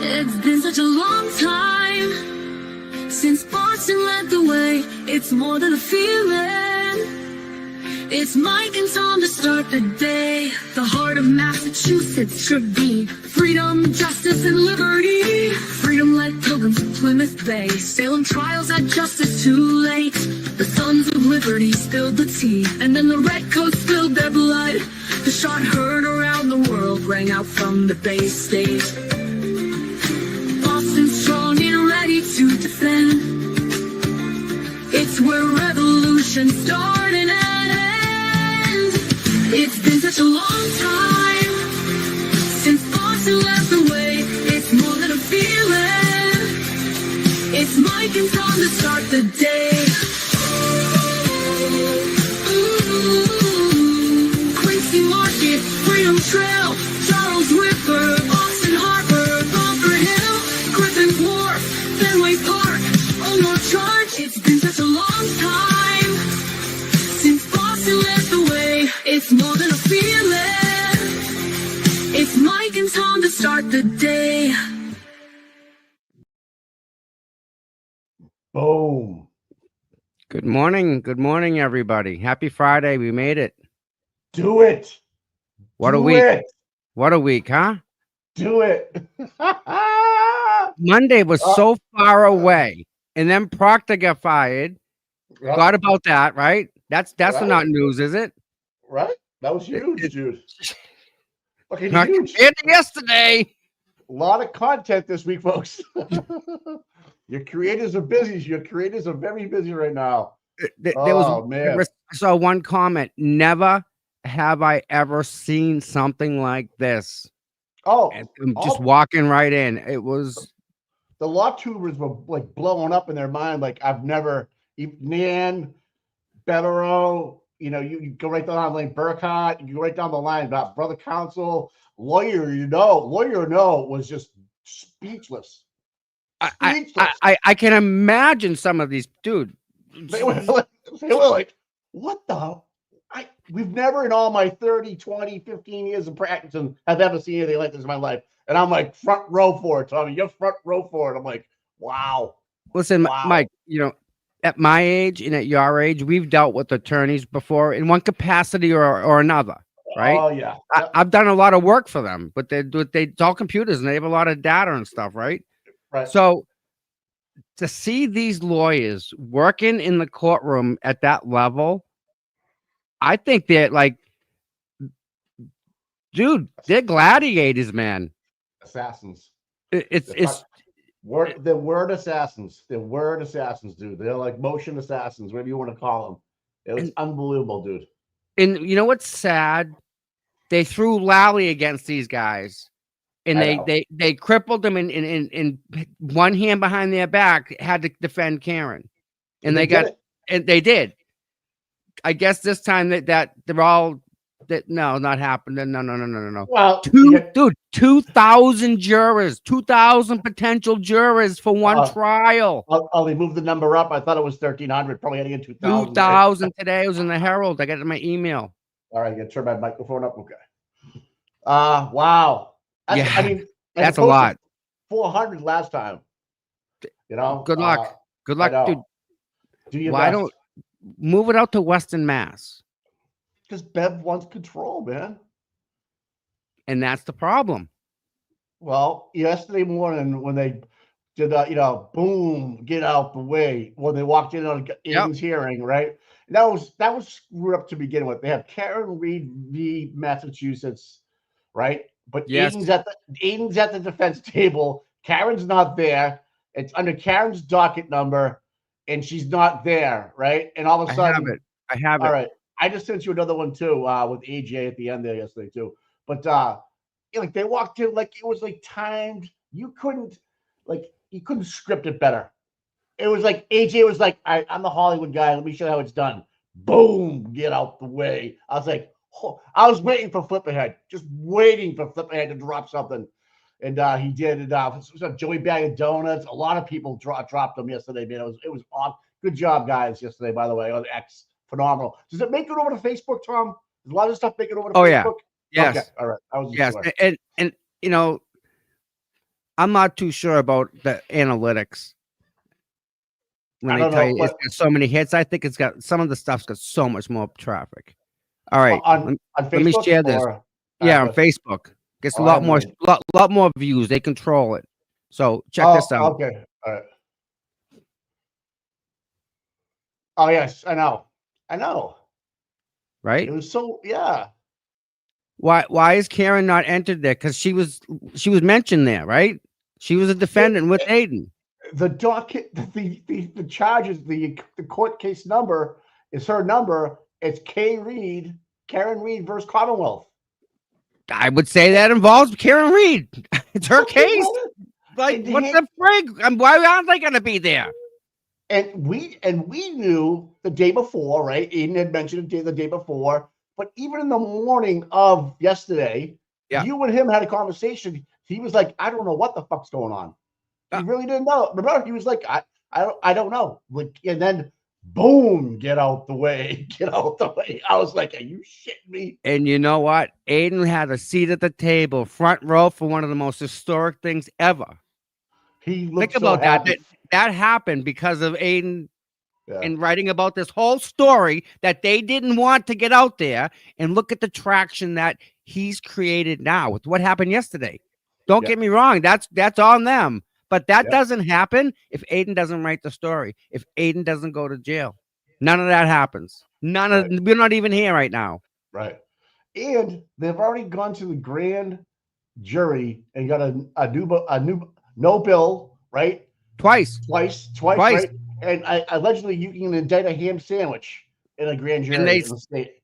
It's been such a long time since Boston led the way. It's more than a feeling. It's Mike and Tom to start the day. The heart of Massachusetts should be freedom, justice, and liberty. Freedom led pilgrims to Plymouth Bay. Salem trials had justice too late. The sons of liberty spilled the tea, and then the redcoats spilled their blood. The shot heard around the world rang out from the Bay State. Boston strong and ready to defend. It's where revolution started and end. It's been such a long time since Boston led the way. It's more than a feeling. It's Mike and Tom to start the day. Quincy Market, Freedom Trail, Charles River, Boston Harbor, Bunker Hill, Griffin Wharf, Fenway Park, Omar Charge. It's been such a long time since Boston led the way. It's more than a feeling. It's Mike and Tom to start the day. Boom. Good morning, everybody. Happy Friday. We made it. Do it. What Do a week. It. What a week, huh? Do it. Monday was so far away. And then Proctor got fired. Right. Forgot about that, right? That's Right. not news, is it? Right? That was huge, dude. Fucking Not huge. compared to yesterday. A lot of content this week, folks. Your creators are busy. Your creators are very busy right now. There Oh, was man. I saw one comment. Never have I ever seen something like this. Oh, And I'm just walking right in. It was the law tubers were like blowing up in their mind. Like I've never, Nan, Bettero, you go right down the line, Burkott, you go right down the line about brother counsel, lawyer, was just speechless. I can imagine some of these, dude. They were like, what the? We've never in all my 30, 20, 15 years of practice have ever seen anything like this in my life. And I'm like front row for it, Tommy. You're front row for it. I'm like, wow. Listen, Wow. Mike, at my age and at your age, we've dealt with attorneys before in one capacity or another, right? Oh, yeah. I've done a lot of work for them, but it's all computers and they have a lot of data and stuff, right? Right. So to see these lawyers working in the courtroom at that level, I think they're like, dude, they're gladiators, man. Assassins. It's They're word assassins. They're word assassins, dude. They're like motion assassins, whatever you want to call them. It was unbelievable, dude. And you know what's sad? They threw Lally against these guys, and they crippled them in one hand behind their back, had to defend Karen, and they did. I guess this time that they're all that not happening. No. Well, 2,000 jurors, 2,000 potential jurors for one trial. Oh, they moved the number up. I thought it was 1,300. Probably had to get 2,000. 2,000 today. It was in the Herald. I got it in my email. All right, I got to turn my microphone up. Okay. Wow. I mean, that's a lot. 400 last time. Good luck. Good luck, dude. Why don't move it out to Western Mass? Because Bev wants control, man. And that's the problem. Well, yesterday morning when they did boom, get out the way, when they walked in on Aiden's hearing, right? That was screwed up to begin with. They have Karen Reed v. Massachusetts, right? But yes. Aiden's at the defense table. Karen's not there. It's under Karen's docket number, and she's not there, right? And all of a sudden, I have it. All right. I just sent you another one too, with AJ at the end there yesterday too. But like they walked in like it was like timed. You couldn't script it better. It was like AJ was like, I'm the Hollywood guy. Let me show you how it's done. Boom, get out the way. I was like, I was waiting for Flip Ahead, just waiting for Flip Ahead to drop something. And he did it. Joey Bag of Donuts. A lot of people dropped them yesterday, man. It was awesome. Good job, guys, yesterday, by the way, on X. Phenomenal. Does it make it over to Facebook, Tom? Does a lot of stuff make it over to Facebook? Yeah. Yes. Okay. All right. I was yes. Sure. And I'm not too sure about the analytics. When I they don't tell know, you it's but got so many hits, I think it's got some of the stuff's got so much more traffic. All right, on let me Facebook share this. or Yeah, on good. Facebook, gets a Oh, I lot have no more, idea. lot more views. They control it. So check Oh, this out. okay. All right. Oh yes, I know. I know. It Right? was so yeah. Why is Karen not entered there? Because she was mentioned there, right? She was a defendant with Aiden. The docket, the charges, the court case number is her number. It's Karen Reed versus Commonwealth. I would say that involves Karen Reed. It's her Okay, case. brother. Like, And, what the frig? Why aren't they gonna be there? we knew the day before, right? Aiden had mentioned it the day before, but even in the morning of yesterday, Yeah. you and him had a conversation. He was like, "I don't know what the fuck's going on." He really didn't know. Remember, he was like, I don't know." Like, and then boom, get out the way, get out the way. I was like, "Are you shitting me?" And you know what? Aiden had a seat at the table, front row for one of the most historic things ever. He Think looked so about that. happy. That happened because of Aiden Yeah, and writing about this whole story that they didn't want to get out there. And look at the traction that he's created now with what happened yesterday. Don't yeah, get me wrong. That's on them. But that yeah, doesn't happen if Aiden doesn't write the story, if Aiden doesn't go to jail. None of that happens. right, We're not even here right now. right. And they've already gone to the grand jury and got a new no bill, right? Twice. Twice, right? And allegedly you can indict a ham sandwich in a grand And jury in the state,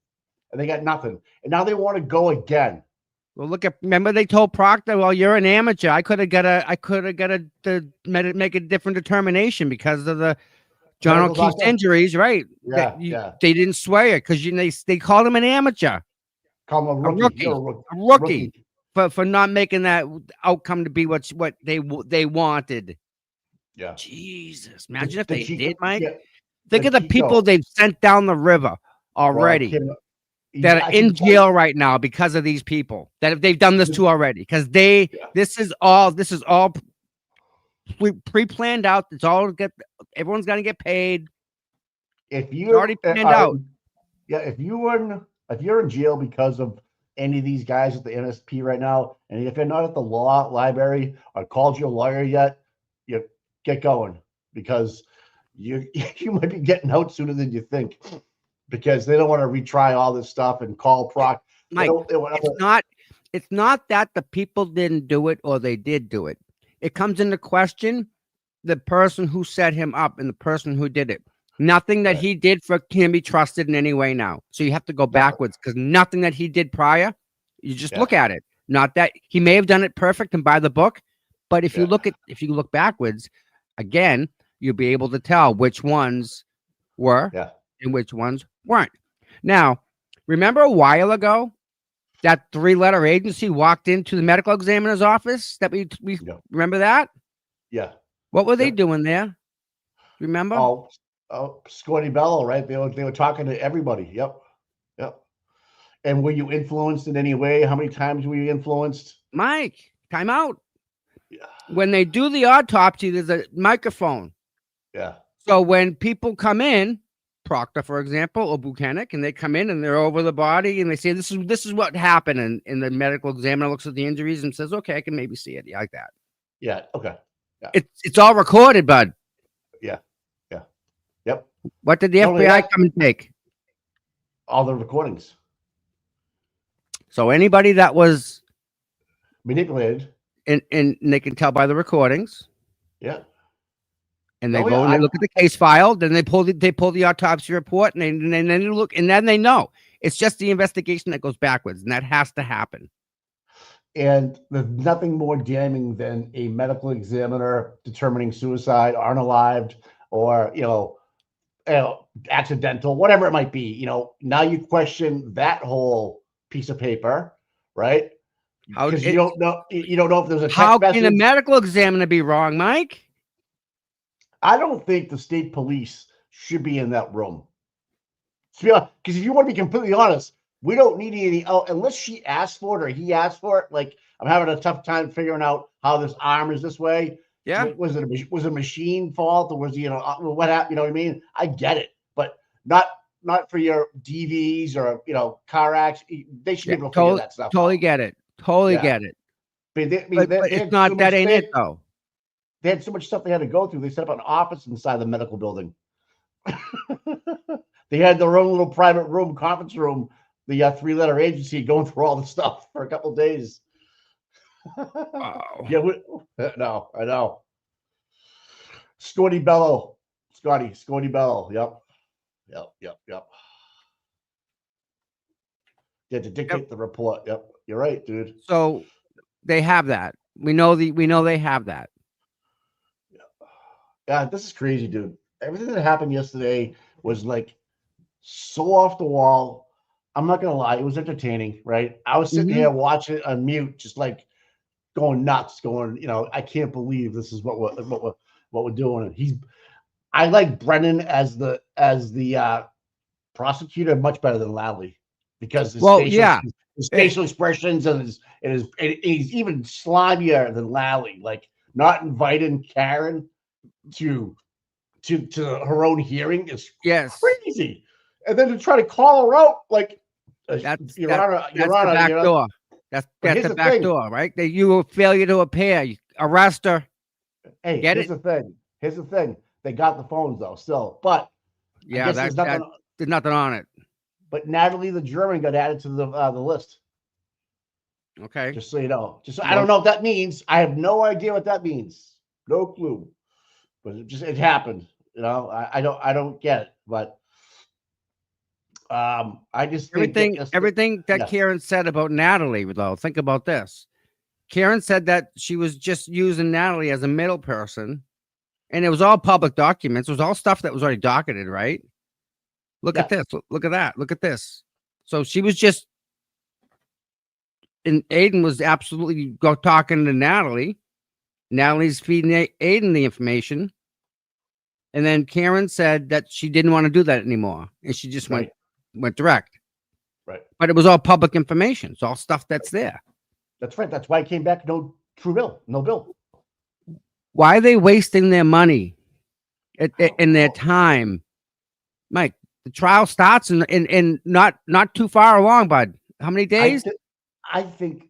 and they got nothing. And now they want to go again. well, remember they told Proctor, well, you're an amateur. I could have got make a different determination because of the John Medical O'Keefe's doctor? injuries, right? Yeah, yeah. They didn't swear it because they called him an amateur, Call him a a rookie. rookie, You're a rookie for not making that outcome to be what they wanted. Yeah. Jesus, imagine if they Chico, did, Mike. yeah, Think of the people they've sent down the river already that are in jail right now because of these people that if they've done this to already. Because this is all pre-planned out. It's all everyone's gonna get paid. If It's already planned out. Yeah, if you're in jail because of any of these guys at the NSP right now, and if you're not at the law library or called your lawyer yet, you get going because you might be getting out sooner than you think because they don't want to retry all this stuff and call Proc. Mike, it's not that the people didn't do it or they did do it. It comes into question the person who set him up and the person who did it. Nothing that he did can be trusted in any way now. So you have to go backwards because nothing that he did prior, you just look at it. Not that he may have done it perfect and by the book, but if you look backwards, again, you'll be able to tell which ones were and which ones weren't. Now, remember a while ago that 3-letter agency walked into the medical examiner's office that we remember that? Yeah. What were they doing there? Remember? Oh, Scotty Bello, right? They were talking to everybody. Yep. And were you influenced in any way? How many times were you influenced? Mike, time out. Yeah. When they do the autopsy, there's a microphone. Yeah. So when people come in, Proctor, for example, or Buchanan, and they come in and they're over the body and they say, this is what happened. And the medical examiner looks at the injuries and says, okay, I can maybe see it like that. Yeah. Okay. Yeah. It's all recorded, bud. Yeah. Yep. What did the FBI come and take? All the recordings. So anybody that was manipulated, and they can tell by the recordings. Yeah. And they go and they look at the case file. Then they pull the autopsy report, and then they look, and then they know it's just the investigation that goes backwards, and that has to happen. And there's nothing more damning than a medical examiner determining suicide, unalived, or accidental, whatever it might be. Now you question that whole piece of paper, right? Because you don't know if there's a text how message. Can a medical examiner be wrong, Mike? I don't think the state police should be in that room. Because if you want to be completely honest, we don't need any unless she asked for it or he asked for it. Like, I'm having a tough time figuring out how this arm is this way. Yeah. Was it a machine fault, or was what happened? You know what I mean? I get it, but not for your DVs or car accidents. They should be able to figure that stuff totally out. get it. Totally get it. But But it's not that ain't it though. They had so much stuff they had to go through. They set up an office inside the medical building. They had their own little private room, conference room, the 3-letter agency going through all the stuff for a couple of days. Wow. Yeah, no, I know. Scotty Bello. Yep. They had to dictate the report. Yep. You're right, dude. So they have that. We know they have that. Yeah, this is crazy, dude. Everything that happened yesterday was like so off the wall. I'm not gonna lie, it was entertaining, right? I was sitting here watching it on mute, just like going nuts, going, I can't believe this is what we're doing. I like Brennan as the prosecutor much better than Lally, because his facial expressions and he's even slimier than Lally, like not inviting Karen to her own hearing is crazy. And then to try to call her out, like, that's Your Honor, the back door. That's the back door, right? That you will failure to appear. Arrest her. Hey, here's the thing. They got the phones though, still. But yeah, there's nothing on it. But Natalie the German got added to the list. Okay. Just so you know. I don't know what that means. I have no idea what that means. No clue. But it happened. I don't get it. But I just think everything that Karen said about Natalie, though. Think about this. Karen said that she was just using Natalie as a middle person, and it was all public documents. It was all stuff that was already docketed, right? Look at this. Look at that. Look at this. So she was just, and Aiden was absolutely talking to Natalie. Natalie's feeding Aiden the information. And then Karen said that she didn't want to do that anymore. And she just went direct. Right. But it was all public information. It's all stuff that's there. That's right. That's why it came back no true bill, no bill. Why are they wasting their money and their time? Mike, the trial starts in not too far along, bud. How many days? I think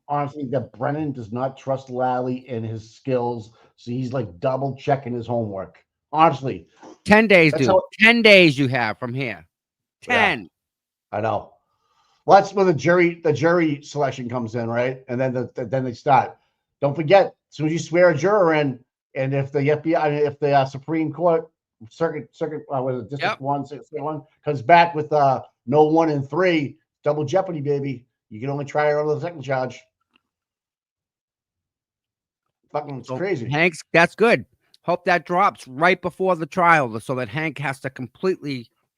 honestly that Brennan does not trust Lally and his skills, so he's like double checking his homework. Honestly, 10 days, dude. 10 days you have from here. 10. Yeah, I know. Well, that's when the jury selection comes in, right? And then then they start. Don't forget, as soon as you swear a juror in, and if the FBI, if the Supreme Court Circuit, was it District 1, 61 comes back with no 1 and 3, double jeopardy, baby. You can only try her on the second charge. Fucking, it's crazy. Hank's, that's good. Hope that drops right before the trial, so that Hank has to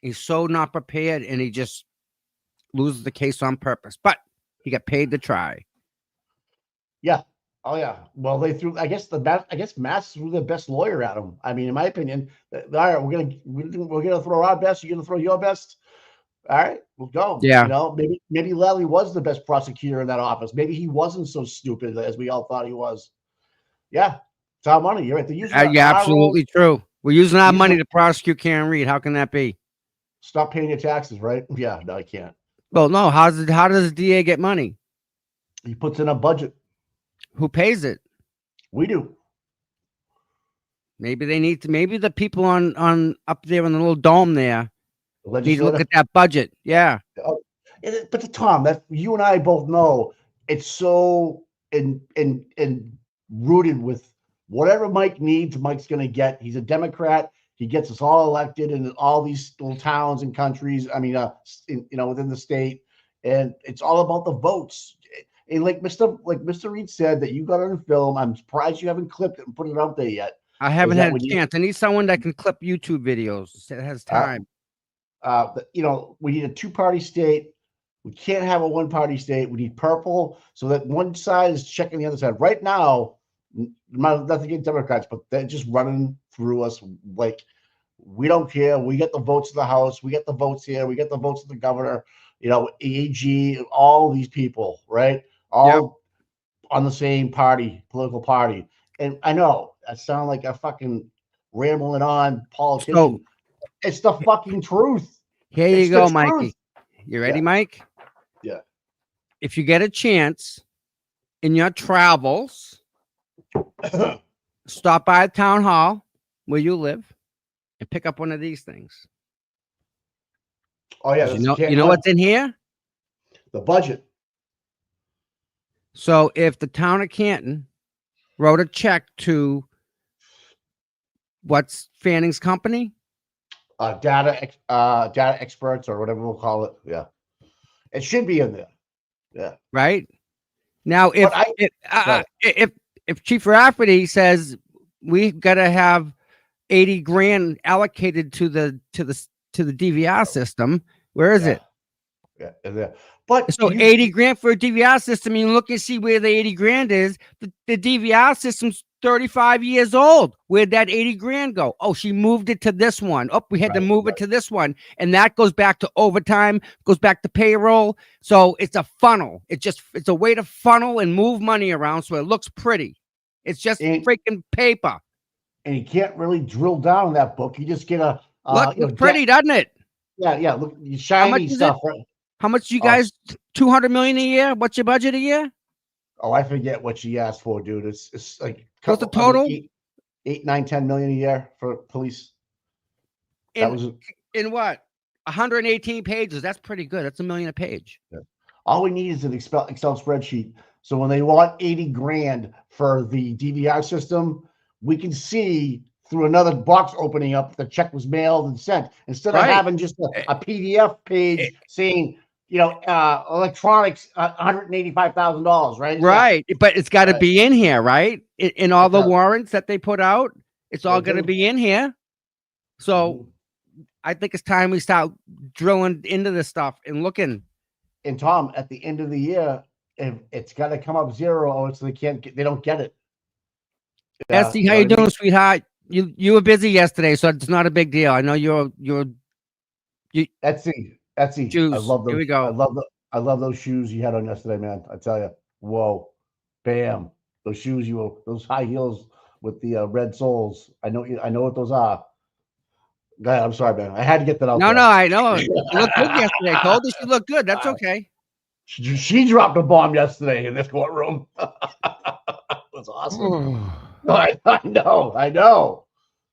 he's so not prepared, and he just loses the case on purpose. But he got paid to try. Yeah. Oh yeah. Well, they threw. I guess Mass threw their best lawyer at him. I mean, in my opinion, all right, we're gonna throw our best. You're gonna throw your best. All right, we'll go. Yeah. Maybe Lally was the best prosecutor in that office. Maybe he wasn't so stupid as we all thought he was. Yeah, it's our money. You're right. Yeah, absolutely true. We're using our money to prosecute Karen Reed. How can that be? Stop paying your taxes, right? Yeah, no, I can't. Well, no. How does the DA get money? He puts in a budget. Who pays it? We do. Maybe they need to. Maybe the people on up there in the little dome there need to look at that budget. Yeah. But Tom, that you and I both know, it's so in rooted with whatever Mike needs. Mike's going to get. He's a Democrat. He gets us all elected in all these little towns and countries. I mean, within the state, and it's all about the votes. And like Mr. Reed said that you got it on film. I'm surprised you haven't clipped it and put it out there yet. I haven't had a chance. I need someone that can clip YouTube videos that has time. We need a 2-party state. We can't have a 1-party state. We need purple so that one side is checking the other side. Right now, nothing against Democrats, but they're just running through us like we don't care. We get the votes in the House. We get the votes here. We get the votes of the governor. AG, all these people, right? on the same political party. And I know I sound like a fucking rambling on politician. So it's the fucking truth. here you go, Mikey. You ready, Yeah. Mike? Yeah. If you get a chance in your travels, stop by the town hall where you live and pick up one of these things. Oh yeah, You know what's in here? The budget. So if the town of Canton wrote a check to what's Fanning's company? Data experts or whatever we'll call it. Yeah, it should be in there. Yeah. Right now, if Chief Rafferty says we've got to have 80 grand allocated to the DVR system, where is it? Yeah, there. But so 80 grand for a DVR system. You look and see where the 80 grand is. The DVR system's 35 years old. Where'd that 80 grand go? Oh, she moved it to this one. Oh, we had to move it to this one. And that goes back to overtime, goes back to payroll. So it's a funnel. It's a way to funnel and move money around so it looks pretty. It's just freaking paper. And you can't really drill down in that book. You just get a looks pretty, doesn't it? Yeah. Look, shiny stuff. Right? How much you guys? 200 million a year? What's your budget a year? Oh, I forget what she asked for, dude. It's like what's the total? 8, 9, 10 million a year for police. In what? 118 pages. That's pretty good. That's $1 million a page. Yeah. All we need is an Excel spreadsheet. So when they want 80 grand for the DVR system, we can see through another box opening up the check was mailed and sent instead of having just a PDF page saying, electronics, $185,000, right? Right. But it's got to be in here, right? In all the warrants that they put out, it's all going to be in here. So I think it's time we start drilling into this stuff and looking. And Tom, at the end of the year, if it's got to come up zero, so they don't get it. Esty, how you doing, sweetheart? You were busy yesterday, so it's not a big deal. I know you're Etsy. Shoes. I love those. Here we go. I love those shoes you had on yesterday, man. I tell you, whoa, bam! Those shoes those high heels with the red soles. I know what those are. Go ahead. I'm sorry, man. I had to get that out. No, I know. You looked good yesterday. Told her she looked good. That's okay. She dropped a bomb yesterday in this courtroom. That's awesome. I know.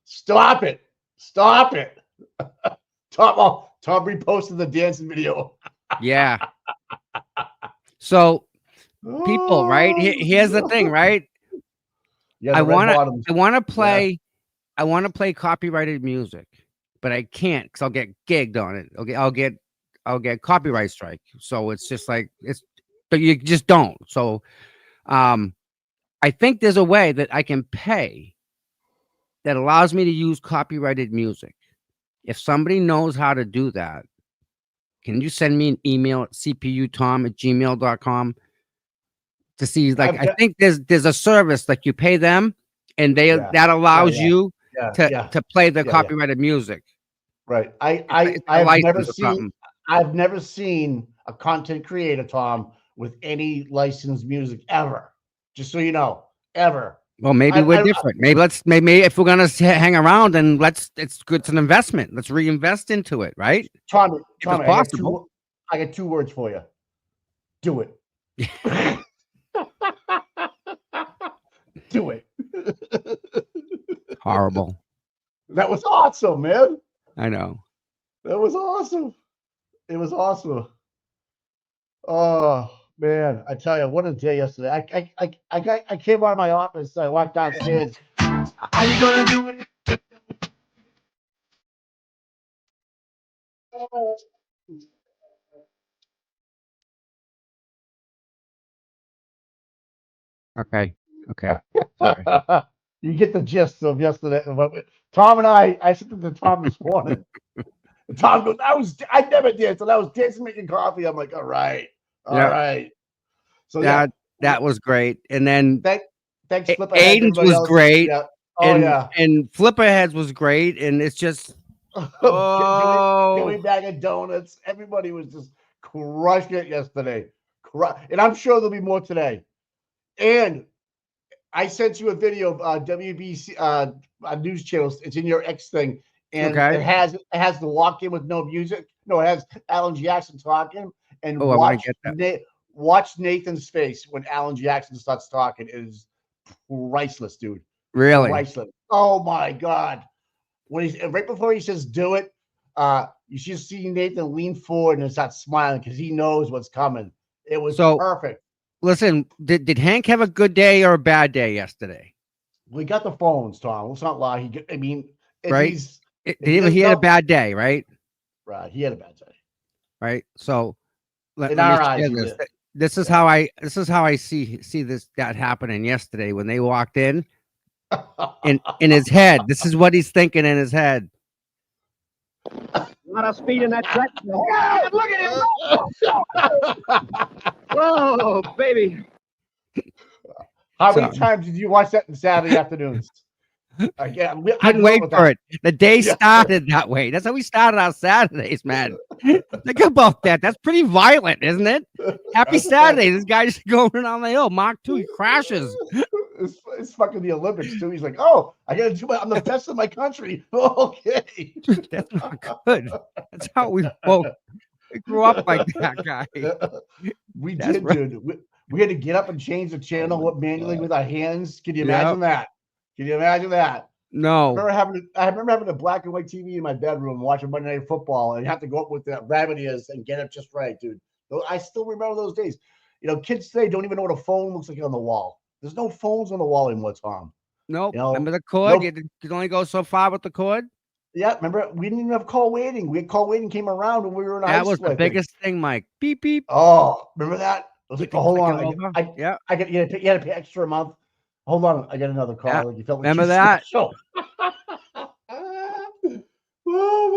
Stop it. Tom reposted the dancing video. Yeah. So people, right? Here's the thing, right? Yeah, I want to play copyrighted music, but I can't because I'll get gigged on it. Okay, I'll get copyright strike. So it's just like but you just don't. So I think there's a way that I can pay that allows me to use copyrighted music. If somebody knows how to do that, can you send me an email at cputom@gmail.com to see? Like, I think there's a service like you pay them, and that allows you to play the copyrighted music. Right. I've never seen a content creator, Tom, with any licensed music ever. Just so you know, ever. Well, maybe we're different. Maybe if we're gonna hang around, then it's good. It's an investment. Let's reinvest into it, right? Tommy, I got 2 words for you. Do it. Do it. Horrible. That was awesome, man. I know. That was awesome. It was awesome. Oh man, I tell you, what a day yesterday. I came out of my office. I walked downstairs. How you gonna do it? Okay. Sorry. You get the gist of yesterday. Tom and I said to Tom this morning. Tom goes, I never did. So I was dancing, making coffee. I'm like, all right. So that was great. And then thanks, Flipper. Aiden's was great. Yeah. And Flipperheads was great. And it's just Give me bag of donuts. Everybody was just crushing it yesterday. And I'm sure there'll be more today. And I sent you a video of WBC news channels. It's in your X thing, and Okay. it has the walk in with no music. No, it has Alan Jackson talking, and Oh, I want to get that. watch Nathan's face when Alan Jackson starts talking. It is priceless, dude. Really? Priceless. Oh my god! When he's right before he says "do it," you should see Nathan lean forward and start smiling because he knows what's coming. It was perfect. Listen, did Hank have a good day or a bad day yesterday? We got the phones, Tom. Let's not lie. Right? He had a bad day, right? Right. He had a bad day. Right. So let our me eyes, share this. This is how I see that happening yesterday when they walked in. in his head. This is what he's thinking in his head. A lot of speed in that track. Yeah, look at him. Whoa, baby. How many times did you watch that in Saturday afternoons? Again, Couldn't wait for it. The day started that way. That's how we started our Saturdays, man. Think about that. That's pretty violent, isn't it? Happy Saturday. This guy just going on the hill. Mach 2, he crashes. It's fucking the Olympics too. He's like, oh, I gotta do I'm the best in my country. Okay. That's not good. That's how we both grew up like that guy. We did, dude. We had to get up and change the channel manually with our hands. Can you imagine that? Can you imagine that? No. I remember having a black and white TV in my bedroom watching Monday Night Football and have to go up with the rabbit ears and get it just right, dude. I still remember those days. You know, kids today don't even know what a phone looks like on the wall. There's no phones on the wall anymore, Tom. Nope. Remember the cord? You could only go so far with the cord? Yeah, remember, we didn't even have call waiting. We had call waiting came around when we were in high school. That was the biggest thing, Mike. Beep, beep. Oh, remember that? I was like, hold on. You had to pay extra a month. Hold on, I got another call. Yeah. You felt like remember that? Oh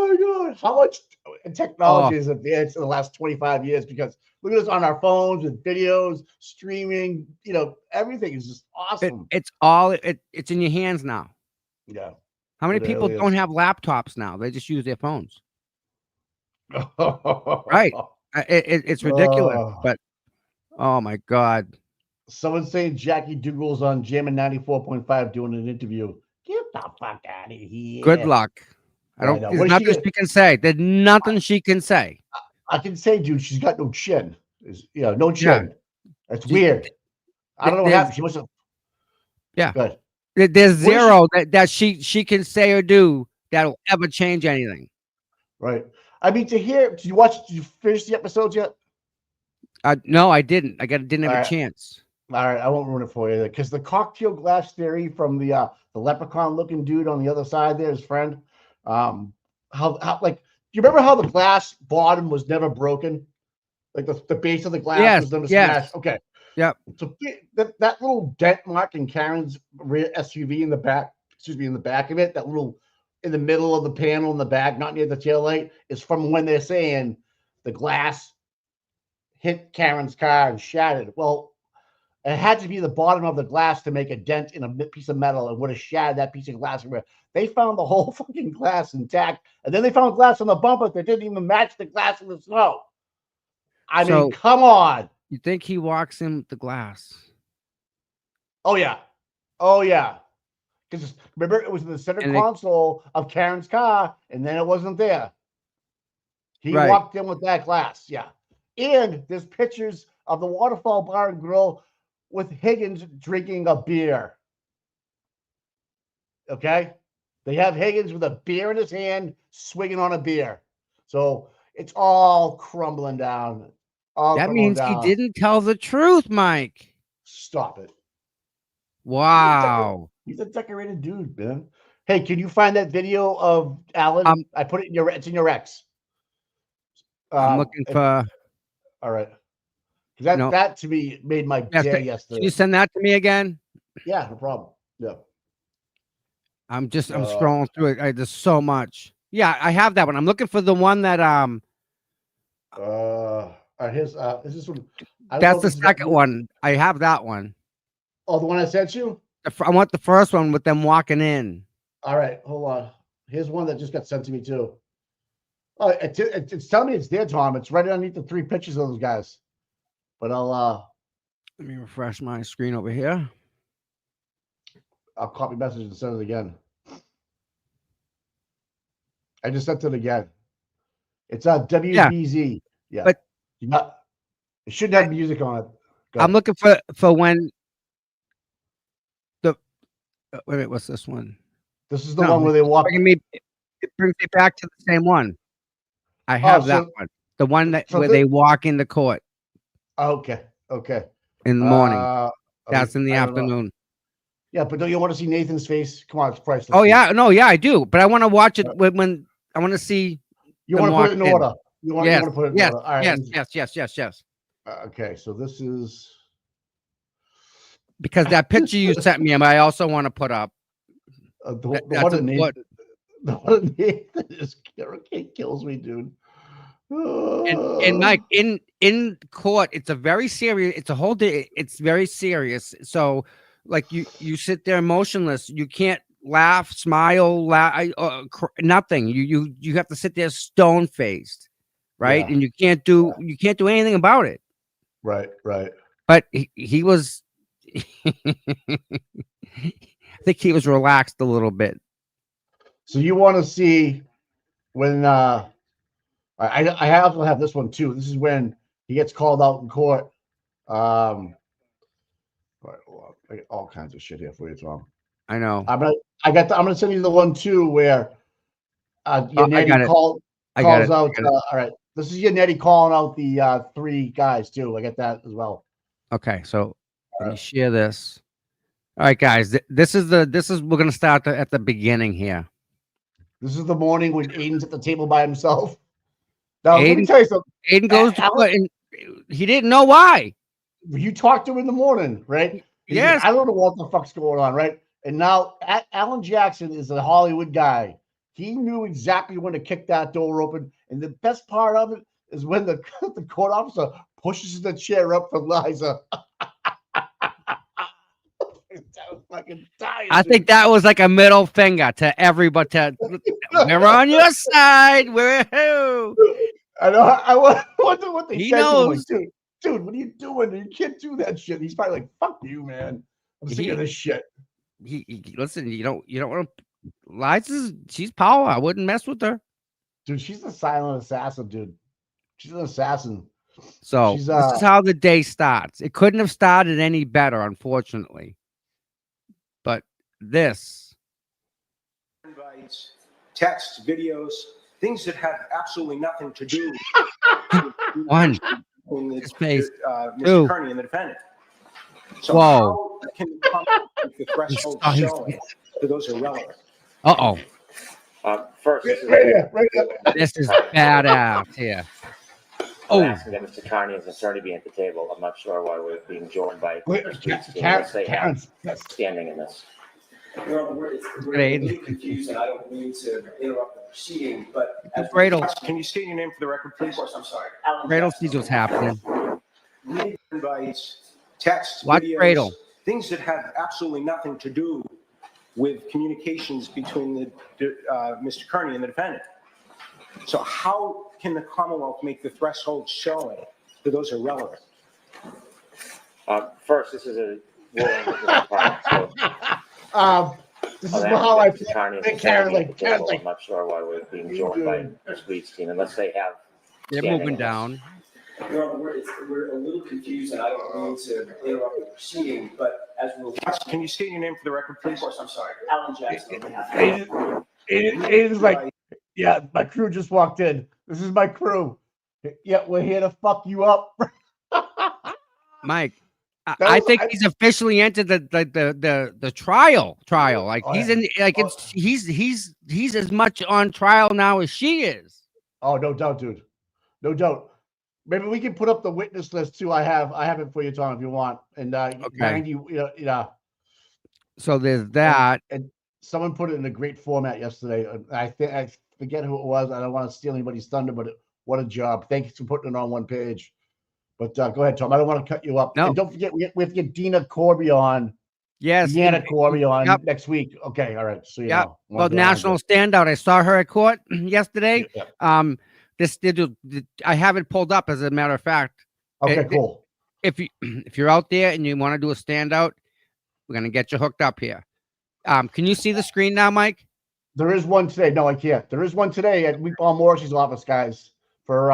my God. How much technology has advanced in the last 25 years? Because look at us on our phones with videos, streaming, everything is just awesome. It's in your hands now. Yeah. How many people don't have laptops now? They just use their phones. Right. It's ridiculous, but oh my God. Someone's saying Jackie Dougal's on Jammin' 94.5 doing an interview. Get the fuck out of here. Good luck. There's nothing she can say. There's nothing she can say. I can say, dude, she's got no chin. No chin. Yeah. That's weird. I don't know what happened. She must have. Yeah. Good. There's zero that she can say or do that'll ever change anything. Right. I mean, did you finish the episodes yet? No, I didn't. Didn't have a chance. All right, I won't ruin it for you because the cocktail glass theory from the leprechaun looking dude on the other side there, his friend. How do you remember how the glass bottom was never broken? Like the base of the glass was never smashed. Okay. Yep. So that little dent mark in Karen's rear SUV in the back of it, that little in the middle of the panel in the back, not near the taillight, is from when they're saying the glass hit Karen's car and shattered. Well, it had to be the bottom of the glass to make a dent in a piece of metal and would have shattered that piece of glass. They found the whole fucking glass intact, and then they found glass on the bumper that didn't even match the glass in the snow. I mean, come on. You think he walks in with the glass? Oh, yeah. Because remember, it was in the center console of Karen's car, and then it wasn't there. He walked in with that glass, yeah. And there's pictures of the Waterfall Bar and Grill with Higgins drinking a beer. Okay? They have Higgins with a beer in his hand, swinging on a beer. So it's all crumbling down. That means he didn't tell the truth, Mike. Stop it. Wow. He's a decorated dude, man. Hey, can you find that video of Alan? I put it in it's in your X. I'm looking for. All right. That to me made my day yesterday. Can you send that to me again? Yeah, no problem. Yeah. I'm scrolling through it. There's so much. Yeah, I have that one. I'm looking for the one that is this one? That's the second one. I have that one. Oh, the one I sent you? I want the first one with them walking in. All right, hold on. Here's one that just got sent to me too. Oh, it's telling me it's there, Tom. It's right underneath the 3 pictures of those guys. But I'll Let me refresh my screen over here. I'll copy message and send it again. I just sent it again. It's WBZ. Yeah. But it shouldn't have music on it. I'm looking for when the wait, what's this one? This is the one where they walk. It brings me back to the same one. I have that one. The one where they walk in the court. Okay. In the morning. That's in the afternoon. Yeah, but don't you want to see Nathan's face? Come on, it's priceless. Oh yeah, no, yeah, I do. But I want to watch it when I want to see. You want to put it in order. You want to put it in order. All right. Yes. Okay, so this is because that picture you sent me, I also want to put up. The one of Nathan is kills me, dude. And Mike, in court, it's a very serious. It's a whole day. It's very serious. So, like you sit there motionless. You can't laugh, smile, nothing. You have to sit there stone faced, right? Yeah. And you can't do anything about it. Right. But he was. I think he was relaxed a little bit. So you want to see when I also have this one too. This is when he gets called out in court. All right, well, I got all kinds of shit here for you, Tom. I know. I'm gonna send you the one too where Nanette calls out. All right, this is Nanette calling out the 3 guys too. I get that as well. Okay, so let me share this. All right, guys. This is we're gonna start at the beginning here. This is the morning when Aiden's at the table by himself. Now, let me tell you something. Aiden goes to court and he didn't know why. You talked to him in the morning, right? Yes. I don't know what the fuck's going on, right? And now Alan Jackson is a Hollywood guy. He knew exactly when to kick that door open. And the best part of it is when the court officer pushes the chair up for Liza. I think that was like a middle finger to everybody. We're on your side. We're who? I know. I wonder what they he said knows. To him. Like, dude, what are you doing? You can't do that shit. He's probably like, "Fuck you, man. I'm sick of this shit." Listen. You don't want to. Liza's. She's power. I wouldn't mess with her. Dude, she's a silent assassin, dude. She's an assassin. So this is how the day starts. It couldn't have started any better, unfortunately. But this invites, texts, videos, things that have absolutely nothing to do one with space. Mr. Kearney and the defendant. So how can you come up with the threshold showing that those are relevant? First, this is badass here. I'm asking that Mr. Kearney and his attorney be at the table. I'm not sure why we're being joined by standing in this. We're really confused, and I don't mean to interrupt the proceeding, but can you state your name for the record, please? Of course, I'm sorry. Cradle sees what's happening. Invites, texts, watch videos, Cradle. Things that have absolutely nothing to do with communications between Mr. Kearney and the defendant. So how can the Commonwealth make the threshold showing that those are relevant? First, this is a ruling with this part. This is how I play Karen. I'm not sure why we're being joined by Ms. Weed's team unless they have. They're moving down. We're a little confused, and I don't mean to interrupt the proceeding, but as we're watching, can you state your name for the record, please? Of course, I'm sorry. Alan Jackson. Aiden's like, yeah, my crew just walked in. This is my crew. Yeah, we're here to fuck you up. Mike, I think he's officially entered the trial. Like he's in, like he's as much on trial now as she is. Oh, no doubt, dude. No doubt. Maybe we can put up the witness list too. I have it for you, Tom, if you want. And okay. So there's that. And someone put it in a great format yesterday. I forget who it was. I don't want to steal anybody's thunder, but what a job. Thank you for putting it on one page. But go ahead, Tom. I don't want to cut you up. No. And don't forget, we have to get Dina Corby on. Yes. Deanna Corby on next week. Okay. All right. So, you know. Well, national standout. I saw her at court yesterday. Yeah. I have it pulled up, as a matter of fact. Okay, cool. if you're out there and you want to do a standout, we're gonna get you hooked up here. Can you see the screen now, Mike? There is one today. No, I can't. There is one today at Michael Morrissey's office, guys. For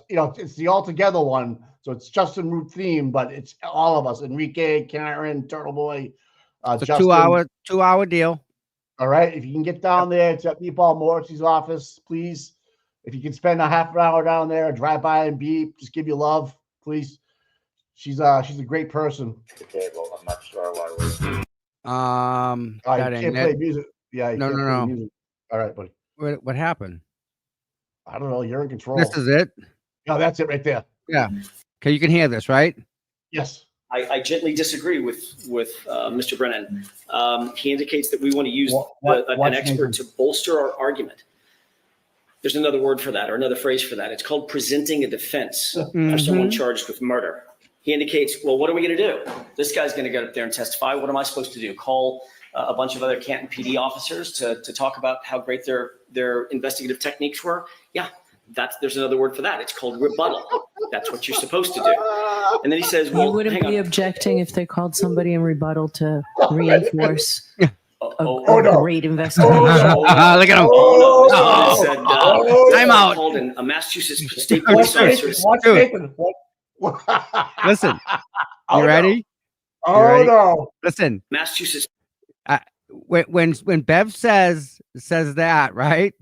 it's the all together one, so it's Justin Root theme, but it's all of us: Enrique, Karen, Turtle Boy, It's a Justin. 2-hour deal. All right, if you can get down there, it's at Meatball Morrissey's office, please. If you can spend a half an hour down there, drive by and beep, just give you love, please. She's a great person. The table. I'm not sure why we. You that can't ain't play it. music. Yeah, you No, can't no, play no. music. All right, buddy. What happened? I don't know. You're in control. This is it. No, that's it right there. Yeah. Okay, you can hear this, right? Yes. I gently disagree with Mr. Brennan. He indicates that we want to use an expert to bolster our argument. There's another word for that, or another phrase for that. It's called presenting a defense for someone charged with murder. He indicates, well, what are we going to do? This guy's going to get up there and testify. What am I supposed to do? Call a bunch of other Canton PD officers to talk about how great their investigative techniques were? Yeah, there's another word for that. It's called rebuttal. That's what you're supposed to do. And then he says, well, you wouldn't be objecting if they called somebody in rebuttal to reinforce a great investigation. Look at him. Oh, no. Said, I'm out. Called in a Massachusetts state police officer. Listen, you ready? Oh, you ready? no. Listen, Massachusetts. when Bev says that, right?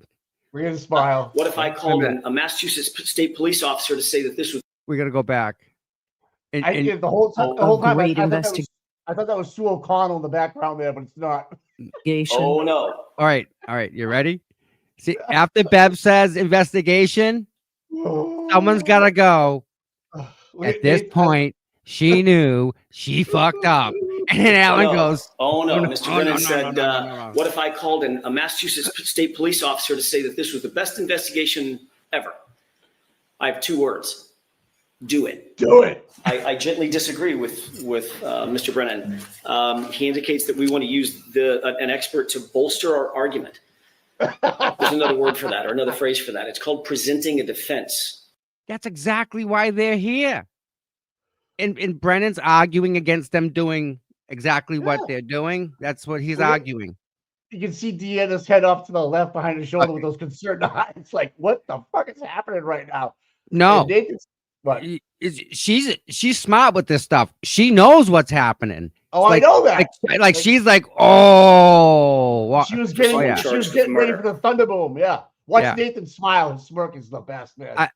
We're going to smile. What if I called in a Massachusetts state police officer to say that this was? We're going to go back. And The whole time, I thought that was Sue O'Connell in the background there, but it's not. Oh, no. All right. You ready? See, after Bev says investigation, someone's got to go. At this point, she knew she fucked up. And then Alan goes, oh, no. Mr. Brennan said, what if I called in a Massachusetts state police officer to say that this was the best investigation ever? I have 2 words. Do it. Do it. I gently disagree with Mr. Brennan. He indicates that we want to use an expert to bolster our argument. There's another word for that, or another phrase for that. It's called presenting a defense. that's exactly why they're here. And Brennan's arguing against them doing exactly what they're doing. That's what he's arguing. You can see Deanna's head off to the left behind her shoulder with those concerned eyes. It's like, what the fuck is happening right now? No. What? She's smart with this stuff. She knows what's happening. Oh, I know that. Like she's like, oh, she was getting ready for the thunderboom. Yeah. Watch Nathan smile and smirk is the best, man.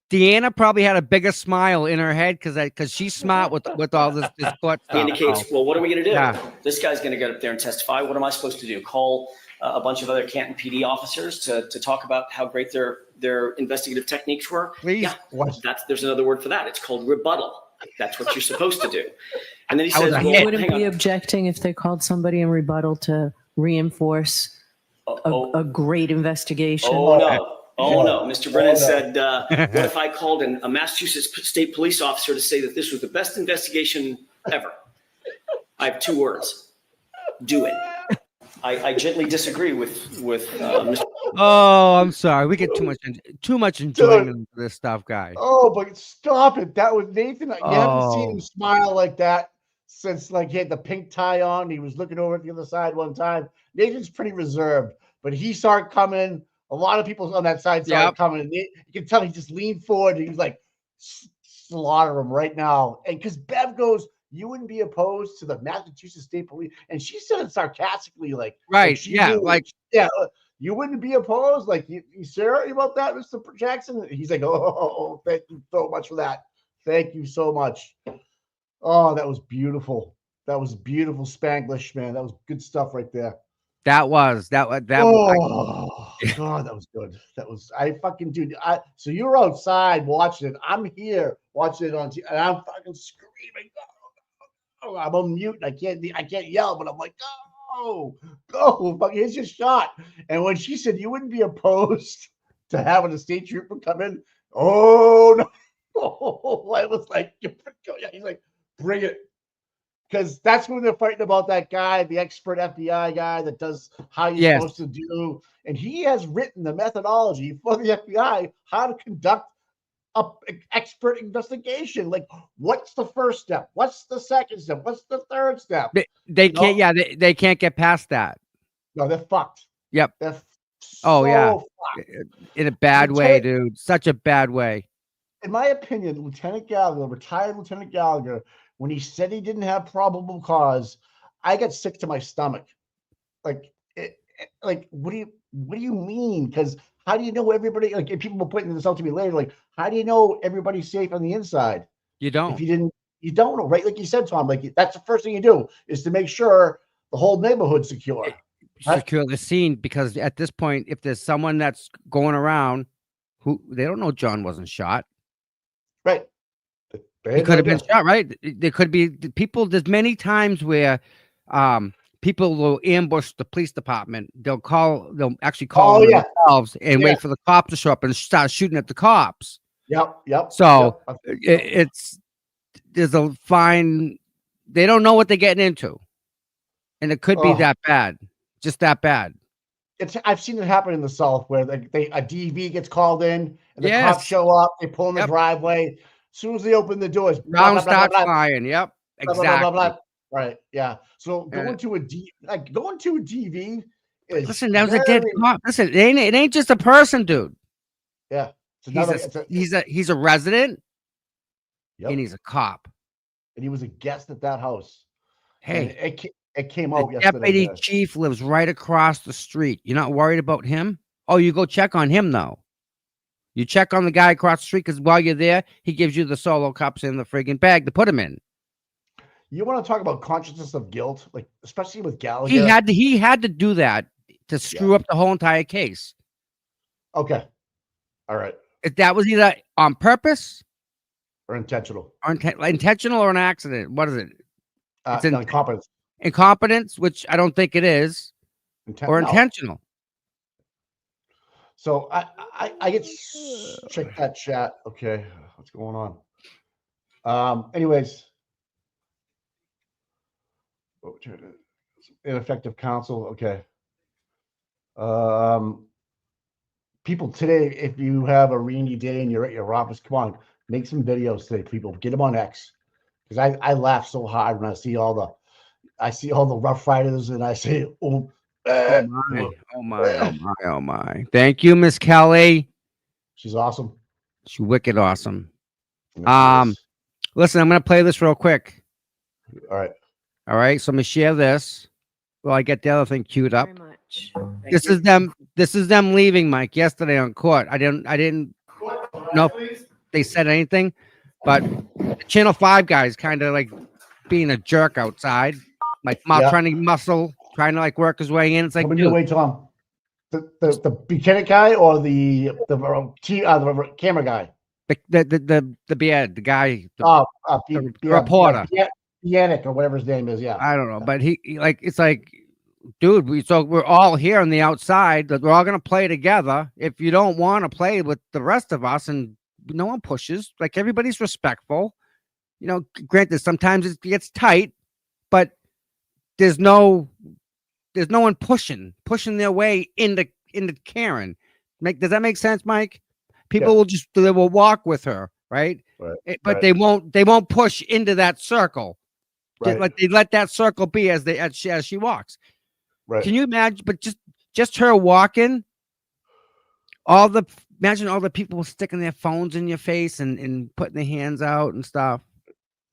Deanna probably had a bigger smile in her head because she's smart with all this court stuff. He indicates, well, what are we going to do? This guy's going to get up there and testify. What am I supposed to do? Call a bunch of other Canton PD officers to talk about how great their investigative techniques were? Please. Yeah, there's another word for that. It's called rebuttal. That's what you're supposed to do. And then he says, you wouldn't be objecting if they called somebody in rebuttal to reinforce a great investigation. Oh, no. Oh, no. Mr. Brennan said, what if I called in a Massachusetts state police officer to say that this was the best investigation ever? I have 2 words. Do it. I gently disagree with Mr. Oh, I'm sorry. We get too much enjoyment for this stuff, guy. Oh, but stop it. That was Nathan. You haven't seen him smile like that since he had the pink tie on. He was looking over at the other side one time. Nathan's pretty reserved, but he saw it coming. A lot of people on that side saw it coming. And you can tell he just leaned forward. And he was like, slaughter him right now. And because Bev goes, you wouldn't be opposed to the Massachusetts State Police. And she said it sarcastically, you wouldn't be opposed? Like, you serious about that, Mr. Jackson? He's like, oh, thank you so much for that. Thank you so much. Oh, that was beautiful. That was beautiful Spanglish, man. That was good stuff right there. That was. God, that was good. That was, so you're outside watching it. I'm here watching it on TV, and I'm fucking screaming. Oh, I'm on mute. I can't yell, but I'm like, go, fuck, here's your shot. And when she said you wouldn't be opposed to having a state trooper come in, oh no, I was like, he's like, bring it. Because that's when they're fighting about that guy, the expert FBI guy that does how you're supposed to do. And he has written the methodology for the FBI how to conduct expert investigation. Like, what's the first step? What's the second step? What's the third step? They can't. Yeah, they can't get past that. No, they're fucked. Yep. They're Oh yeah, fucked. in a bad way, dude. Such a bad way. In my opinion, Lieutenant Gallagher, retired Lieutenant Gallagher, when he said he didn't have probable cause, I got sick to my stomach. Like, what do you mean? Because how do you know everybody? Like, if people were pointing this out to me later, like, how do you know everybody's safe on the inside? You don't. If you don't know, right? Like you said, Tom. Like, that's the first thing you do is to make sure the whole neighborhood's secure. Secure the scene, because at this point, if there's someone that's going around who they don't know John wasn't shot, right? He could have been shot, right? There could be people. There's many times where people will ambush the police department. They'll actually call themselves and wait for the cops to show up and start shooting at the cops. Yep. So there's a fine. They don't know what they're getting into, and it could be that bad. Just that bad. I've seen it happen in the South where a DV gets called in and the cops show up. They pull in the driveway. As soon as they open the doors, round starts flying. Yep, exactly. Right. Yeah. So going to a DV is listen. That was a dead cop. Listen, it ain't just a person, dude. Yeah. He's a resident. Yep. And he's a cop. And he was a guest at that house. Hey. It came out the yesterday. Deputy chief lives right across the street. You're not worried about him? Oh, you go check on him, though. You check on the guy across the street, because while you're there, he gives you the solo cups in the friggin' bag to put him in. You want to talk about consciousness of guilt, like especially with Gallagher? He had to do that to screw up the whole entire case. Okay. All right. If that was either on purpose or intentional. Intentional or an accident. What is it? It's incompetence. Incompetence, which I don't think it is, or intentional. So I get check that chat. Okay, what's going on? Anyways, ineffective counsel. Okay. People today, if you have a rainy day and you're at your office, come on, make some videos today. People, get them on X, because I laugh so hard when I see all the Rough Riders, and I say, oh my. Thank you, Miss Kelly. She's awesome. She's wicked awesome. Listen, I'm gonna play this real quick. All right. So I'm gonna share this. Well, I get the other thing queued up. Very much. This is them leaving, Mike, yesterday on court. I didn't know if they said anything, but the Channel 5 guys kind of like being a jerk outside. Like trying to like work his way in. It's like, wait, Tom. The Buchanan guy or the camera guy? The beard, the guy. The reporter. Yannick or whatever his name is. Yeah. I don't know, but it's like, dude, we're all here on the outside. We're all gonna play together. If you don't want to play with the rest of us, and no one pushes, like everybody's respectful. Granted, sometimes it gets tight, but there's no one pushing their way into Karen. Does that make sense, Mike? People will walk with her, right? But they won't push into that circle. Right. They let that circle be as she walks. Right. Can you imagine? But just her walking, imagine all the people sticking their phones in your face and putting their hands out and stuff.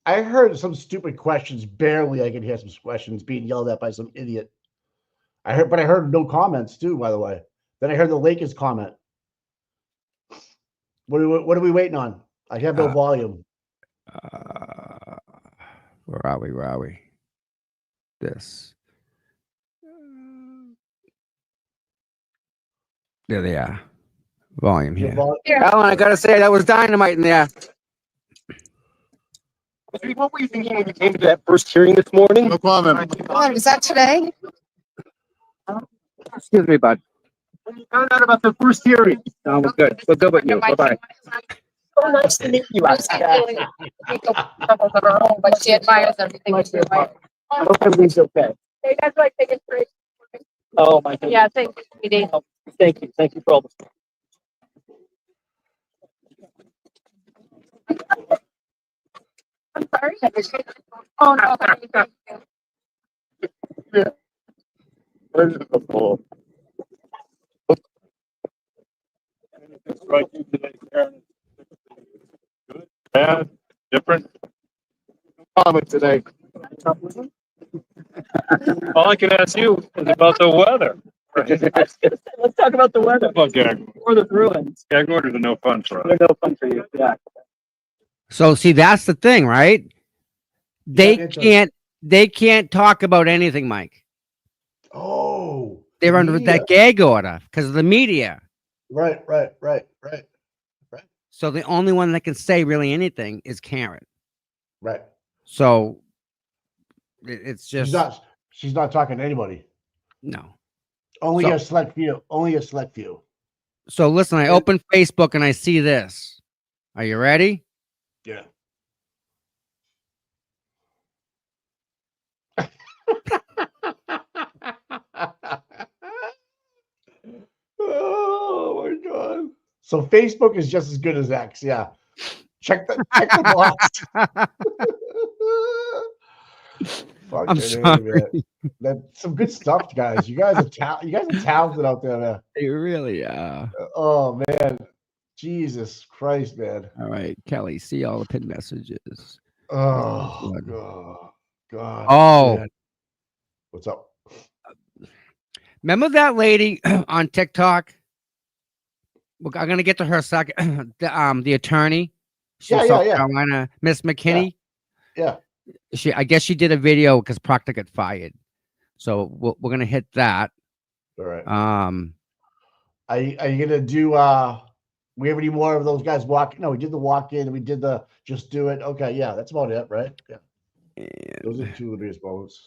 I heard some stupid questions. Barely, I could hear some questions being yelled at by some idiot. I heard no comments too. By the way, then I heard the Lakers comment. What are we waiting on? I have no volume. Where are we? This. There they are. Volume here. Alan, I gotta say that was dynamite in there. What were you thinking when you came to that first hearing this morning? No comment. Was that today? Excuse me, bud. When you found out about the first hearing. No, we're good. We're good with you. Bye-bye. So nice to meet you. But she admires everything. I hope everything's okay. Hey, guys, like take a break. Oh my goodness. Yeah, thank you. Thank you for all this. I'm sorry. Oh, no. Strike you today, Karen? Good, bad, different? Comment today. All I can ask you is about the weather. Let's talk about the weather. About gag. Or the Bruins. Gag orders are no fun for us. They're no fun for you. Yeah. So see, that's the thing, right? They can't talk about anything, Mike. Oh, They're under media. that gag order because of the media. Right. So the only one that can say really anything is Karen. Right. So it's just She's not talking to anybody. no. Only So- a select few. Only a select few. So listen, I open Facebook and I see this. Are you ready? Yeah. Oh my god. So Facebook is just as good as X. Yeah. Check the box. Fuck I'm it, sorry. man. That's some good stuff, guys. You guys are talented out there, man. They really are. Oh man. Jesus Christ, man. All right, Kelly, see all the pin messages. Oh Good. God. Oh, man. What's up? remember that lady on TikTok? Look, I'm gonna get to her second. The attorney, she's Yeah, South yeah. Carolina, Miss McKinney. Yeah. I guess she did a video because Proctor got fired. So we're gonna hit that. All right. Are you gonna do we have any more of those guys walk? No, we did the walk in, we did the just do it. Okay, yeah, that's about it, right? Yeah. Those are two of the biggest moments.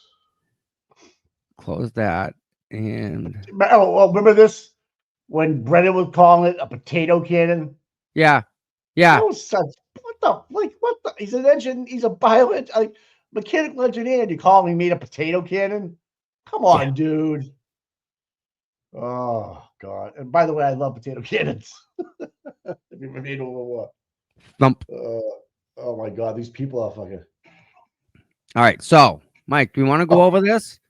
close that and Remember this when Brennan was calling it a potato cannon? yeah. That was such what the he's an engine, he's a pilot, like mechanical engineer, and you call him he made a potato cannon? Come on, dude. Oh god. And by the way, I love potato cannons. If you made over what? Thump. Oh my god, these people are fucking. All right, so Mike, do you want to go over this?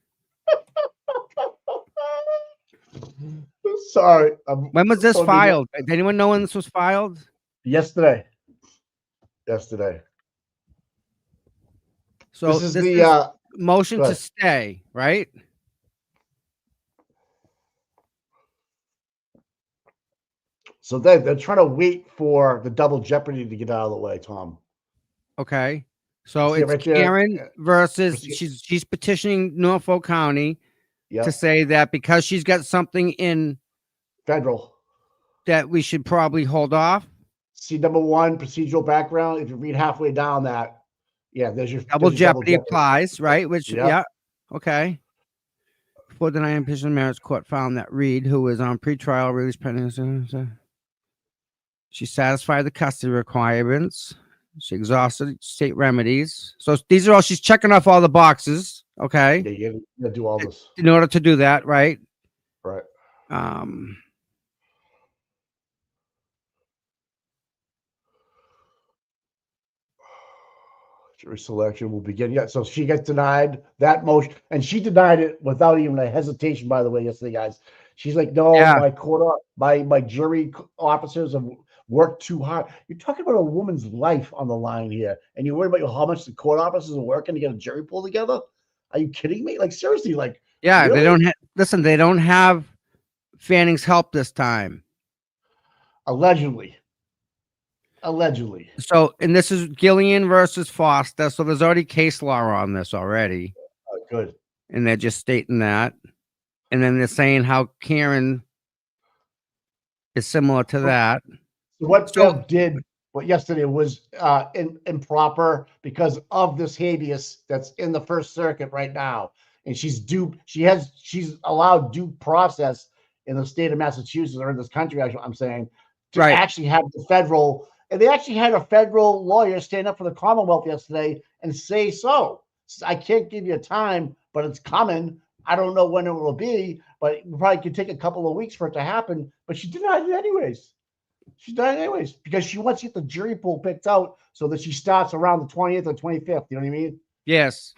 Sorry. When was this filed? Did anyone know when this was filed? Yesterday. So this is this the is motion go to ahead. stay, right? So they're trying to wait for the double jeopardy to get out of the way, Tom. Okay. So See it it's right there? Karen versus Proceed. she's petitioning Norfolk County Yeah. to say that because she's got something in Federal. that we should probably hold off. See number one, procedural background. If you read halfway down that, yeah, there's your Double there's your jeopardy applies, right? Which Yep. yeah. Okay. For denying petition, merits court found that Reed, who was on pretrial release pending, she satisfied the custody requirements. She exhausted state remedies. So these are all she's checking off all the boxes. Okay. Yeah, you gotta do all this. In order to do that, right? Right. Jury selection will begin. Yeah, so she gets denied that motion, and she denied it without even a hesitation. By the way, yesterday, guys, she's like, "No, Yeah. my jury officers have worked too hard." You're talking about a woman's life on the line here, and you're worried about how much the court officers are working to get a jury pulled together. Are you kidding me? Like seriously, like Yeah, really? they don't listen, they don't have Fanning's help this time. Allegedly. So, and this is Gillian versus Foster. So there's already case law on this already. Good. And they're just stating that. And then they're saying how Karen is similar to that. So what Bev did yesterday was improper because of this habeas that's in the First Circuit right now, and she's allowed due process in the state of Massachusetts or in this country. Actually, I'm saying to actually have the federal, and they actually had a federal lawyer stand up for the Commonwealth yesterday and say so. I can't give you a time, but it's coming. I don't know when it will be, but it probably could take a couple of weeks for it to happen. But she denied it anyways. She's dying anyways because she wants to get the jury pool picked out so that she starts around the 20th or 25th. You know what I mean? Yes.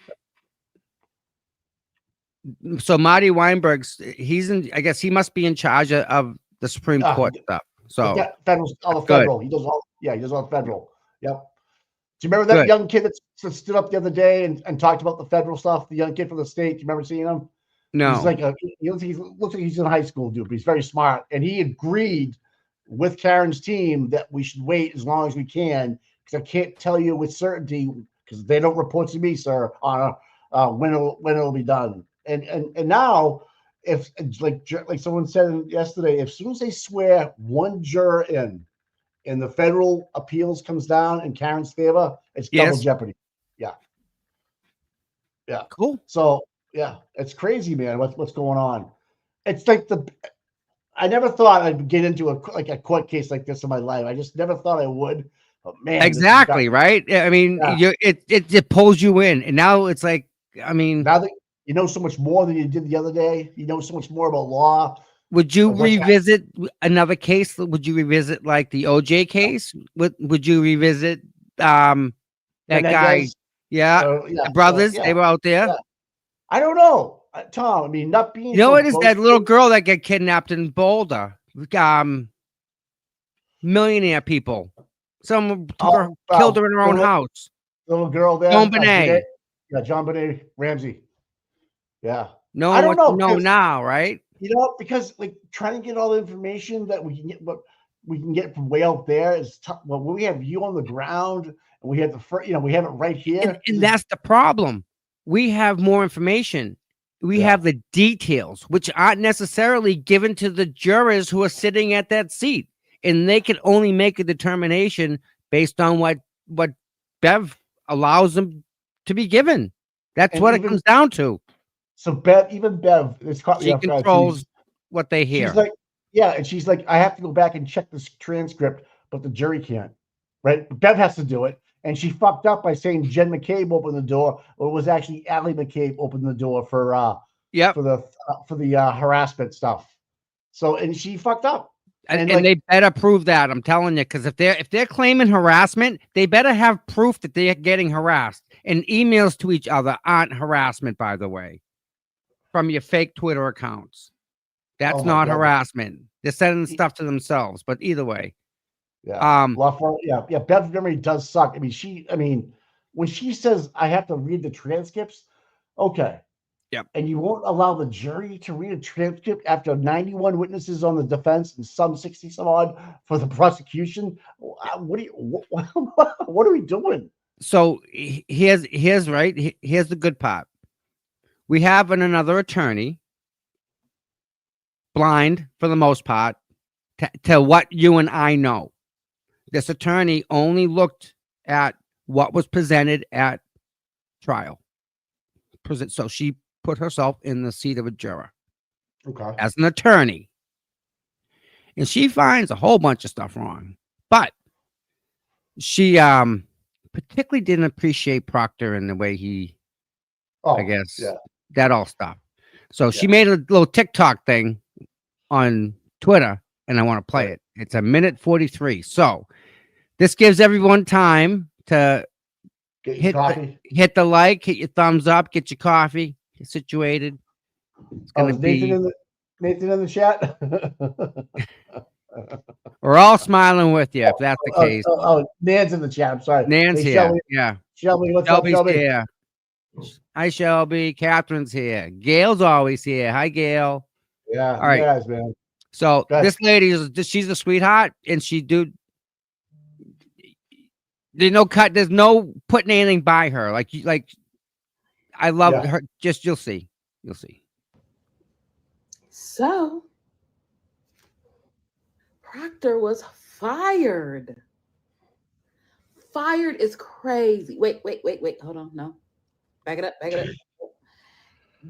So Marty Weinberg's I guess he must be in charge of the Supreme Court stuff. So federal, all the federal. He does all. Yeah, he does all the federal. Yep. Do you remember that young kid that stood up the other day and talked about the federal stuff? The young kid from the state. Do you remember seeing him? No. He's like he looks like he's in high school, dude. But he's very smart, and he agreed with Karen's team that we should wait as long as we can because I can't tell you with certainty because they don't report to me, sir, on when it'll be done. And now, if like someone said yesterday, as soon as they swear one juror in and the federal appeals comes down in Karen's favor, it's double jeopardy. Yeah. Yeah. Cool. So yeah, it's crazy, man. What's going on? It's like I never thought I'd get into a court case like this in my life. I just never thought I would. But man, exactly right. I mean, it pulls you in, and now it's like, I mean, now that you know so much more than you did the other day, you know so much more about law. Would you revisit another case? Would you revisit like the OJ case? Would you revisit that guy? The brothers, they were out there. Yeah. I don't know. Tom, I mean, not being. You know what is that little girl that got kidnapped in Boulder? Millionaire people. Someone killed her in her own house. Little girl there. John Bonet. John Bonet Ramsey. Yeah. No one wants to know now, right? You know, because like trying to get all the information that we can get, what we can get from way out there is tough. Well, we have you on the ground, and we have we have it right here, and that's the problem. We have more information. We have the details, which aren't necessarily given to the jurors who are sitting at that seat, and they can only make a determination based on what Bev allows them to be given. That's what it comes down to. So Bev, she controls what they hear. She's like, and she's like, I have to go back and check this transcript, but the jury can't. Right? Bev has to do it. And she fucked up by saying Jen McCabe opened the door, or it was actually Allie McCabe opened the door for the harassment stuff. So and she fucked up. And they better prove that. I'm telling you, because if they're claiming harassment, they better have proof that they're getting harassed. And emails to each other aren't harassment, by the way, from your fake Twitter accounts. That's not harassment. They're sending stuff to themselves. But either way. Yeah. Bev's memory does suck. I mean, when she says I have to read the transcripts, okay. Yep. And you won't allow the jury to read a transcript after 91 witnesses on the defense and some 60 some odd for the prosecution. What are we doing? So here's the good part. We have another attorney, blind for the most part, to what you and I know. This attorney only looked at what was presented at trial. So she put herself in the seat of a juror. Okay. As an attorney. And she finds a whole bunch of stuff wrong. But she particularly didn't appreciate Proctor in the way he, that all stuff. So she made a little TikTok thing on Twitter, and I want to play it. It's 1:43. So this gives everyone time to hit the like, hit your thumbs up, get your coffee, get situated. It's gonna be Nathan in the chat. We're all smiling with you if that's the case. Nan's in the chat. I'm sorry. Nan's here. Shelby, yeah. Shelby, what's up, Shelby? Here. Hi, Shelby. Catherine's here. Gail's always here. Hi, Gail. Yeah. All right, guys, man. So this lady she's a sweetheart, and there's no putting anything by her. Like I love her. Just you'll see. So Proctor was fired. Fired is crazy. Wait. Hold on. No. Back it up.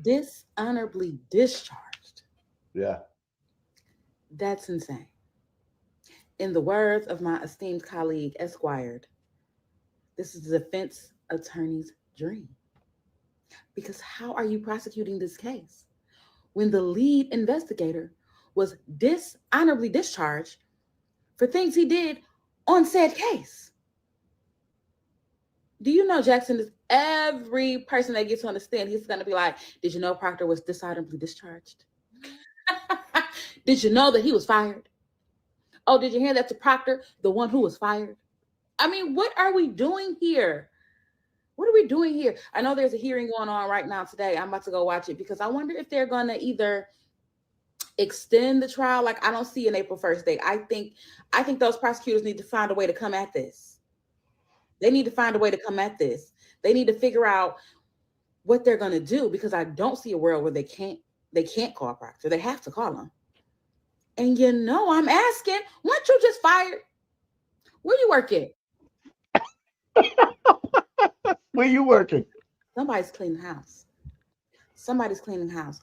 Dishonorably discharged. Yeah. That's insane. In the words of my esteemed colleague, Esquire, this is the defense attorney's dream. Because how are you prosecuting this case when the lead investigator was dishonorably discharged for things he did on said case. Do you know, Jackson, is every person that gets on the stand, he's going to be like, did you know Proctor was dishonorably discharged? Did you know that he was fired? Oh, did you hear that to Proctor, the one who was fired? I mean, what are we doing here? What are we doing here? I know there's a hearing going on right now today. I'm about to go watch it because I wonder if they're going to either extend the trial. Like, I don't see an April 1st date. I think those prosecutors need to find a way to come at this. They need to find a way to come at this. They need to figure out what they're going to do, because I don't see a world where they can't call Proctor. They have to call him. And I'm asking, weren't you just fired? Where you working? Where you working? Somebody's cleaning house. Somebody's cleaning house.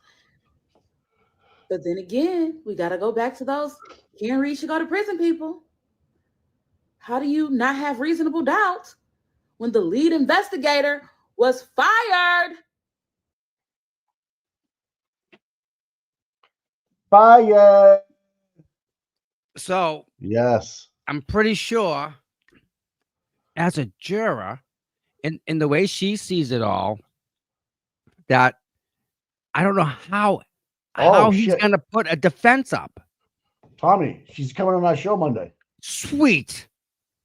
But then again, we got to go back to those can't reach to go to prison people. How do you not have reasonable doubt when the lead investigator was fired? Fire. So Yes. I'm pretty sure, as a juror, in the way she sees it all, that I don't know how he's shit. going to put a defense up. Tommy, she's coming on our show Monday. Sweet.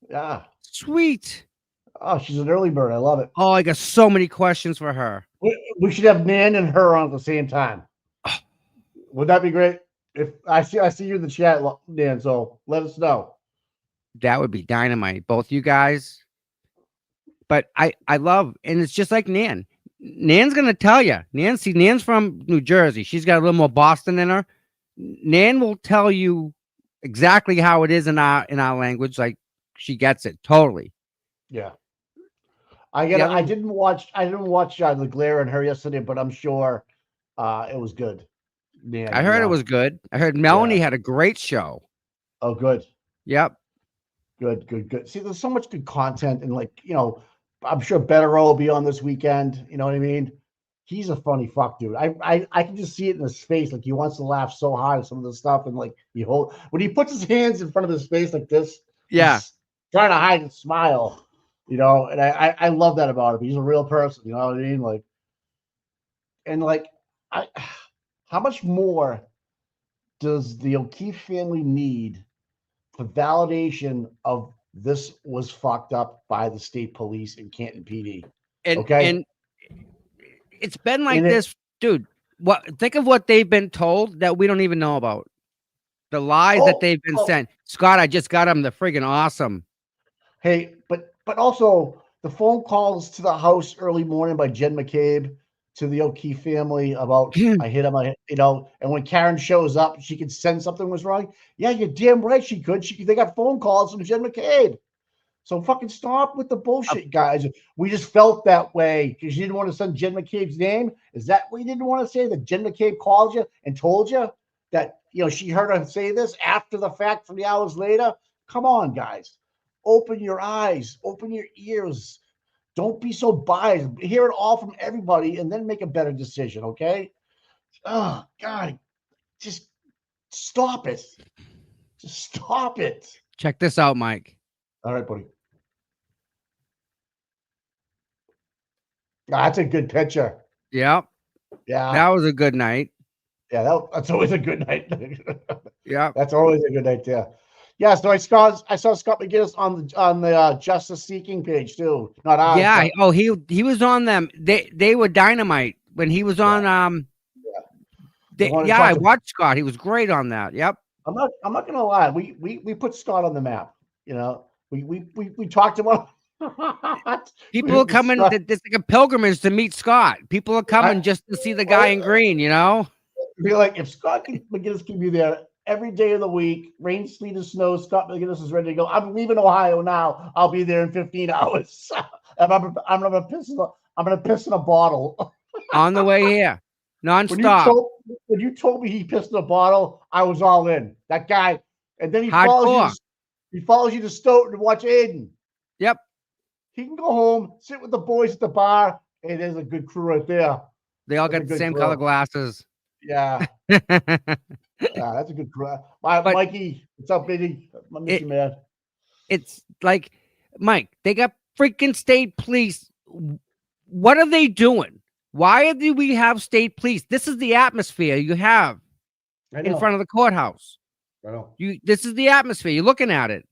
Yeah. Sweet. Oh, she's an early bird. I love it. Oh, I got so many questions for her. We should have Nan and her on at the same time. Would that be great? If I see you in the chat, Dan, so let us know. That would be dynamite, both you guys. But I love, and it's just like Nan. Nan's gonna tell you. Nan's from New Jersey. She's got a little more Boston in her. Nan will tell you exactly how it is in our language. Like, she gets it totally. Yeah. I didn't watch the Glare and her yesterday, but I'm sure it was good. Man, I heard it was good. I heard Melanie had a great show. Oh, good. Yep. Good. See, there's so much good content, and I'm sure Betterow will be on this weekend. You know what I mean? He's a funny fuck, dude. I can just see it in his face. Like, he wants to laugh so hard at some of the stuff, and when he puts his hands in front of his face like this, yeah, he's trying to hide and smile. And I love that about him. He's a real person. You know what I mean? How much more does the O'Keefe family need for validation of this was fucked up by the state police and Canton PD? And it's been like this, dude. Think of what they've been told that we don't even know about. The lies that they've been sent. Scott, I just got them. They're friggin' awesome. Hey, but also the phone calls to the house early morning by Jen McCabe to the O'Keefe family about I hit him, and when Karen shows up, she could sense something was wrong. Yeah, you're damn right she could. They got phone calls from Jen McCabe. So fucking stop with the bullshit, guys. We just felt that way because you didn't want to send Jen McCabe's name. Is that what you didn't want to say? That Jen McCabe called you and told you that she heard her say this after the fact 3 hours later? Come on, guys. Open your eyes, open your ears. Don't be so biased. Hear it all from everybody and then make a better decision, okay? Oh, God. Just stop it. Just stop it. Check this out, Mike. All right, buddy. That's a good picture. Yep. Yeah. That was a good night. Yeah, that's always a good night. Yeah. That's always a good night, yeah. Yeah, so I saw Scott McGinnis on the Justice Seeking page too. Not ours. Yeah. Oh, he was on them. They were dynamite when he was on. I watched Scott. He was great on that. Yep. I'm not gonna lie. We put Scott on the map. We talked about. People are coming. It's like a pilgrimage to meet Scott. People are coming just to see the guy in green. Be like, if Scott McGinnis can be there every day of the week, rain, sleet, or snow, Scott McGinnis is ready to go. I'm leaving Ohio now. I'll be there in 15 hours. I'm gonna piss in a bottle on the way here, nonstop. When you told me he pissed in a bottle, I was all in. That guy, and then he follows you to Stoughton to watch Aiden. Yep. He can go home, sit with the boys at the bar. Hey, there's a good crew right there. They all got the same color glasses. Yeah. That's a good. But Mikey, what's up, baby? I miss you, man. It's like, Mike, they got freaking state police. What are they doing? Why do we have state police? This is the atmosphere you have in front of the courthouse. I know. This is the atmosphere. You're looking at it.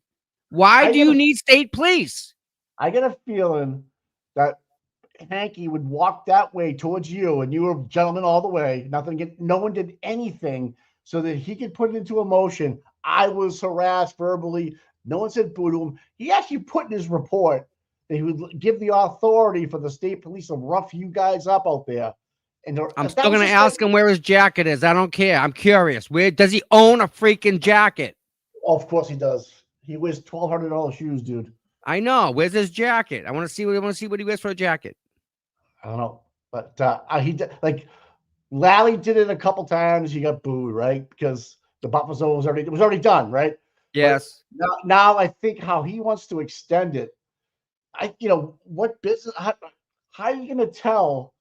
Why do you need state police? I get a feeling that Hanky would walk that way towards you, and you were gentlemen all the way. No one did anything so that he could put it into emotion. I was harassed verbally. No one said boo to him. He actually put in his report that he would give the authority for the state police to rough you guys up out there. And I'm still going to ask him where his jacket is. I don't care. I'm curious. Where does he own a freaking jacket? Oh, of course he does. He wears $1,200 shoes, dude. I know. Where's his jacket? I want to see what he wears for a jacket. I don't know, but he did, like Lally did it a couple times. He got booed, right? Because the buffer zone was already done, right? Yes. But now I think how he wants to extend it. What business? How are you going to tell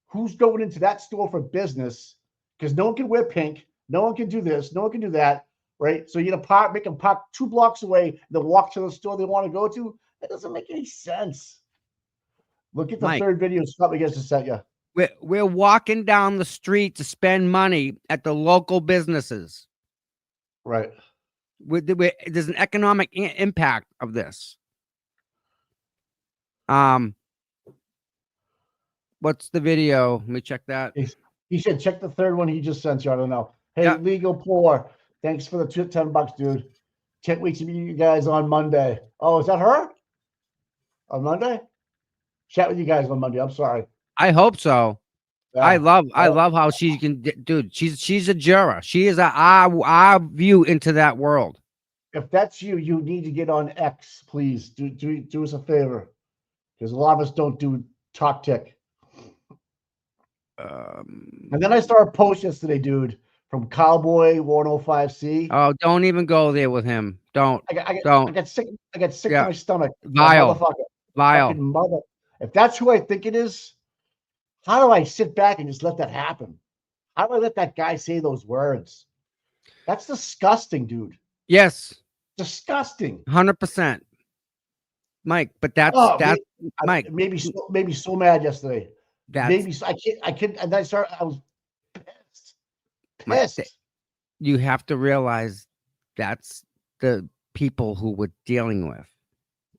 who's going into that store for business? Because no one can wear pink. No one can do this. No one can do that, right? So you're going to make them park 2 blocks away, then walk to the store they want to go to. That doesn't make any sense. Look at the third video Scott McGinnis has sent you. We're walking down the street to spend money at the local businesses. Right. There's an economic impact of this. What's the video? Let me check that. He said check the third one he just sent you. I don't know. Hey, Legal Poor. Thanks for the $10, dude. Can't wait to meet you guys on Monday. Oh, is that her? On Monday? Chat with you guys on Monday. I'm sorry. I hope so. Yeah. I love how she can, dude. She's a juror. She is our view into that world. If that's you, you need to get on X, please. Do us a favor, because a lot of us don't do talk tick. And then I saw a post yesterday, dude, from Cowboy 105C. Oh, don't even go there with him. Don't. I got sick to my stomach. Vile. Mother. If that's who I think it is, how do I sit back and just let that happen? How do I let that guy say those words? That's disgusting, dude. Yes. Disgusting. 100%. Mike, but that's Mike. Maybe so mad yesterday. Maybe I can't. And I was pissed. Pissed. You have to realize that's the people who we're dealing with.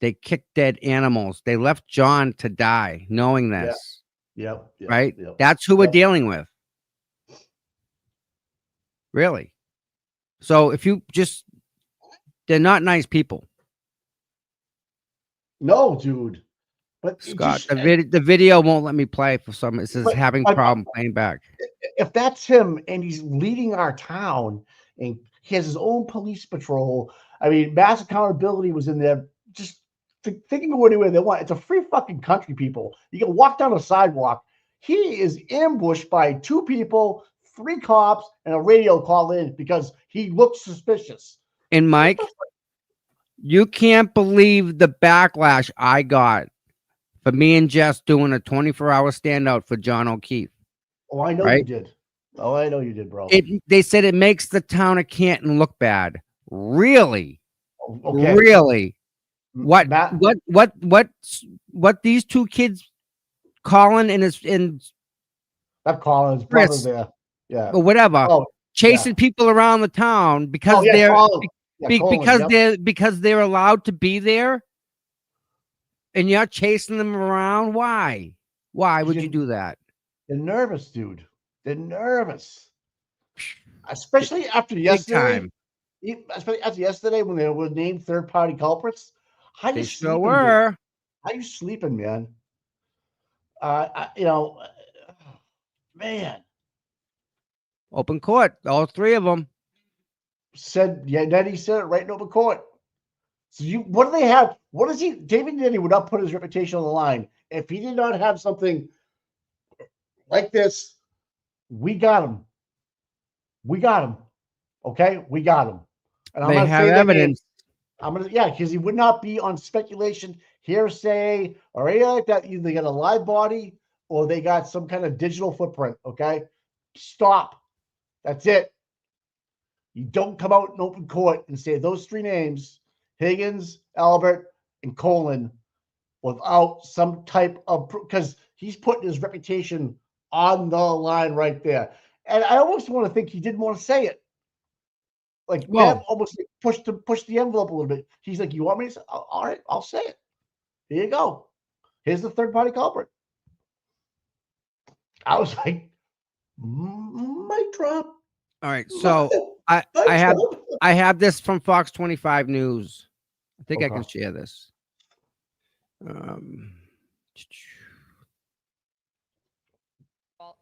They kicked dead animals. They left John to die, knowing this. Yep. Right? Yep. That's who we're dealing with. Really. So if you they're not nice people. No, dude. But Scott, the video won't let me play for some. It says having problem playing back. If that's him and he's leading our town and he has his own police patrol, I mean, mass accountability was in there. Just thinking of anywhere they want. It's a free fucking country, people. You can walk down a sidewalk. He is ambushed by 2 people, 3 cops, and a radio call in because he looks suspicious. And Mike, you can't believe the backlash I got for me and Jess doing a 24-hour standout for John O'Keefe. Oh, I know you did. Oh, I know you did, bro. They said it makes the town of Canton look bad. Really? Okay. Really? What these 2 kids, Colin and not Colin, his brother there. Yeah. Or whatever. Chasing people around the town because because they're allowed to be there. And you're chasing them around. Why? Why would you do that? They're nervous, dude. They're nervous. Especially after yesterday. Especially after yesterday when they were named third-party culprits. How you sleeping? How you sleeping, man? Man. Open court, all 3 of them. Nettie said it right in open court. So what do they have? What is he? David Nettie would not put his reputation on the line if he did not have something like this. We got him. We got him. Okay, we got him. And I'm they gonna have say evidence. Because he would not be on speculation, hearsay, or anything like that. Either they got a live body or they got some kind of digital footprint. Okay, stop. That's it. You don't come out in open court and say those three names, Higgins, Albert, and Colin, without some type of, because he's putting his reputation on the line right there. And I almost want to think he didn't want to say it. Like, Bev almost pushed the envelope a little bit. He's like, you want me to say? All right, I'll say it. Here you go. Here's the third-party culprit. I was like, mic drop. All right, so I have this from Fox 25 News. I think I can share this.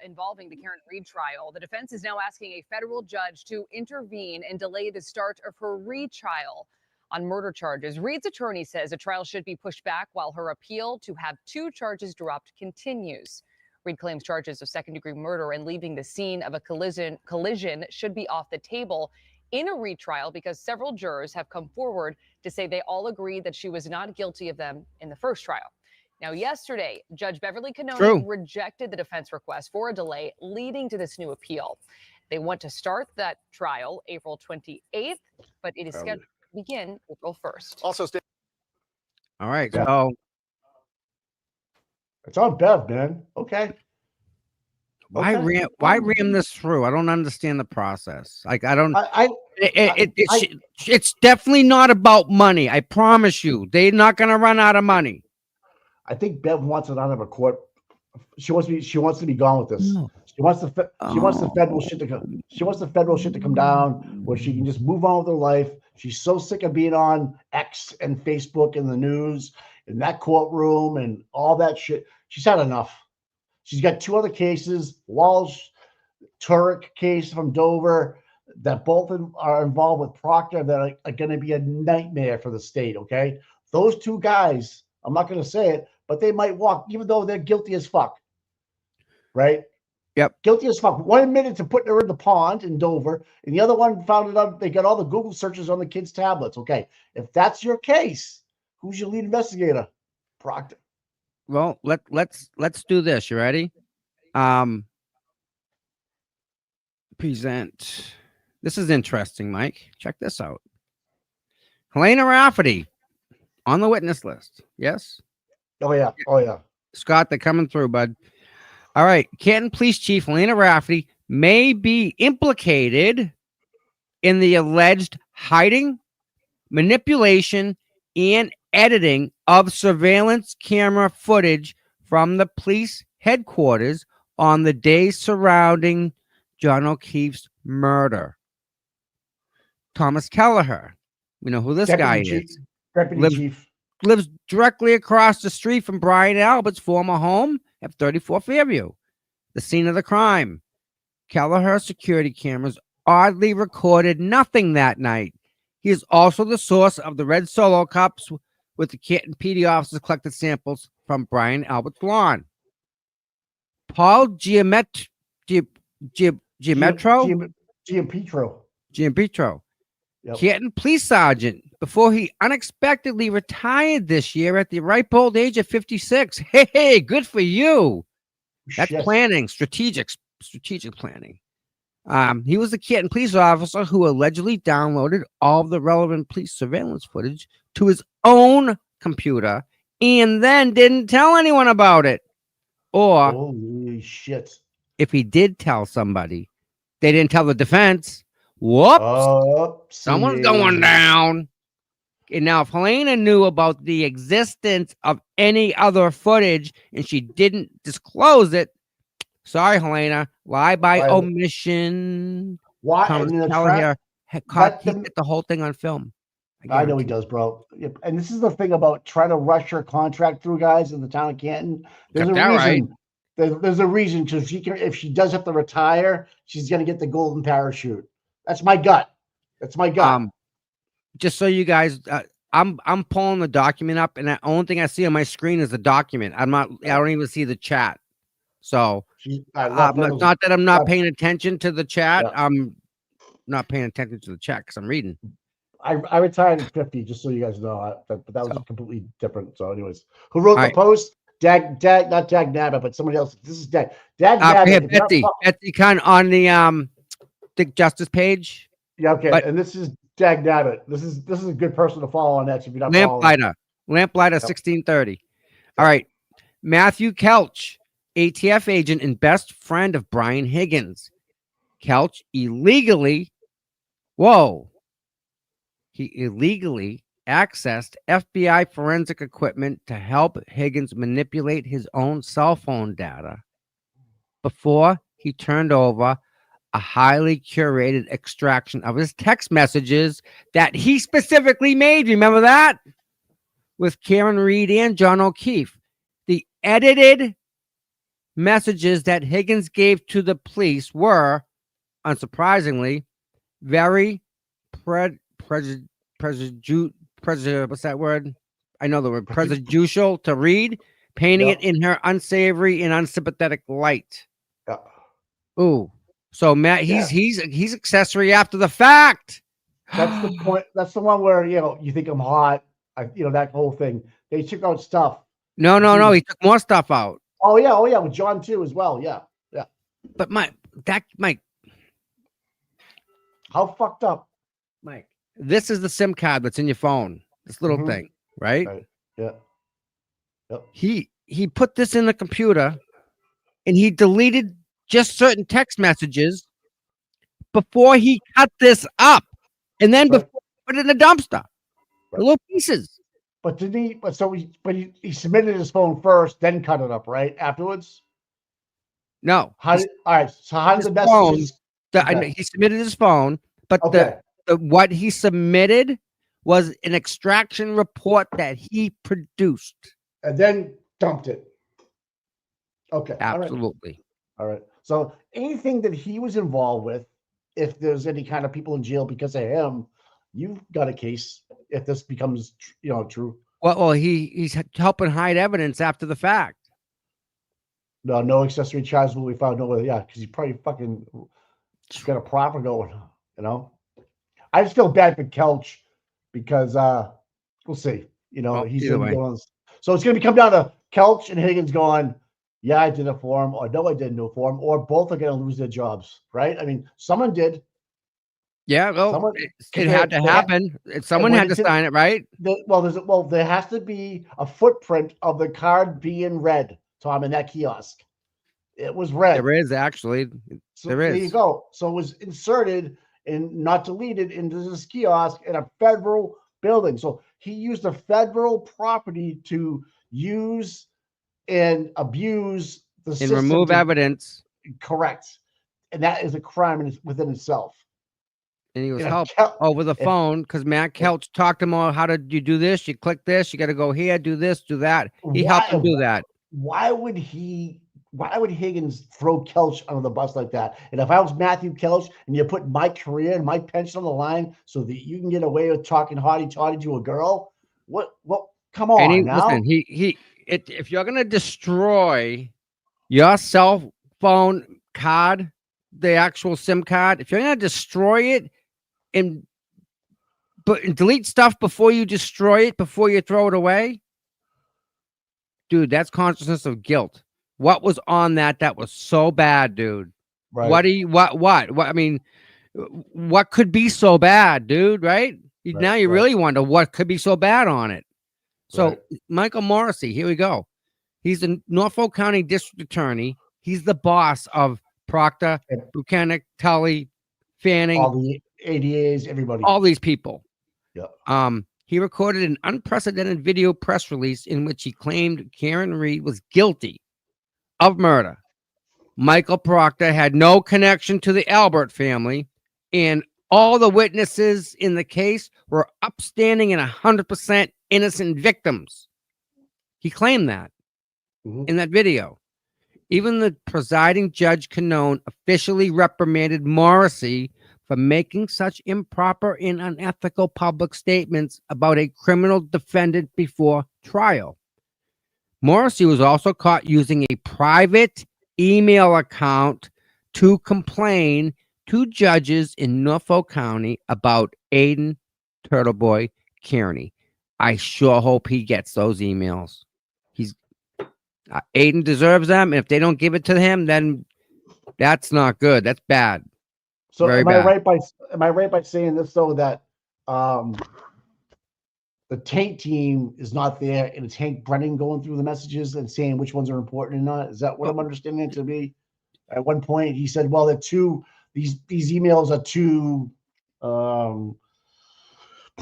Involving the Karen Reed trial, the defense is now asking a federal judge to intervene and delay the start of her retrial on murder charges. Reed's attorney says a trial should be pushed back while her appeal to have 2 charges dropped continues. Reed claims charges of second-degree murder and leaving the scene of a collision should be off the table in a retrial because several jurors have come forward to say they all agree that she was not guilty of them in the first trial. Now, yesterday, Judge Beverly Cannone rejected the defense request for a delay leading to this new appeal. They want to start that trial April 28th, but it is scheduled to begin April 1st. Also, all right, so it's on Bev, man. Okay. Why ram this through? I don't understand the process. Like, I don't. It's definitely not about money. I promise you, they're not going to run out of money. I think Bev wants it out of her court. She wants to be gone with this. No. She wants the federal shit to come. She wants the federal shit to come down where she can just move on with her life. She's so sick of being on X and Facebook and the news and that courtroom and all that shit. She's had enough. She's got 2 other cases, Walsh, Turek case from Dover, that both are involved with Proctor that are going to be a nightmare for the state. Okay, those 2 guys. I'm not going to say it, but they might walk, even though they're guilty as fuck. Right? Yep. Guilty as fuck. One admitted to putting her in the pond in Dover, and the other one found it out. They got all the Google searches on the kids' tablets. Okay. If that's your case, who's your lead investigator? Proctor. Well, let's do this. You ready? Present. This is interesting, Mike. Check this out. Helena Rafferty on the witness list. Yes. Oh yeah. Oh yeah. Scott, they're coming through, bud. All right. Canton Police Chief Helena Rafferty may be implicated in the alleged hiding, manipulation, and editing of surveillance camera footage from the police headquarters on the days surrounding John O'Keefe's murder. Thomas Kelleher, we know who this guy is. Lives directly across the street from Brian Albert's former home at 34 Fairview, the scene of the crime. Kelleher's security cameras oddly recorded nothing that night. He is also the source of the red Solo cups with the Canton PD officers collected samples from Brian Albert's lawn. Paul Giampetro. Yep. Canton Police Sergeant, before he unexpectedly retired this year at the ripe old age of 56. Hey, good for you. That's planning, strategic planning. He was the Canton police officer who allegedly downloaded all of the relevant police surveillance footage to his own computer and then didn't tell anyone about it. Or, holy shit, if he did tell somebody, they didn't tell the defense. Whoops. Someone's going down. And now, if Helena knew about the existence of any other footage and she didn't disclose it, sorry, Helena, lie by omission. Why? He get the whole thing on film. I know he does, bro. And this is the thing about trying to rush her contract through, guys, in the town of Canton. There's a reason. Right. There's a reason, because if she does have to retire, she's going to get the golden parachute. That's my gut. Just so you guys, I'm pulling the document up, and the only thing I see on my screen is the document. I don't even see the chat. So not that I'm not paying attention to the chat. Yeah. I'm not paying attention to the chat because I'm reading. I retired at 50, just so you guys know. But that was completely different. So, anyways, who wrote the post? Not Dag Nabbit, but somebody else. This is Dag Nabbit. Betsy Khan on the Dick Justice page. Yeah, okay. But- and this is Dag Nabbit. This is a good person to follow on X if you're not following. Lamplighter, 1630. All right. Matthew Kelch, ATF agent and best friend of Brian Higgins. Kelch illegally accessed FBI forensic equipment to help Higgins manipulate his own cell phone data before he turned over a highly curated extraction of his text messages that he specifically made. Remember that? With Karen Reed and John O'Keefe. The edited messages that Higgins gave to the police were, unsurprisingly, very what's that word? I know the word prejudicial to Reed, painting it in her unsavory and unsympathetic light. Yeah. Ooh. So Matt, he's accessory after the fact. That's the point. That's the one where you think I'm hot. That whole thing. They took out stuff. No. He took more stuff out. Oh yeah, with John too as well. Yeah. But Mike, how fucked up, Mike? This is the SIM card that's in your phone. This little thing, right? Yeah. Yep. He put this in the computer, and he deleted just certain text messages before he cut this up, and then before he put it in the dumpster, the little pieces. But did he? He submitted his phone first, then cut it up, right? Afterwards. No. All right. So how did the messages? He submitted his phone, but what he submitted was an extraction report that he produced, and then dumped it. Okay. Absolutely. All right. So anything that he was involved with, if there's any kind of people in jail because of him, you've got a case. If this becomes, true. Well, he's helping hide evidence after the fact. No accessory charge will be found. Because he probably fucking got a proffer going. I just feel bad for Kelch because we'll see. He's gonna be going. So it's gonna come down to Kelch and Higgins going, yeah, I did it for him, or no, I didn't do it for him, or both are gonna lose their jobs, right? I mean, someone did. Yeah, well, it had to happen. Someone had to sign it, right? There has to be a footprint of the card being read, Tom, in that kiosk. It was read. There is actually. There And remove evidence. Correct. And that is a crime within itself. And he was helped over the phone because Matt Kelch talked to him about how to you do this, you click this, you got to go here, do this, do that. He helped him do that. Why would Higgins throw Kelch under the bus like that? And if I was Matthew Kelch and you put my career and my pension on the line so that you can get away with talking hotty-totty to a girl, what? Come on now. Listen, if you're gonna destroy your cell phone card, the actual SIM card, if you're gonna destroy it and delete stuff before you destroy it, before you throw it away, dude, that's consciousness of guilt. What was on that was so bad, dude? Right. What? I mean, what could be so bad, dude? Right? Now you really wonder what could be so bad on it. So Michael Morrissey, here we go. He's the Norfolk County District Attorney. He's the boss of Proctor, Buchanan, Tully, Fanning, all the ADAs, everybody, all these people. Yeah. He recorded an unprecedented video press release in which he claimed Karen Reed was guilty of murder. Michael Proctor had no connection to the Albert family, and all the witnesses in the case were upstanding and 100% innocent victims. He claimed that in that video. Even the presiding judge Canone officially reprimanded Morrissey for making such improper and unethical public statements about a criminal defendant before trial. Morrissey was also caught using a private email account to complain to judges in Norfolk County about Aiden Turtleboy Kearney. I sure hope he gets those emails. Aiden deserves them, and if they don't give it to him, then that's not good. That's bad. So Very am I bad. right by saying this though, that the Tank team is not there and it's Hank Brennan going through the messages and saying which ones are important and not? Is that what I'm understanding it to be? At one point he said, well, these emails are too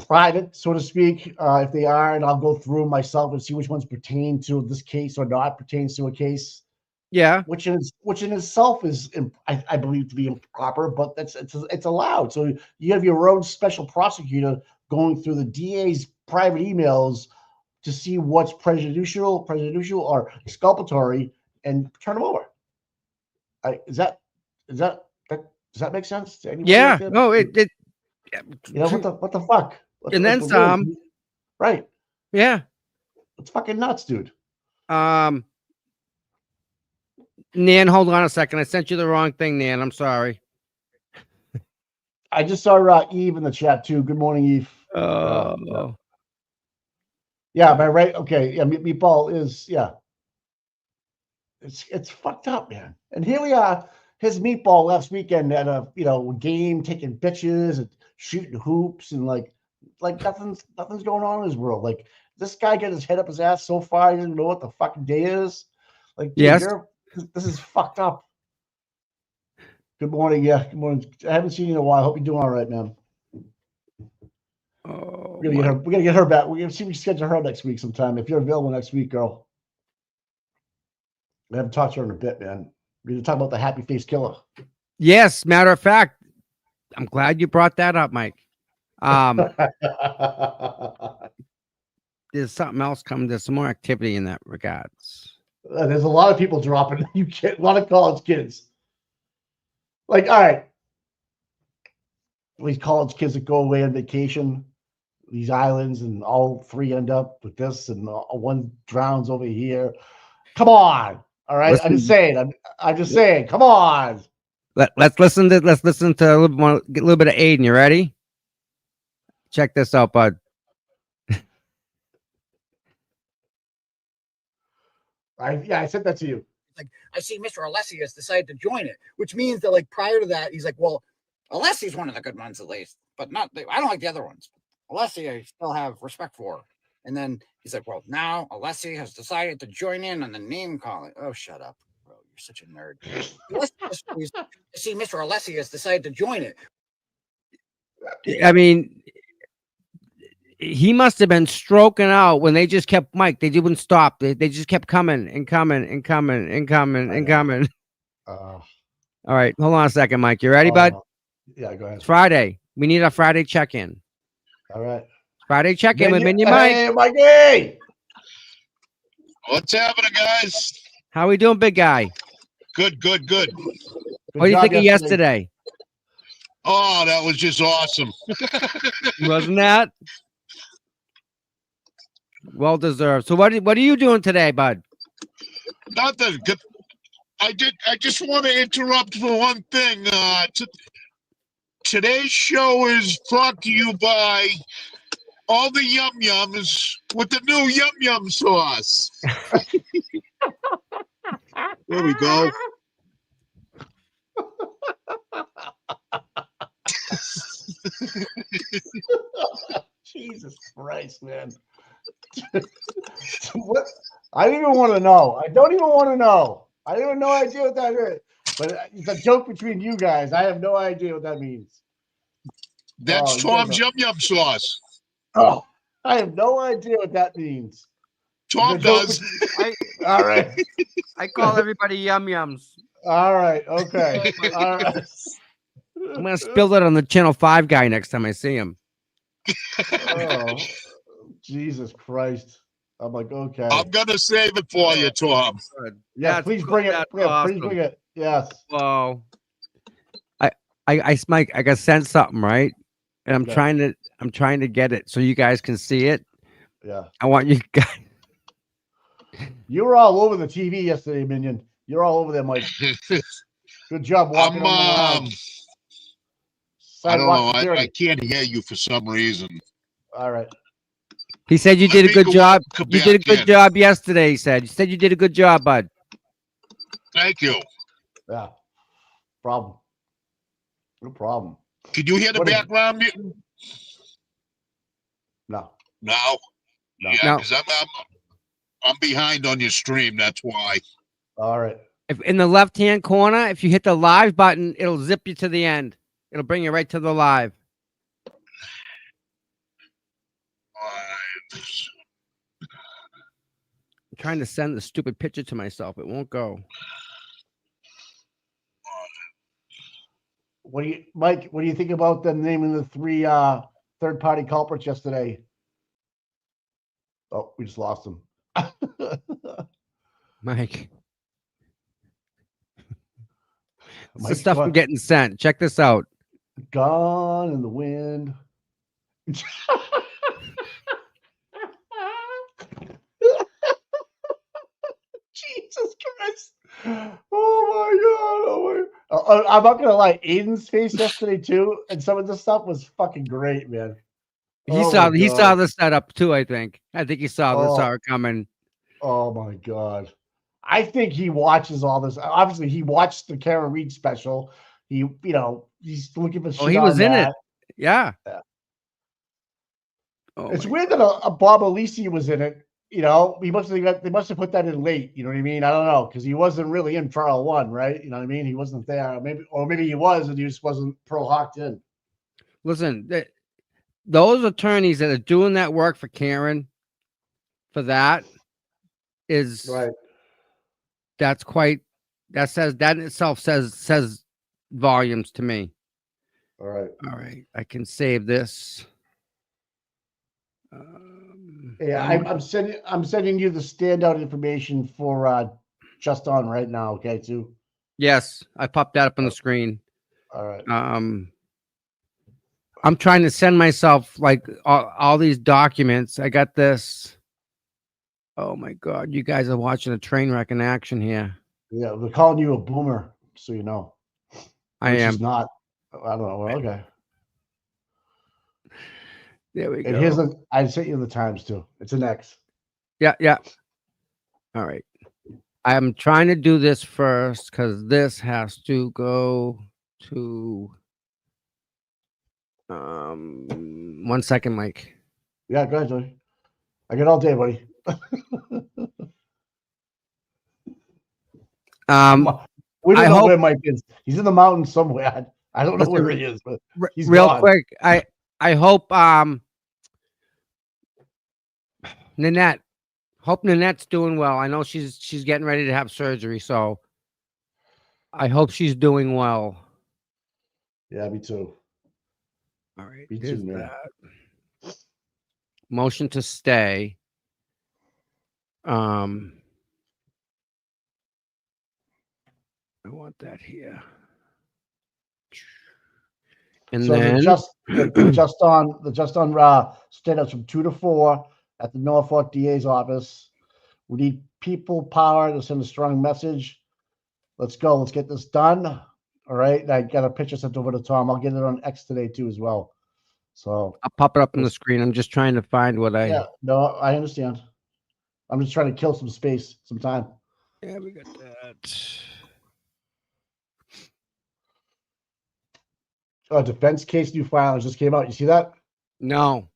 private, so to speak, if they are, and I'll go through them myself and see which ones pertain to this case or not pertains to a case. Yeah. Which in itself is, I believe, to be improper, but it's allowed. So you have your own special prosecutor going through the DA's private emails to see what's prejudicial or exculpatory, and turn them over. Does that make sense to anybody? Yeah. Out there? No, it You know what the fuck? and then Really? some. Right. Yeah. It's fucking nuts, dude. Nan, hold on a second. I sent you the wrong thing, Nan. I'm sorry. I just saw Eve in the chat too. Good morning, Eve. Yeah, am I right? Okay, yeah, Meatball is, yeah. It's fucked up, man. And here we are, his Meatball last weekend at a game, taking bitches and shooting hoops, and like nothing's going on in his world. Like, this guy got his head up his ass so far, he didn't know what the fucking day is. Like, dude, Yes. this is fucked up. Good morning, yeah. Good morning. I haven't seen you in a while. Hope you're doing all right, man. Oh, We're gonna get her back. We're gonna see if we can schedule her next week sometime. If you're available next week, girl. We haven't talked to her in a bit, man. We're gonna talk about the happy face killer. Yes, matter of fact, I'm glad you brought that up, Mike. There's something else coming. There's some more activity in that regards. There's a lot of people dropping. You get a lot of college kids. Like, all right, these college kids that go away on vacation, these islands, and all three end up with this, and one drowns over here. Come on, all right. I'm just saying. I'm just saying. Come on. Let's listen to a little bit of Aiden. You ready? Check this out, bud. I said that to you. Like, I see Mr. Alessi has decided to join it, which means that, like, prior to that, he's like, well, Alessi's one of the good ones at least, but I don't like the other ones. Alessi, I still have respect for. And then he's like, well, now Alessi has decided to join in on the name calling. Oh, shut up, bro. You're such a nerd. I see Mr. Alessi has decided to join it. I mean, he must have been stroking out when they just kept, Mike, they didn't stop. They just kept coming and coming and coming and coming and coming. All right, hold on a second, Mike. You ready, bud? Yeah, go ahead. It's Friday. We need a Friday check-in. All right. Friday check-in with Minion Mike. Hey, Mikey! What's happening, guys? How we doing, big guy? Good. What do you think of yesterday? Oh, that was just awesome. Wasn't that? Well deserved. So what are you doing today, bud? Nothing. I just want to interrupt for one thing. Today's show is brought to you by all the Yum Yums with the new Yum Yum sauce. There we go. Jesus Christ, man. What? I don't even want to know. I don't even want to know. I have no idea what that is. But it's a joke between you guys. I have no idea what that means. That's Tom's Yum Yum sauce. Oh, I have no idea what that means. Tom does. All right. I call everybody Yum Yums. All right. Okay. All right. I'm gonna spill it on the Channel 5 guy next time I see him. Oh, Jesus Christ. I'm like, okay. I'm gonna save it for you, Tom. Yeah, please bring it. Please bring it. Yes. Well, Mike, I got sent something, right? And I'm trying to get it so you guys can see it. Yeah. I want you guys. You were all over the TV yesterday, Minion. You're all over there, Mike. Good job walking around. I don't know. I can't hear you for some reason. All right. He said you did a good job. You did a good job yesterday, he said. You said you did a good job, bud. Thank you. Yeah. Problem. No problem. Could you hear the What is- background? No. No. No. Yeah, No. because I'm behind on your stream. That's why. All right. If in the left-hand corner, if you hit the live button, it'll zip you to the end. It'll bring you right to the live. I'm trying to send the stupid picture to myself. It won't go. What do you, Mike? What do you think about them naming the 3 third-party culprits yesterday? Oh, we just lost them. Mike. It's the Mike's stuff I'm getting sent. Check this out. Gone in the wind. Jesus Christ. Oh my God. Oh my. I'm not going to lie. Aiden's face yesterday, too, and some of the stuff was fucking great, man. He Oh saw my he God. saw the setup too, I think. I think he saw Oh. it coming. Oh my God. I think he watches all this. Obviously, he watched the Kara Reed special. He's looking for shit. Oh, he was on in that. it. Yeah. Oh, it's weird that a Bob Alisi was in it. They must have put that in late. You know what I mean? I don't know, because he wasn't really in trial 1, right? You know what I mean? He wasn't there. Maybe he was, and he just wasn't pro-hawked in. Listen, those attorneys that are doing that work for Karen, for that is right. That in itself says volumes to me. All right. I can save this. I'm sending you the standout information for Just On right now. Okay, too. Yes, I popped that up on the screen. All right. I'm trying to send myself like all these documents. I got this. Oh my God, you guys are watching a train wreck in action here. Yeah, they're calling you a boomer, so you know. I am. Is not. I don't know. Well, okay. There we go. And here's I sent you the times too. It's an X. Yeah. All right. I'm trying to do this first because this has to go to 1 second, Mike. Yeah, go ahead, Joey. I got all day, buddy. We don't know where Mike is. He's in the mountains somewhere. I don't know where he is, but he's real gone. quick. I hope Nanette. Hope Nanette's doing well. I know she's getting ready to have surgery, so I hope she's doing well. Yeah, me too. All right. Me too, man. That. Motion to stay. I want that here. And so then the just on stand-ups from 2 to 4 at the Norfolk DA's office. We need people power to send a strong message. Let's go. Let's get this done. All right. I got a picture sent over to Tom. I'll get it on X today too as well. So I'll pop it up on the screen. I'm just trying to find what I. Yeah. No, I understand. I'm just trying to kill some space, some time. Yeah, we got that. Defense case new filings just came out. You see that? No.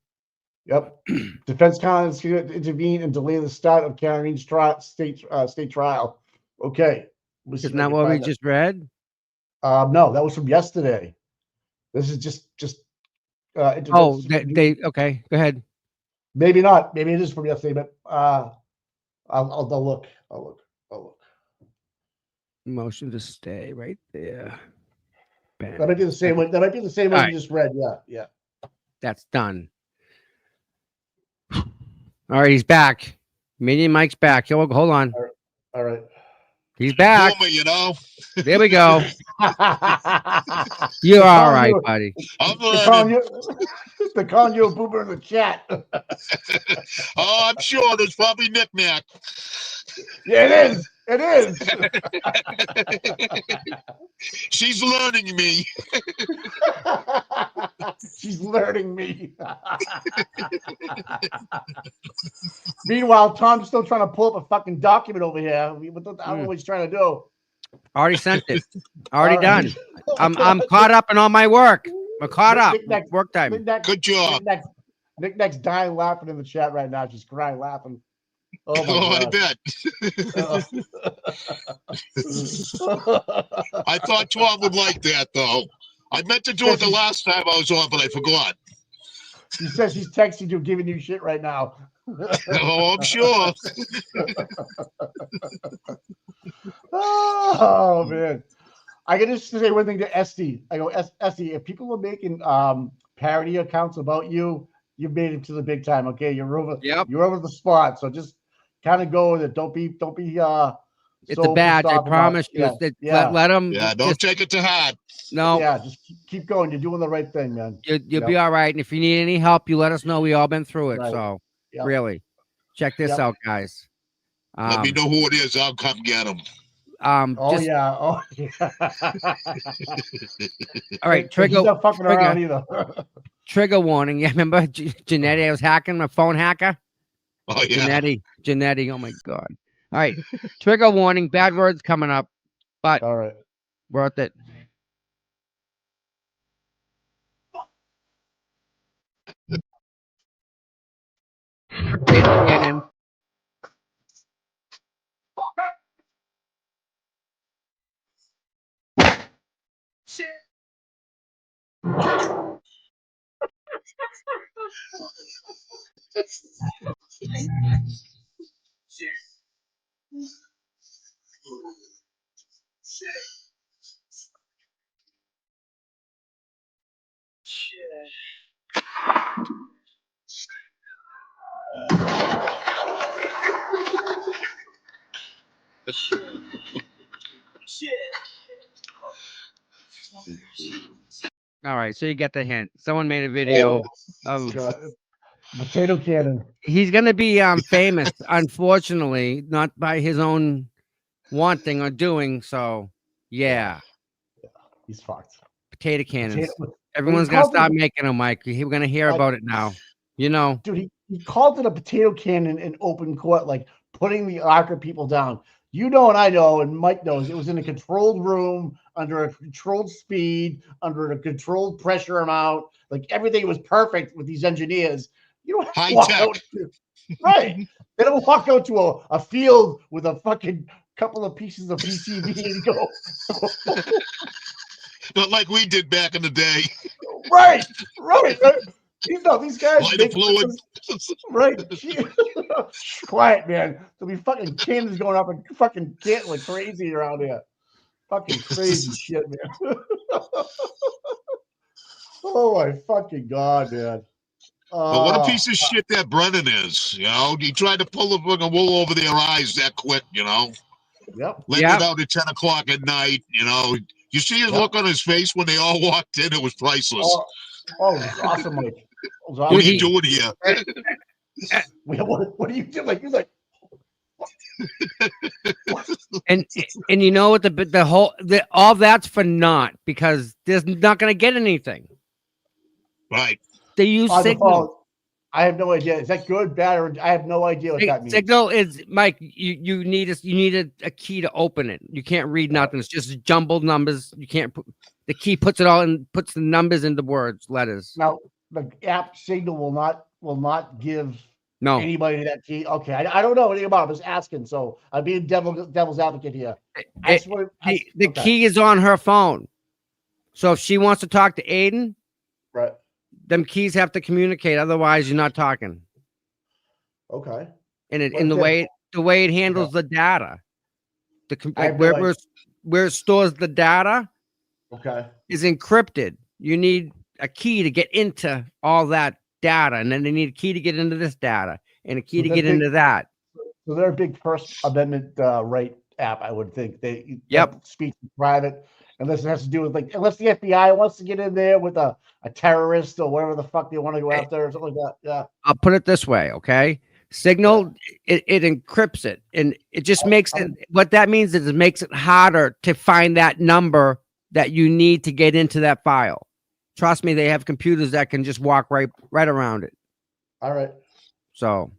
Yep. Defense counsel is going to intervene and delay the start of Karen Reed's state trial. Okay. Isn't that what we just read? No, that was from yesterday. This is just. They okay. Go ahead. Maybe not. Maybe it is from yesterday, but I'll look. I'll look. Motion to stay right there. Bam. That might be the same one. That might be the same one All you just read. Yeah. That's done. All right, he's back. Medium Mike's back. Hold on. All right. He's back. Boomer, you know. There we go. You're all right, buddy. They're calling you a boomer in the chat. Oh, I'm sure there's probably knick-knack. Yeah, it is. It is. She's learning me. She's learning me. Meanwhile, Tom's still trying to pull up a fucking document over here. I don't know what he's trying to do. Already sent it. Already done. I'm caught up in all my work. I'm caught up. Nick Work time. Good job. Nick Neck's dying laughing in the chat right now. She's crying laughing. Oh my I god. bet. I thought Tom would like that, though. I meant to do it the last time I was on, but I forgot. She says she's texting you, giving you shit right now. Oh, I'm sure. Oh man. I can just say one thing to Esty. I go, Esty, if people are making parody accounts about you, you've made it to the big time. Okay, you're over the spot. So just kind of go with it. Don't be It's so a badge. pissed I off about promise it. you. Yeah, Let them. Yeah, don't take it to heart. No. Yeah, just keep going. You're doing the right thing, man. You'll be all right. And if you need any help, you let us know. We all been through it. Right. So Yep. really, check this out, guys. Let me know who it is. I'll come get him. Oh yeah. All right, He's not fucking around either. Trigger warning. Yeah, remember Janette? I was hacking my phone hacker. Oh yeah. Janette. Oh my god. All right, trigger warning. Bad words coming up, but all right, worth it. Cannon. All right, so you get the hint. Someone made a video of potato cannon. He's gonna be famous, unfortunately, not by his own wanting or doing. So yeah, he's fucked. Potato cannons. Potato- Everyone's gonna start making them, Mike. We're gonna hear about it now. You know, dude, he called it a potato cannon in open court, like putting the Arca people down. You know, and I know, and Mike knows, it was in a controlled room, under a controlled speed, under a controlled pressure amount. Like everything was perfect with these engineers. You don't high walk tech. out right. They don't walk out to a field with a fucking couple of pieces of PCB and go. Not like we did back in the day. Right. These guys Light make fluid. Right. Quiet, man. There'll be fucking cannons going up and fucking like crazy around here. Fucking crazy shit, man. Oh my fucking god, man. But what a piece of shit that Brennan is. You know, he tried to pull the fucking wool over their eyes that quick. You know. Yep. Let it out at 10 o'clock at night. You know. You see his look on his face when they all walked in. It was priceless. Oh, it was awesome, Mike. What are you doing here? What are you doing? Like, you're like. and you know what, all that's for naught, because there's not going to get anything. Right. They use Signal. I have no idea. Is that good, bad, or I have no idea what that means. Signal is, Mike. You need a key to open it. You can't read nothing. It's just jumbled numbers. You can't put the key. Puts it all in. Puts the numbers into words, letters. Now the app Signal will not give anybody that key. Okay, I don't know anything about it. I'm just asking. So I'm being devil's advocate here. The key is on her phone. So if she wants to talk to Aiden, right, them keys have to communicate. Otherwise, you're not talking. Okay. And the way it handles the data, where it stores the data, is encrypted. You need a key to get into all that data, and then they need a key to get into this data, and a key to get into that. So they're a big First Amendment right app, I would think. They speak private, unless it has to do with unless the FBI wants to get in there with a terrorist or whatever the fuck they want to go after or something like that. Yeah. I'll put it this way, okay? Signal, it encrypts it, and it just makes it. What that means is it makes it harder to find that number that you need to get into that file. Trust me, they have computers that can just walk right around it. All right. So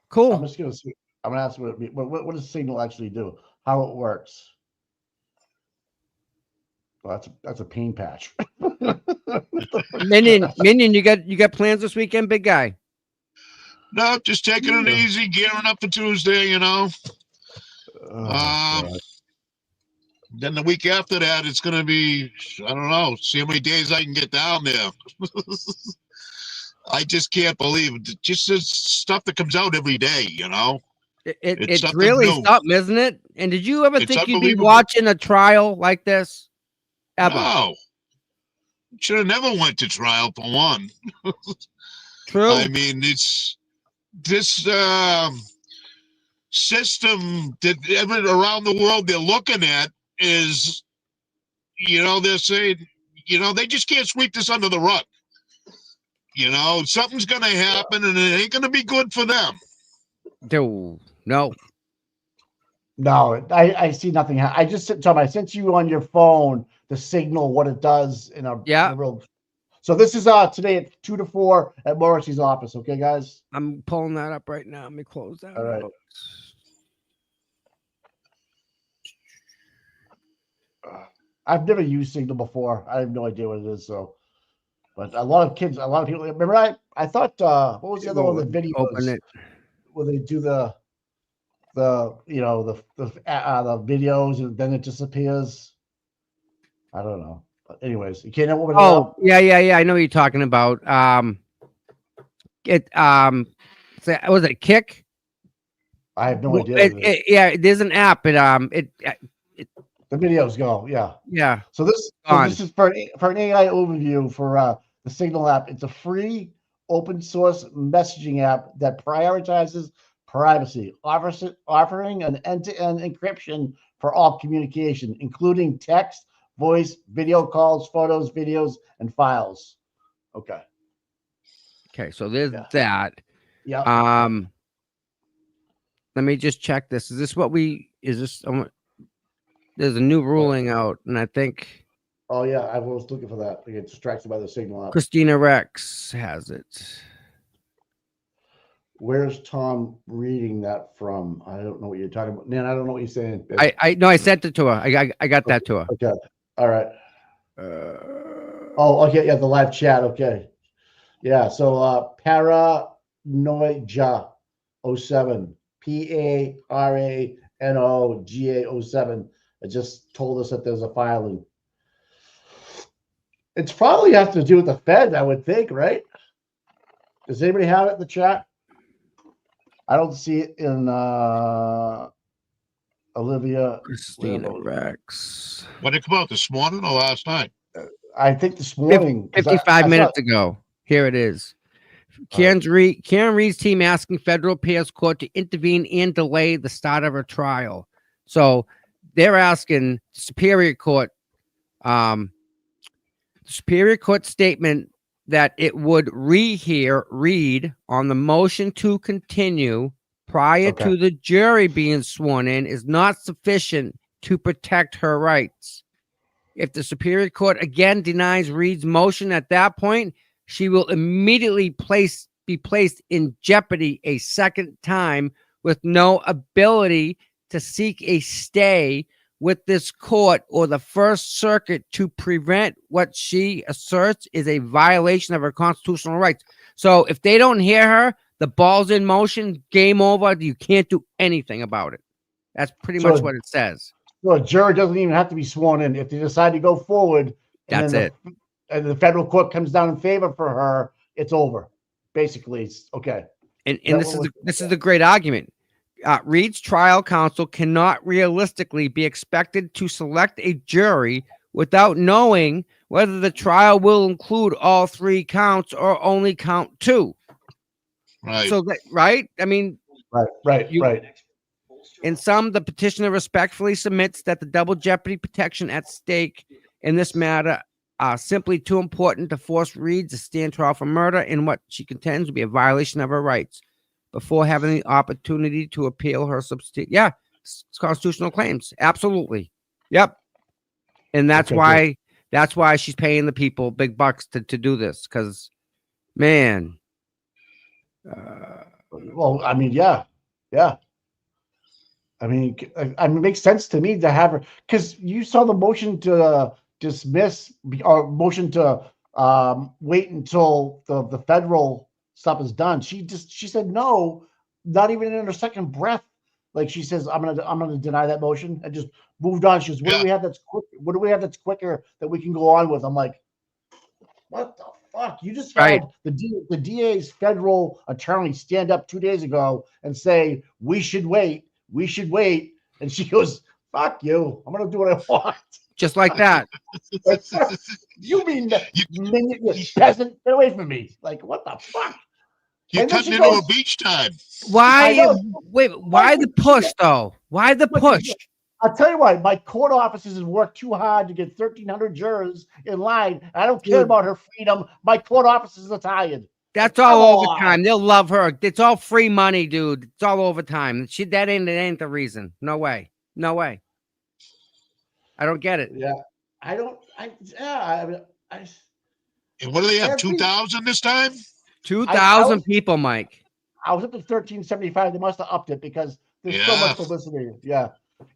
cool. I'm gonna ask what does Signal actually do? How it works? Well, that's a pain patch. Minion, you got plans this weekend, big guy? No, just taking it easy, gearing up for Tuesday, you know. Then the week after that, it's going to be, I don't know, see how many days I can get down there. I just can't believe it. Just the stuff that comes out every day, you know. It's really new. something, isn't it? And did you ever It's think you'd be unbelievable. watching a trial like this? Ever? No. Should have never went to trial for one. True. I mean, it's this system that around the world they're looking at is, you know, they're saying, you know, they just can't sweep this under the rug. You know, something's going to happen and it ain't going to be good for them. No. No, I see nothing. I just Tom, I sent you on your phone the signal what it does in a real. So this is today at 2 to 4 at Morrissey's office. Okay, guys. I'm pulling that up right now. Let me close that. All right. I've never used Signal before. I have no idea what it is. So, but a lot of people remember. I thought what was the other one? The videos. Open it. Where they do the videos and then it disappears. I don't know. But anyways, you can't open it up. Yeah. I know what you're talking about. Was it Kick? I have no idea. There's an app. The videos go. Yeah. So this is for an AI overview for the Signal app. It's a free open source messaging app that prioritizes privacy, offering an end-to-end encryption for all communication, including text, voice, video calls, photos, videos, and files. Okay. So there's that. Yeah. Let me just check this. Is this what there's a new ruling out, and I think. Oh yeah, I was looking for that. I get distracted by the Signal app. Christina Rex has it. Where's Tom reading that from? I don't know what you're talking about. Nan, I don't know what you're saying. I sent it to her. I got that to her. Okay. All right. Okay. Yeah, the live chat. Okay. Yeah. So Paranoia 07. PARANOGA 07. It just told us that there's a filing. It's probably has to do with the Fed, I would think, right? Does anybody have it in the chat? I don't see it in Olivia. Christina Rex. When it come out this morning or last night? I think this morning. 55 minutes ago. Here it is. Karen Reed's team asking federal appeals court to intervene and delay the start of a trial. So they're asking Superior Court, statement that it would read on the motion to continue prior to the jury being sworn in is not sufficient to protect her rights. If the Superior Court again denies Reed's motion at that point, she will immediately be placed in jeopardy a second time with no ability to seek a stay with this court or the First Circuit to prevent what she asserts is a violation of her constitutional rights. So if they don't hear her, the ball's in motion, game over. You can't do anything about it. That's pretty much what it says. So a juror doesn't even have to be sworn in. If they decide to go forward, that's it. And the federal court comes down in favor for her, it's over. Basically, it's okay. And this is the great argument. Reed's trial counsel cannot realistically be expected to select a jury without knowing whether the trial will include all 3 counts or only count 2. Right. So right? I mean, right. In sum, the petitioner respectfully submits that the double jeopardy protection at stake in this matter are simply too important to force Reed to stand trial for murder in what she contends would be a violation of her rights before having the opportunity to appeal her constitutional claims. Absolutely. Yep. And that's why she's paying the people big bucks to do this. Because, man. Well, I mean, yeah. I mean, it makes sense to me to have her, because you saw the motion to dismiss or motion to wait until the federal stuff is done. She said no, not even in her second breath. Like she says, I'm gonna deny that motion, and just moved on. She goes, what do we have that's quick? What do we have that's quicker that we can go on with? I'm like, what the fuck? You just had the DA's federal attorney stand up 2 days ago and say we should wait, and she goes, fuck you, I'm gonna do what I want. Just like that. You mean that you peasant? Get away from me! Like what the fuck? You're cutting into a beach time. Why? Wait, why the push though? Why the push? I'll tell you what, my court offices have worked too hard to get 1,300 jurors in line. I don't care about her freedom. My court offices are tired. That's all overtime. They'll love her. It's all free money, dude. It's all overtime. That ain't the reason. No way. No way. I don't get it. Yeah. I don't. And what do they have? 2,000 this time? 2,000 people, Mike. I was up to 1,375. They must have upped it because there's so much publicity. Yeah.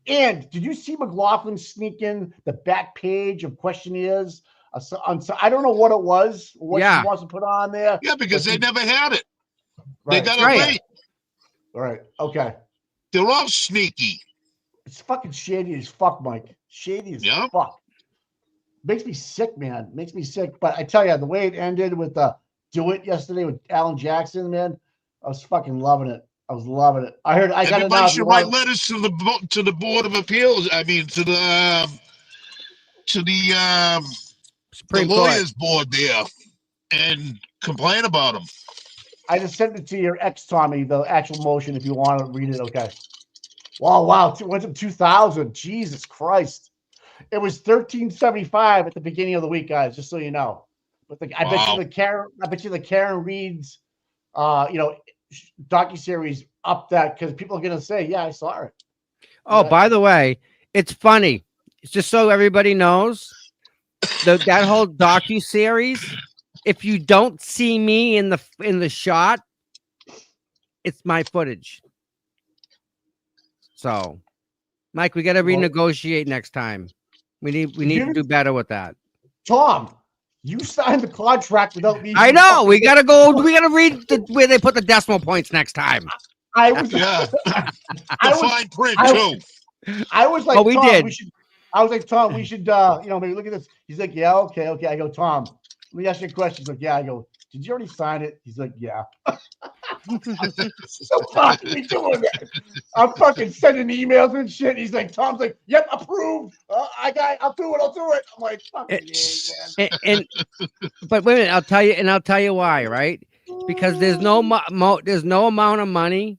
And did you see McLaughlin sneak in the back page of questionnaires? I don't know what it was, what she wants to put on there. Yeah, because they never had it. Right. They got to wait. All right. Okay. They're all sneaky. It's fucking shady as fuck, Mike. Shady as fuck. Makes me sick, man. Makes me sick. But I tell you, the way it ended with Do It yesterday with Alan Jackson, man, I was fucking loving it. I was loving it. I heard. Everybody should write letters to the Board of Appeals. I mean, to the lawyers board there, and complain about them. I just sent it to your ex, Tommy, the actual motion. If you want to read it, okay. Wow, it went to 2,000. Jesus Christ! It was 1,375 at the beginning of the week, guys. Just so you know. But I bet you the Karen Reed's, docuseries up that because people are gonna say, yeah, I saw it. Oh, by the way, it's funny. It's just so everybody knows that whole docuseries. If you don't see me in the shot, it's my footage. So, Mike, we got to renegotiate next time. We need to do better with that. Tom, you signed the contract without me. I know. We gotta go. We gotta read where they put the decimal points next time. I was fine print too. I was like, we Tom, did. I was like, Tom, we should maybe look at this. He's like, yeah, okay. I go, Tom, let me ask you a question. He's like, yeah. I go, did you already sign it? He's like, yeah. So fuck me doing that. I'm fucking sending emails and shit. He's like, Tom's like, yep, approved. I'll do it. I'm like, fucking man. But wait a minute, I'll tell you why, right? Because there's no amount of money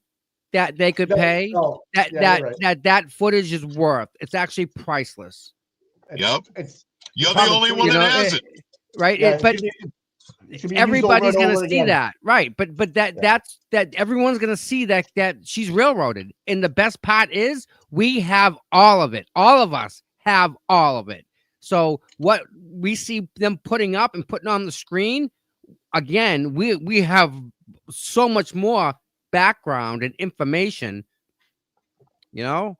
that they could pay that footage is worth. It's actually priceless. Yep. You're the only one that has it. Right? Yeah, but everybody's gonna see that, right? But that's everyone's gonna see that she's railroaded. And the best part is we have all of it. All of us have all of it. So what we see them putting up and putting on the screen, again, we have so much more background and information. I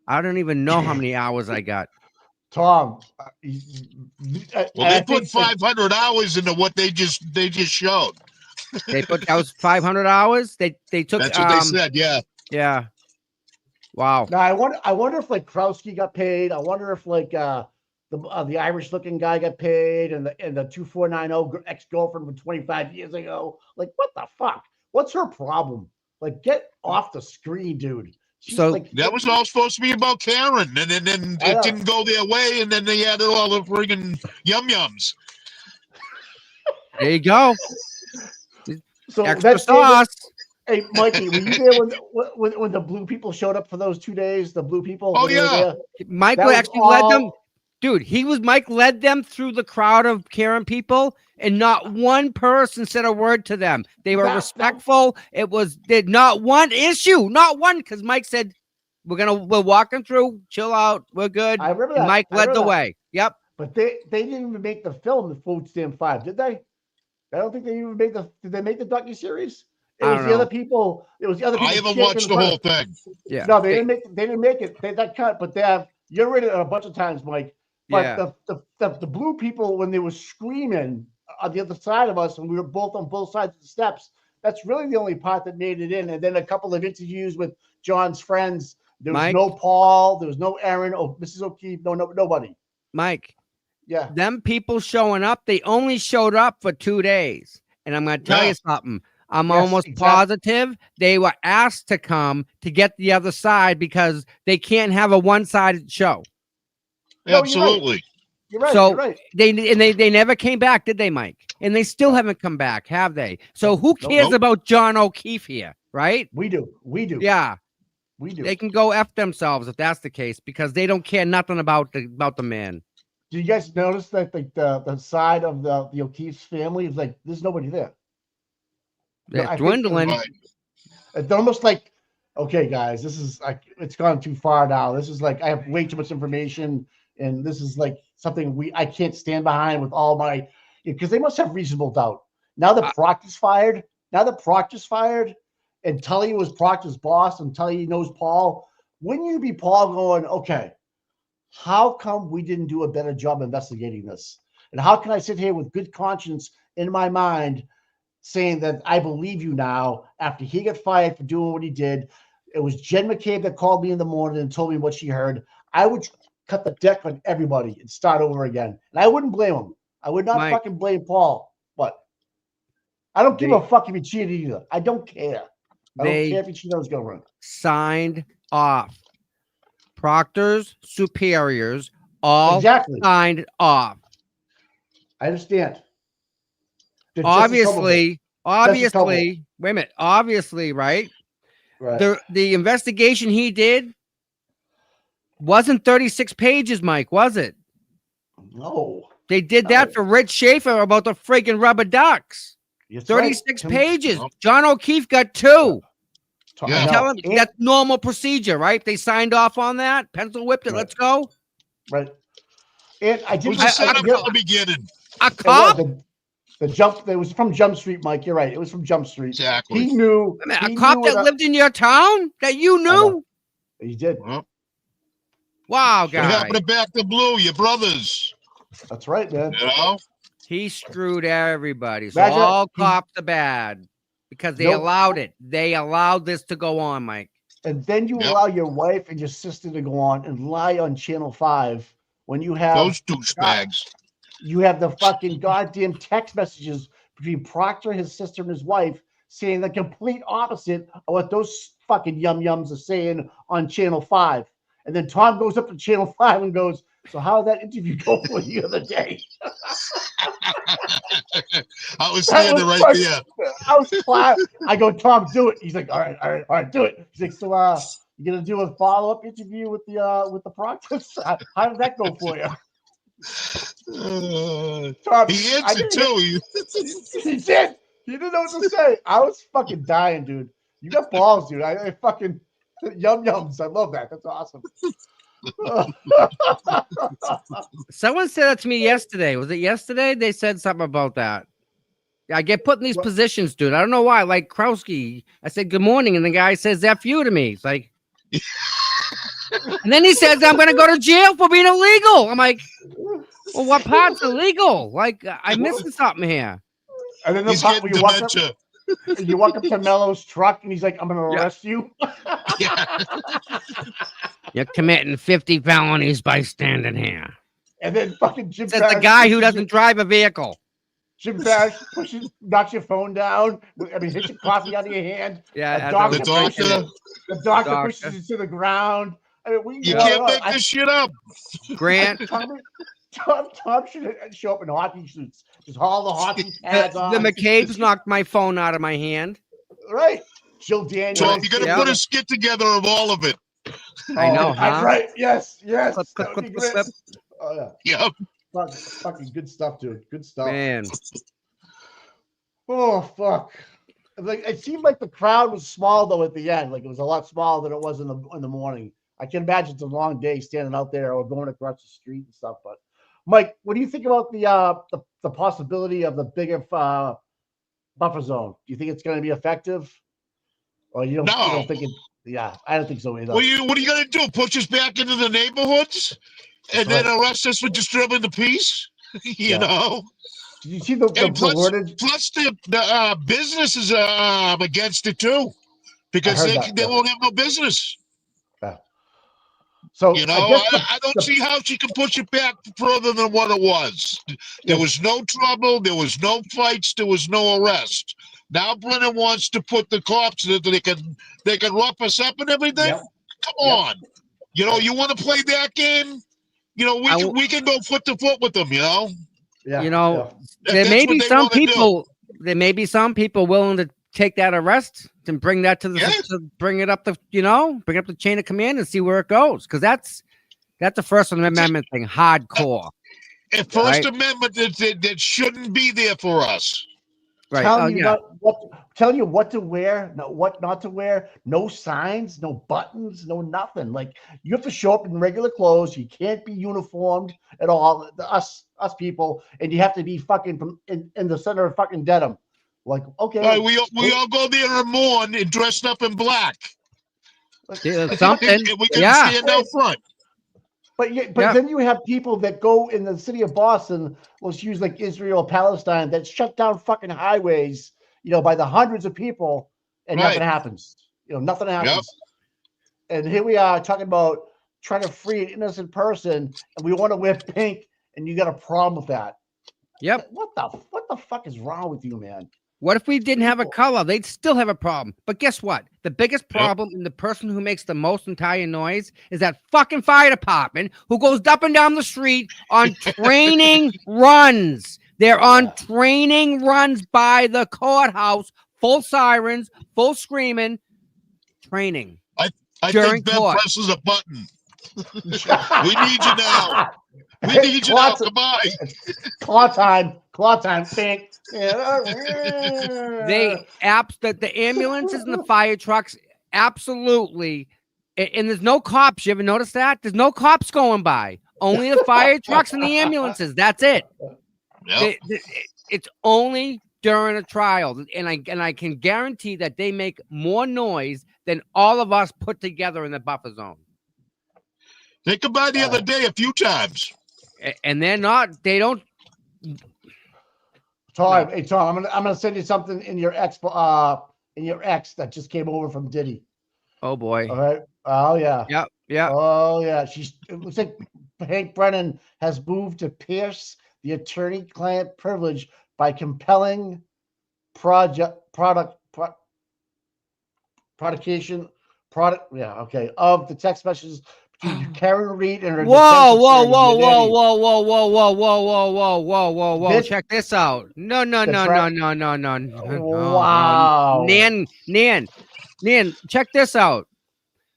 don't even know how many hours I got. Tom, they put 500 hours into what they just showed. That was 500 hours. They took. That's what they said. Yeah. Yeah. Wow. Now I wonder if like Krowski got paid. I wonder if like the Irish looking guy got paid, and the 2490 ex-girlfriend from 25 years ago. Like what the fuck? What's her problem? Like get off the screen, dude. That was all supposed to be about Karen, and then it didn't go their way, and then they added all the friggin' yum-yums. There you go. So extra sauce. Hey, Mikey, were you there when the blue people showed up for those 2 days? The blue people. Oh yeah. Mike actually led them. Dude, Mike led them through the crowd of Karen people, and not one person said a word to them. They were respectful. Did not one issue, not one, because Mike said, we're walking through, chill out, we're good. I remember that. And Mike led the way. Yep. But they didn't even make the film, The Food Stamp 5, did they? I don't think they even made did they make the docuseries? It was the other people. It was the other people. I haven't watched the whole thing. Yeah. No, they didn't make it. They that cut, but they have. You're read it a bunch of times, Mike. But the blue people, when they were screaming on the other side of us, and we were both on both sides of the steps, that's really the only part that made it in. And then a couple of interviews with John's friends. There was no Paul. There was no Aaron. Oh, Mrs. O'Keefe. Nobody. Mike. Yeah. Them people showing up, they only showed up for 2 days. And I'm going to tell you something. I'm almost positive they were asked to come to get the other side because they can't have a one-sided show. Absolutely. You're right. So you're right. they never came back, did they, Mike? And they still haven't come back, have they? So who cares about John O'Keefe here, right? We do. Yeah. We do. They can go F themselves if that's the case because they don't care nothing about the man. Did you guys notice that the side of the O'Keefe's family is like there's nobody there? They're dwindling. It's almost like, okay, guys, this is like it's gone too far now. This is like I have way too much information, and this is like something I can't stand behind with all my because they must have reasonable doubt. Now that Proctor's fired, and Tully was Proctor's boss, and Tully knows Paul. Wouldn't you be Paul going, okay, how come we didn't do a better job investigating this? And how can I sit here with good conscience in my mind saying that I believe you now after he got fired for doing what he did? It was Jen McCabe that called me in the morning and told me what she heard. I would cut the deck on everybody and start over again. And I wouldn't blame him. I would not fucking blame Paul. But I don't give a fuck if he cheated either. I don't care. I don't care if he cheated on his girlfriend. Signed off. Proctor's superiors all signed off. I understand. Obviously, wait a minute. Obviously, right? The investigation he did wasn't 36 pages, Mike, was it? No. They did that for Rich Schaefer about the freaking rubber ducks. 36 pages. John O'Keefe got 2. Yeah. Tell him that's normal procedure, right? They signed off on that, pencil whipped it. Let's go. Right. And I did from the beginning. A cop? The jump. It was from Jump Street, Mike. You're right. It was from Jump Street. Exactly. He knew. A cop that lived in your town that you knew. He did. Well, wow, what guy. happened to Back to Blue? Your brothers. That's right, man. You know. He screwed everybody. So all cops are bad because they allowed it. They allowed this to go on, Mike. And then you allow your wife and your sister to go on and lie on Channel 5 when you have those douchebags. You have the fucking goddamn text messages between Proctor, his sister, and his wife saying the complete opposite of what those fucking yum-yums are saying on Channel 5. And then Tom goes up to Channel 5 and goes, so how did that interview go for you the other day? I was standing right there. I was flat. I go, Tom, do it. He's like, all right, do it. He's like, so you gonna do a follow-up interview with the Proctors? How did that go for you? Tom, he answered too. He did. He didn't know what to say. I was fucking dying, dude. You got balls, dude. I fucking yum-yums. I love that. That's awesome. Someone said that to me yesterday. Was it yesterday? They said something about that. I get put in these positions, dude. I don't know why. Like Krowski, I said good morning, and the guy says F you to me. It's like, and then he says I'm gonna go to jail for being illegal. I'm like, well, what part's illegal? Like, I'm missing something here. And then the part where you walk up to Mello's truck, and he's like, I'm gonna arrest you. You're committing 50 felonies by standing here. And then fucking Jim Says the guy who doesn't drive a vehicle. Jim Parrish knocks your phone down. I mean, hits your coffee out of your hand. Yeah, the doctor pushes it to the ground. I mean, you can't make this shit up. Grant. Tom should show up in hockey suits. Just haul the hockey pads on. The McCabe's knocked my phone out of my hand. Right. Jill Daniels. So you're going to put a skit together of all of it. I know, huh? Right. Yes. Clip. Oh, yeah. Yep. Fucking good stuff, dude. Good stuff. Man. Oh, fuck. Like, it seemed like the crowd was small, though, at the end. Like, it was a lot smaller than it was in the morning. I can imagine it's a long day standing out there or going across the street and stuff. But, Mike, what do you think about the possibility of the bigger buffer zone? Do you think it's going to be effective? Or you don't think it? Yeah, I don't think so either. What are you going to do? Push us back into the neighborhoods? and then arrest us for disturbing the peace. You know. Did you see the wordage? Plus, the business is against it too, because they won't have no business. Yeah. So you know, I don't see how she can push it back further than what it was. There was no trouble. There was no fights. There was no arrest. Now Brennan wants to put the cops that they can rough us up and everything. Yep. Come on, you know, you want to play that game? You know, we can go foot to foot with them. You know. Yeah. You know, there may be some people. There may be some people willing to take that arrest and bring that to the to bring it up the bring up the chain of command and see where it goes, because that's a First Amendment thing, hardcore. A First Amendment that shouldn't be there for us. Right. Telling you what to wear, what not to wear, no signs, no buttons, no nothing. Like, you have to show up in regular clothes. You can't be uniformed at all. Us people, and you have to be fucking in the center of fucking denim. Like, okay, right, we all go there and mourn and dressed up in black. Something. And we can stand out front. But then you have people that go in the city of Boston, let's use like Israel, Palestine, that shut down fucking highways, by the hundreds of people, and nothing happens. Nothing happens. And here we are talking about trying to free an innocent person, and we want to wear pink, and you got a problem with that. Yep. What the fuck is wrong with you, man? What if we didn't have a color? They'd still have a problem. But guess what? The biggest problem and the person who makes the most entire noise is that fucking fire department who goes up and down the street on training runs. They're on training runs by the courthouse, full sirens, full screaming, training. I during think Ben court. presses a button. We need you now. We need you now. Come on. Claw time. Pink. The ambulances and the fire trucks, absolutely. And there's no cops. You ever notice that? There's no cops going by. Only the fire trucks and the ambulances. That's it. Yep. It's only during a trial, and I can guarantee that they make more noise than all of us put together in the buffer zone. They come by the other day a few times, and they don't. Tom, hey Tom, I'm gonna send you something in your X that just came over from Diddy. Oh boy. All right. Oh yeah. Yep. Oh yeah. It looks like Hank Brennan has moved to pierce the attorney-client privilege by compelling of the text messages between Karen Reed and her Whoa. Check this out. No. Wow. Nan, check this out.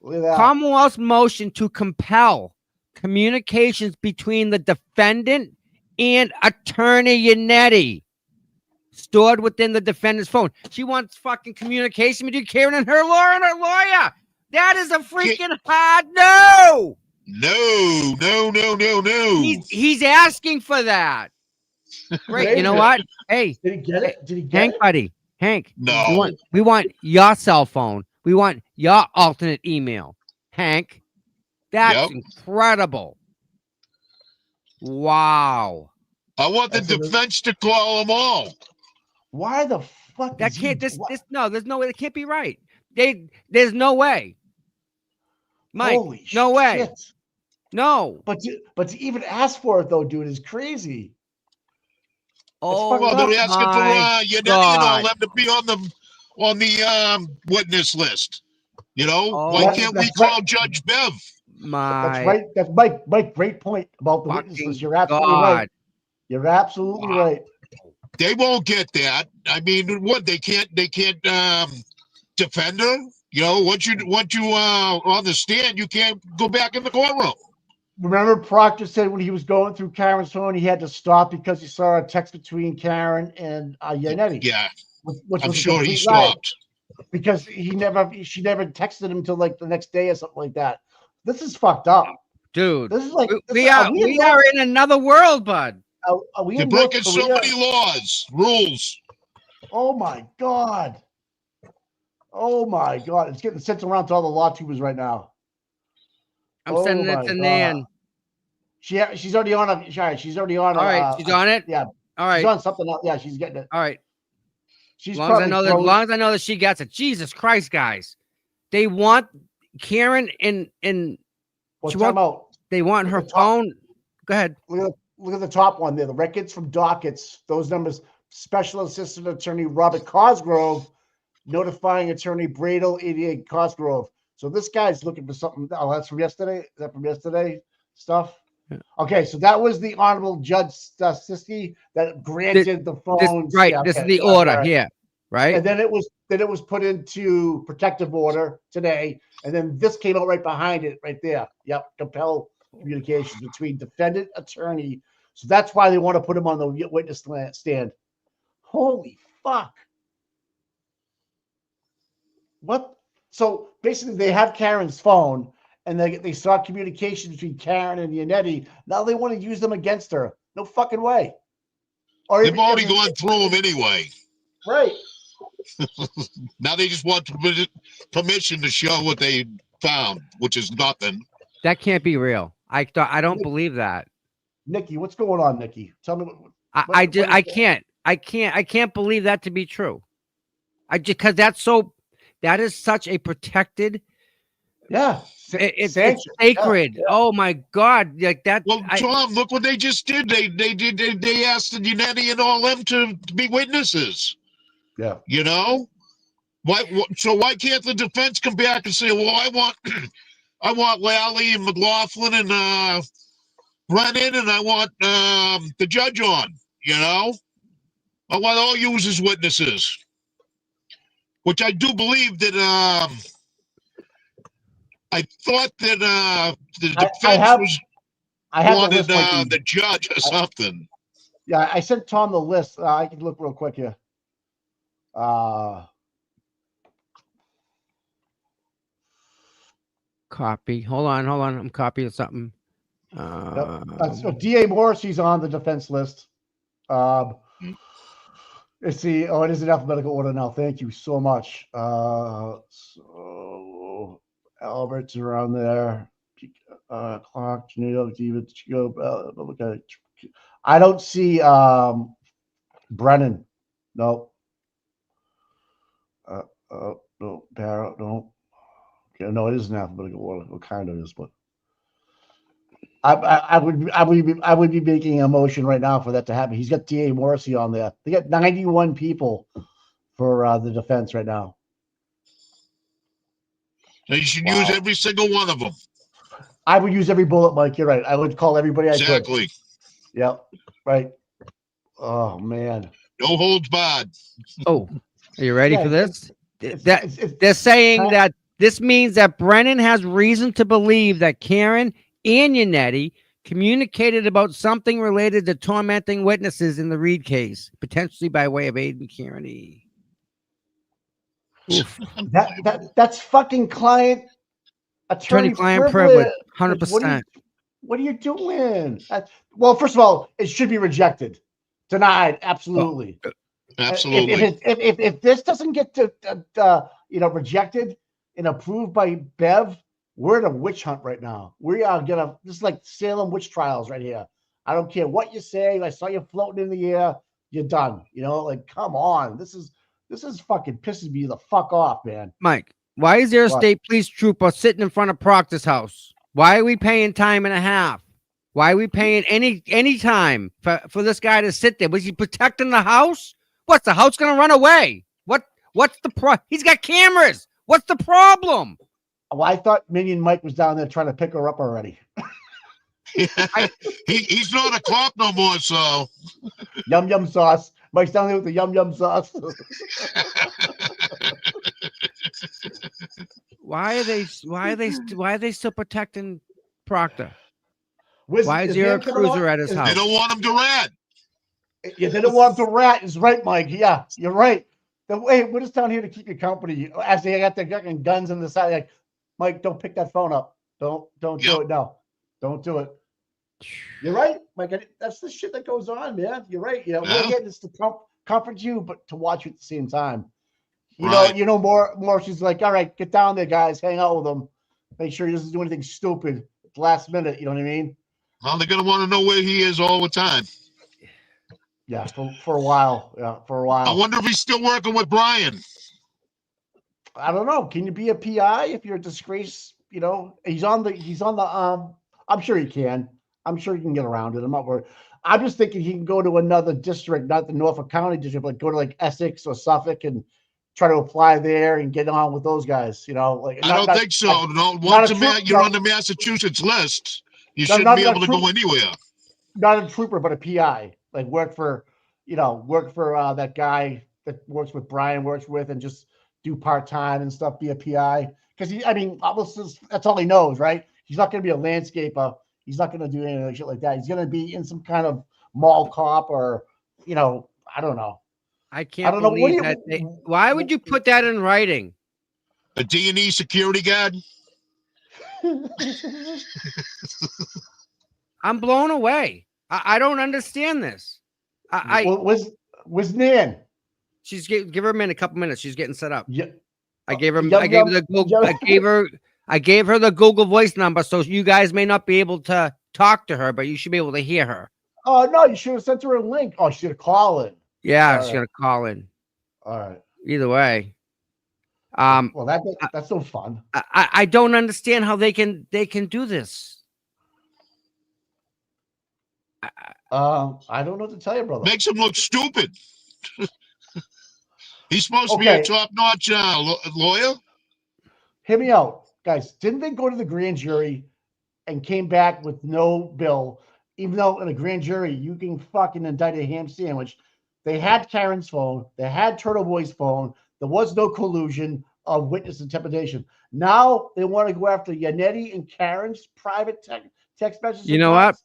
Look at that. Commonwealth's motion to compel communications between the defendant and attorney Nanette stored within the defendant's phone. She wants fucking communication between Karen and her lawyer. That is a freaking hard no. No. He's asking for that. Great. You know what? Hey, did he get it? Hank, buddy. Hank. No. We want your cell phone. We want your alternate email. Hank. That's incredible. Wow. I want the defense to call them all. Why the fuck? That can't. There's no way. That can't be right. There's no way. Mike, Holy no way. Shit. No. But to even ask for it though, dude, is crazy. Oh, well, they're asking for them to be on the witness list. Why can't we call Judge Bev? That's right. That's Mike. Great point about the witnesses. You're absolutely right. You're absolutely right. They won't get that. I mean, what they can't defend her. Once you on the stand, you can't go back in the courtroom. Remember, Proctor said when he was going through Karen's phone, he had to stop because he saw a text between Karen and Nanette. Yeah, which I'm was sure he lie, stopped because she never texted him till like the next day or something like that. This is fucked up, dude. This is like we are in another world, bud. Are we They're breaking so many rules. Oh my god. It's getting sent around to all the law tubers right now. I'm sending it to Nan. She's already on a. She's already on. All right, she's on it. Yeah. All right. She's on something else. Yeah, she's getting it. All right. She's long as I probably know that, frozen. long as I know that she gets it. Jesus Christ, guys. They want Karen in Well, she time want, out. they want her phone. Go ahead. Look at the top one there. The records from dockets. Those numbers. Special Assistant Attorney Robert Cosgrove notifying Attorney Bradel 88 Cosgrove. So this guy's looking for something. Oh, that's from yesterday. Is that from yesterday stuff? Yeah. Okay, so that was the Honorable Judge Siski that granted the phones. Right. Yeah, This okay. is the order right. here. Right. And then it was put into protective order today. And then this came out right behind it, right there. Yep. Compel communications between defendant attorney. So that's why they want to put him on the witness stand. Holy fuck. What? So basically they have Karen's phone and they saw communication between Karen and Nanette. Now they want to use them against her. No fucking way. Or they've already gone through them anyway. Right. Now they just want permission to show what they found, which is nothing. That can't be real. I don't believe that. Nikki, what's going on, Nikki? Tell me. I can't believe that to be true. Because that is such a protected. Yeah. It's sacred. Yeah. Oh my God. Like that. Well, Tom, look what they just did. They asked the Nanette and all them to be witnesses. Yeah. You know? Why can't the defense come back and say, well, I want Lally and McLaughlin and Brennan, and I want the judge on, you know? I want all used as witnesses. Which I do believe that I thought that the defense wanted the judge or something. Yeah, I sent Tom the list. I can look real quick here. Copy. Hold on. I'm copying something. So DA Morrissey's on the defense list. Let's see. Oh, it is in alphabetical order now. Thank you so much. So Albert's around there. Clark, Genito, David, Chico. I don't see Brennan. No. No. Barrow. No. Okay, no, it is in alphabetical order. What kind of is, but I would be making a motion right now for that to happen. He's got DA Morrissey on there. They got 91 people for the defense right now. So you should use every single one of them. I would use every bullet, Mike. You're right. I would call everybody I could. Exactly. Yep. Right. Oh man. No holds barred. Oh, are you ready for this? They're saying that this means that Brennan has reason to believe that Karen and Nanette communicated about something related to tormenting witnesses in the Reed case, potentially by way of aiding Karen E. That's fucking attorney-client privilege. 100%. What are you doing? Well, first of all, it should be rejected, denied. Absolutely. Absolutely. If this doesn't get rejected and approved by Bev, we're in a witch hunt right now. We are this is like Salem witch trials right here. I don't care what you say. I saw you floating in the air. You're done. You know, like, come on. This is fucking pissing me the fuck off, man. Mike, why is there a state police trooper sitting in front of Proctor's house? Why are we paying time and a half? Why are we paying any time for this guy to sit there? Was he protecting the house? What's the house gonna run away? What's the He's got cameras. What's the problem? Well, I thought Minion Mike was down there trying to pick her up already. He's not a cop no more, so yum sauce. Mike's down there with the yum sauce. Why are they still protecting Proctor? Why is there a cruiser at his house? They don't want him to rat. Yeah, they don't want him to rat. Is right, Mike. Yeah, you're right. We're just down here to keep you company. As they got their fucking guns on the side, like, Mike, don't pick that phone up. Don't do it. No, don't do it. You're right, Mike. That's the shit that goes on, man. You're right. We're getting this to comfort you, but to watch you at the same time. You know more. She's like, all right, get down there, guys. Hang out with them. Make sure he doesn't do anything stupid at the last minute. You know what I mean? Well, they're going to want to know where he is all the time. Yeah, for a while. Yeah, for a while. I wonder if he's still working with Brian. I don't know. Can you be a PI if you're a disgrace? You know, he's on the I'm sure he can. I'm sure he can get around it. I'm not worried. I'm just thinking he can go to another district, not the Norfolk County district, but go to like Essex or Suffolk and try to apply there and get on with those guys. You know, like I don't think so. No, once you're on the Massachusetts list, you shouldn't be able to go anywhere. Not a trooper, but a PI. Like work for that guy that works with Brian works with, and just do part-time and stuff, be a PI. Because that's all he knows, right? He's not going to be a landscaper. He's not going to do anything like shit like that. He's going to be in some kind of mall cop or, I don't know. I can't believe that. Why would you put that in writing? A D&E security guard? I'm blown away. I don't understand this. Was Nan? Give her a couple minutes. She's getting set up. Yeah. I gave her the Google Voice number, so you guys may not be able to talk to her, but you should be able to hear her. Oh no, you should have sent her a link. Oh, she should have called in. Yeah, she's gonna call in. All right. Either way. Well, that's no fun. I don't understand how they can do this. I don't know what to tell you, brother. Makes him look stupid. He's supposed to be a top-notch lawyer. Hear me out, guys. Didn't they go to the grand jury and came back with no bill? Even though in a grand jury you can fucking indict a ham sandwich. They had Karen's phone. They had Turtle Boy's phone. There was no collusion of witness intimidation. Now they want to go after Nanette and Karen's private text messages. You know what?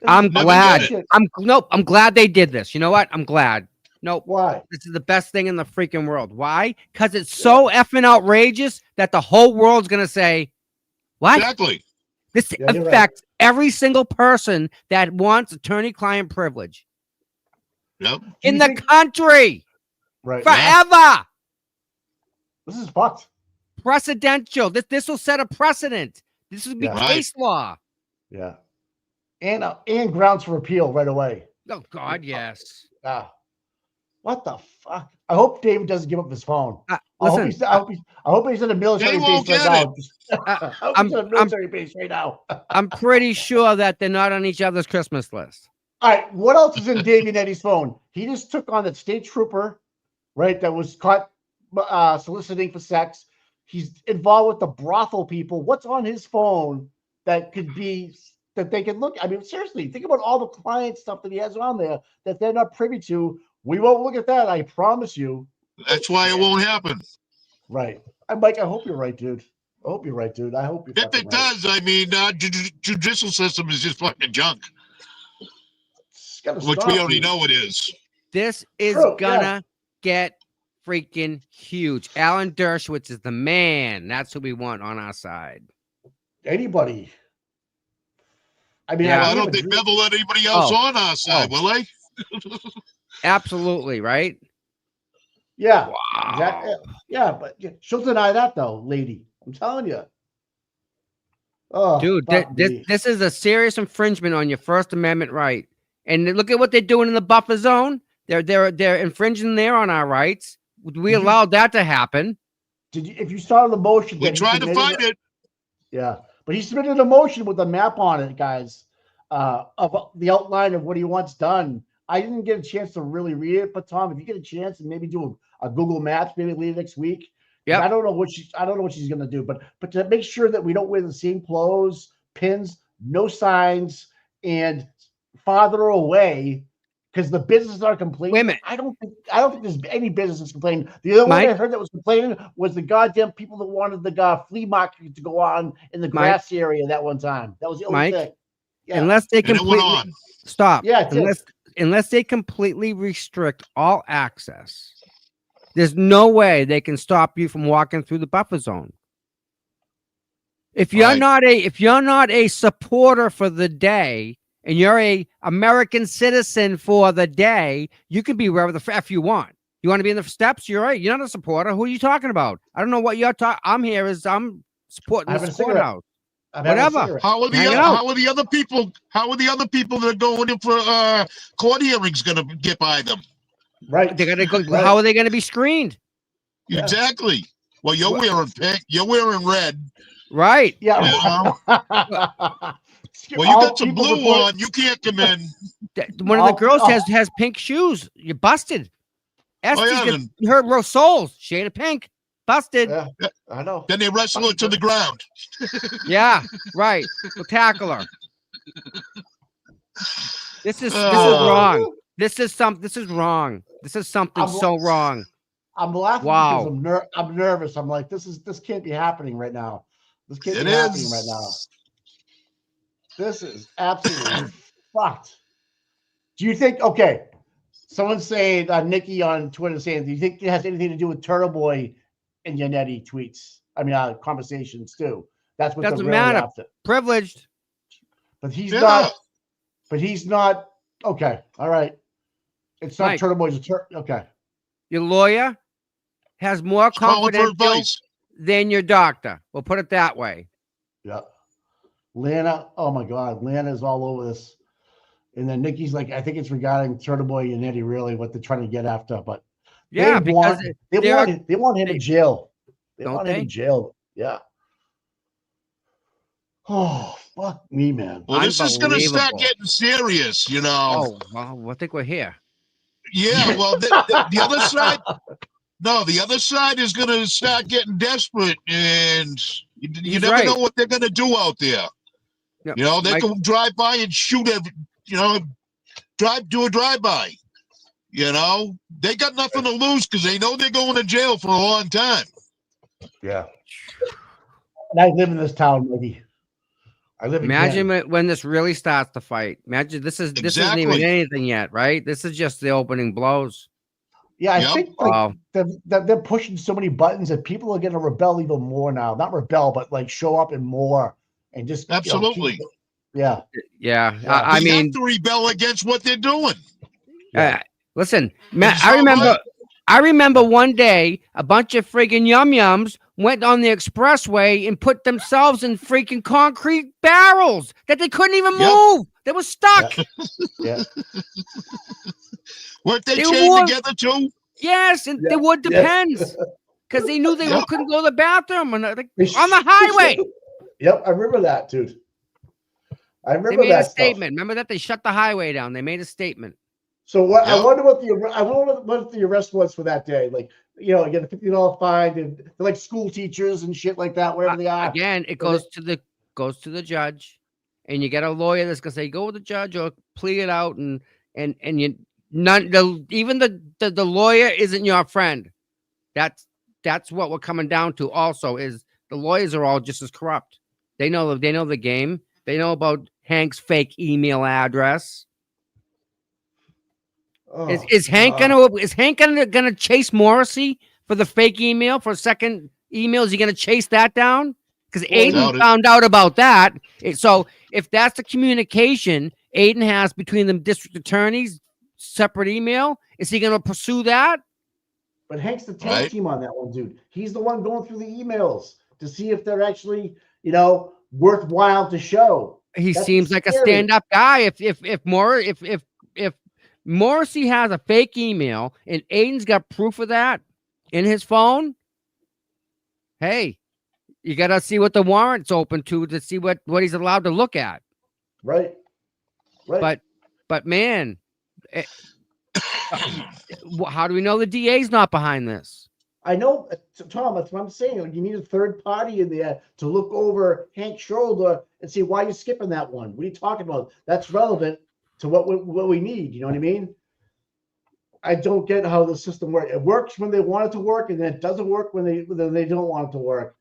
I'm glad. I'm glad they did this. You know what? I'm glad. Nope. Why? This is the best thing in the freaking world. Why? Because it's so effing outrageous that the whole world's gonna say, "What?" Exactly. This affects every single person that wants attorney-client privilege. Yep. In the country. Right. Forever. This is fucked. Precedential. This will set a precedent. This will be case law. Yeah. And grounds for appeal right away. Oh God, yes. What the fuck? I hope David doesn't give up his phone. I hope he's in a military base right now. I'm in a military base right now. I'm pretty sure that they're not on each other's Christmas list. All right, what else is in Davey Nettie's phone? He just took on that state trooper, right? That was caught soliciting for sex. He's involved with the brothel people. What's on his phone that could be that they can look? I mean, seriously, think about all the client stuff that he has on there that they're not privy to. We won't look at that. I promise you. That's why it won't happen. Right. Mike, I hope you're right, dude. I hope you're right, dude. I hope you're If it does, I mean, judicial system is just fucking junk. Which we already know it is. This is gonna get freaking huge. Alan Dershowitz is the man. That's who we want on our side. Anybody. I mean, I don't think they'll let anybody else on our side, will they? Absolutely, right? Yeah. Wow. Exactly. Yeah, but she'll deny that though, lady. I'm telling you. Oh, dude, this is a serious infringement on your First Amendment right. And look at what they're doing in the buffer zone. They're infringing there on our rights. We allowed that to happen. If you saw the motion, we tried to fight it. Yeah, but he submitted a motion with a map on it, guys, of the outline of what he wants done. I didn't get a chance to really read it, but Tom, if you get a chance and maybe do a Google Maps, maybe later next week. Yeah, I don't know what she's gonna do, but to make sure that we don't wear the same clothes, pins, no signs, and farther away, because the businesses are complaining. Wait a minute. I don't think there's any businesses complaining. The other one I heard that was complaining was the goddamn people that wanted the flea market to go on in the grass area that one time. That was the only thing. Yeah. Unless they completely stop. Yeah, unless they completely restrict all access, there's no way they can stop you from walking through the buffer zone. If you're not a supporter for the day, and you're a American citizen for the day, you can be wherever the F you want. You want to be in the steps? You're right. You're not a supporter. Who are you talking about? I don't know what you're talking. I'm supporting the courthouse. I'm having a Whatever. cigarette. How are the Hang it out. how are the other people? How are the other people that are going in for court hearings going to get by them? Right. They're gonna go. Right. How are they gonna be screened? Yeah. Exactly. Well, you're wearing pink. You're wearing red. Right. Yeah. Well, you got some blue on. You can't come in. One of the girls has pink shoes. You're busted. Estee's yeah, got her soles shade of pink. Busted. Yeah, I know. Then they wrestle it to the ground. Yeah, right. We'll tackle her. This is wrong. This is wrong. This is something so wrong. I'm laughing Wow. because I'm nervous. I'm like, this can't be happening right now. This can't be happening right now. This is absolutely fucked. Do you think? Okay, someone's saying Nikki on Twitter saying, do you think it has anything to do with Turtle Boy and Nanette tweets? I mean, conversations too. That's what doesn't they're really matter. after. Privileged. But he's not. But he's not. Okay, all right. It's not Mike, Turtle Boy's. Okay. Your lawyer has more confidential than your doctor. We'll put it that way. Yeah. Lana, oh my God, Lana's all over this. And then Nikki's like, I think it's regarding Turtle Boy and Eddie, really, what they're trying to get after. But yeah, they want him in jail. They want him in jail. Yeah. Oh, fuck me, man. Well, this is going to start getting serious, you know. Oh, well, I think we're here. Yeah, well, the other side, no, the other side is going to start getting desperate, and you never know what they're going to do out there. Yep. You know, they can drive by and shoot do a drive-by. You know, they got nothing to lose because they know they're going to jail for a long time. Yeah. And I live in this town, maybe. I live in Imagine when this really starts to fight. Imagine this isn't even anything yet, right? This is just the opening blows. Yeah, I think they're pushing so many buttons that people are going to rebel even more now. Not rebel, but like show up and more and just absolutely. Yeah. I mean, have to rebel against what they're doing. Listen, Matt, I remember one day a bunch of friggin' yum-yums went on the expressway and put themselves in freaking concrete barrels that they couldn't even move. They were stuck. Yeah. Weren't they chained together too? Yes, and the wood depends because they knew they couldn't go to the bathroom on the highway. Yep, I remember that, dude. I remember they made that a statement. Remember that they shut the highway down. They made a statement. So what? I wonder what the arrest was for that day. Like, you know, get a $50 fine, and they're like school teachers and shit like that, wherever they are. Again, it goes to the judge, and you get a lawyer that's gonna say go with the judge or plead it out, and you even the lawyer isn't your friend. That's what we're coming down to. Also, is the lawyers are all just as corrupt. They know the game. They know about Hank's fake email address. Oh, is Hank gonna chase Morrissey for the fake email for a second email? Is he gonna chase that down? Because Aiden found out about that. So if that's the communication Aiden has between the district attorneys, separate email, is he gonna pursue that? But Hank's the tag team on that one, dude. He's the one going through the emails to see if they're actually, worthwhile to show. He seems like a stand-up guy. If Morrissey has a fake email and Aiden's got proof of that in his phone, hey, you got to see what the warrant's open to see what he's allowed to look at. Right. But man, how do we know the DA's not behind this? I know, Tom, that's what I'm saying. You need a third party in there to look over Hank's shoulder and see why you're skipping that one. What are you talking about? That's relevant to what we need. You know what I mean? I don't get how the system works. It works when they want it to work, and then it doesn't work when they don't want it to work.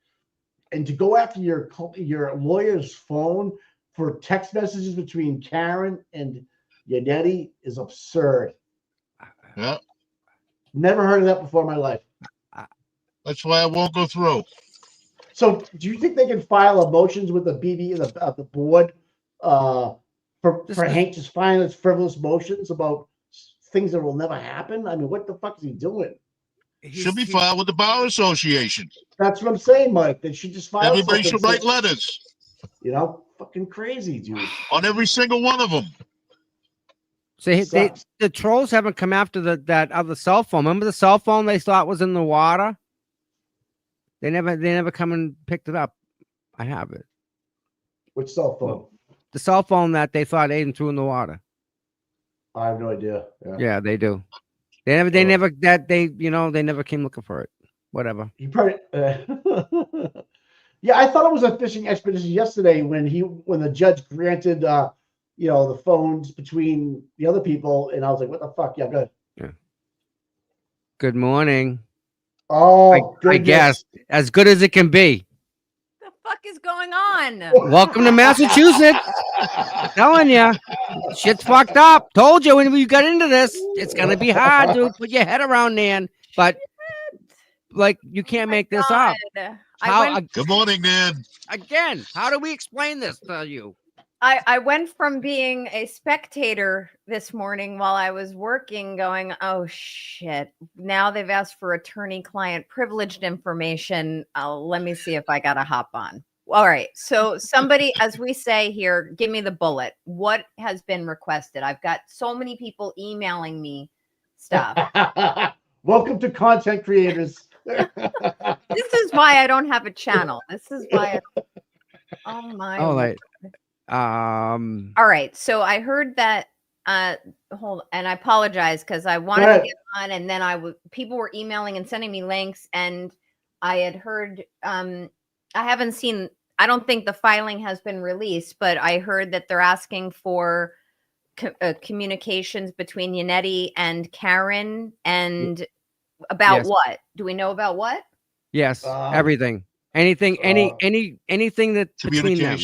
And to go after your lawyer's phone for text messages between Karen and Yannetti is absurd. Yeah. Never heard of that before in my life. That's why I won't go through. So, do you think they can file a motions with the BB of the board for Hank just filing his frivolous motions about things that will never happen? I mean, what the fuck is he doing? Should be filed with the Bar Association. That's what I'm saying, Mike. They should just file. Everybody should write letters. You know, fucking crazy, dude. On every single one of them. So the trolls haven't come after that other cell phone. Remember the cell phone they thought was in the water? They never come and picked it up. I have it. Which cell phone? The cell phone that they thought Aiden threw in the water. I have no idea. Yeah, they do. They never they never came looking for it. Whatever. He probably yeah, I thought it was a fishing expedition yesterday when the judge granted the phones between the other people, and I was like, what the fuck? Yeah, good. Yeah. Good morning. Oh, I guess as good as it can be. The fuck is going on? Welcome to Massachusetts. Telling you, shit's fucked up. Told you when you got into this, it's gonna be hard to put your head around, Nan. But like, you can't make this up. Good morning, Nan. Again, how do we explain this to you? I went from being a spectator this morning while I was working going, oh shit, now they've asked for attorney-client privileged information. Let me see if I got to hop on. All right. So somebody, as we say here, give me the bullet. What has been requested? I've got so many people emailing me stuff. Welcome to content creators. This is why I don't have a channel. This is why. Oh my. All right. All right. So I heard that. Hold, and I apologize because I wanted to get on, and then people were emailing and sending me links, and I had heard. I haven't seen. I don't think the filing has been released, but I heard that they're asking for communications between Nanette and Karen, and about what? Do we know about what? Yes, everything, anything, anything that between them.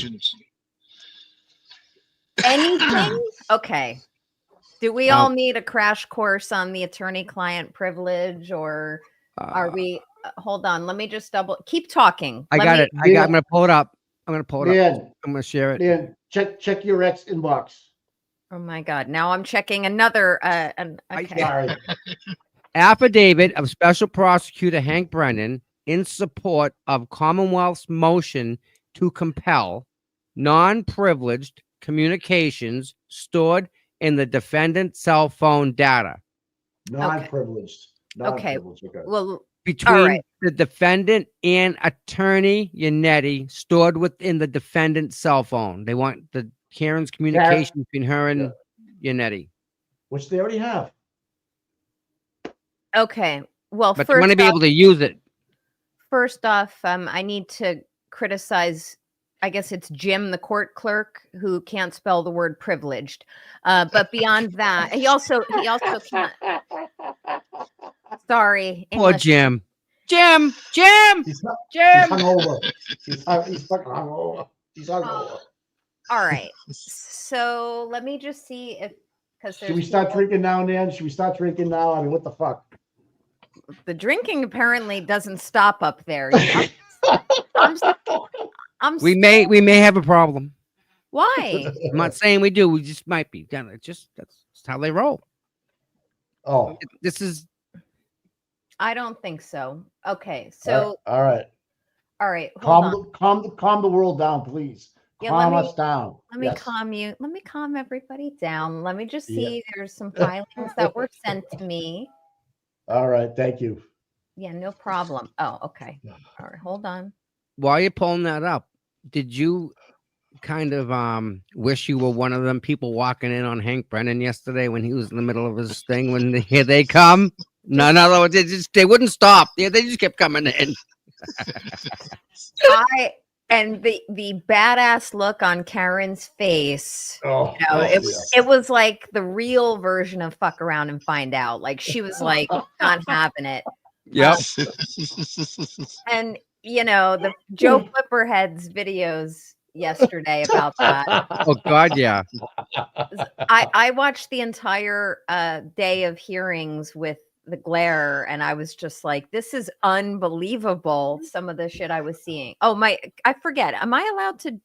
Anything? Okay. Do we all need a crash course on the attorney-client privilege, or are we? Hold on. Let me just keep talking. I got it. I'm going to pull it up. I'm going to pull it up. I'm going to share it. Man, check your ex inbox. Oh my God. Now I'm checking another. Okay. Sorry. Affidavit of Special Prosecutor Hank Brennan in support of Commonwealth's motion to compel non-privileged communications stored in the defendant's cell phone data. Non-privileged. Okay. Well, between the defendant and attorney Nanette stored within the defendant's cell phone. They want Karen's communication between her and Nanette. Which they already have. Okay. Well, but you want to be able to use it. First off, I need to criticize, I guess it's Jim, the court clerk, who can't spell the word privileged. But beyond that, he also can't. Sorry. Poor Jim. Jim. He's hungover. He's fucking hungover. He's hungover. All right. So let me just see if, because should we start drinking now, Nan? Should we start drinking now? I mean, what the fuck? The drinking apparently doesn't stop up there. We may have a problem. Why? I'm not saying we do. We just might be. That's how they roll. Oh, this is. I don't think so. Okay, so all right. Calm the world down, please. Yeah, calm us down. Let me calm you. Let me calm everybody down. Let me just see. There's some filings that were sent to me. All right, thank you. Yeah, no problem. Oh, okay. All right, hold on. While you're pulling that up, did you kind of wish you were one of them people walking in on Hank Brennan yesterday when he was in the middle of his thing when here they come? No, they wouldn't stop. Yeah, they just kept coming in. And the badass look on Karen's face. Oh, it was like the real version of fuck around and find out. Like she was like not having it. Yep. And the Joe Flipperhead's videos yesterday about that. Oh God, yeah. I watched the entire day of hearings with the glare, and I was just like, this is unbelievable, some of the shit I was seeing. I forget, am I allowed to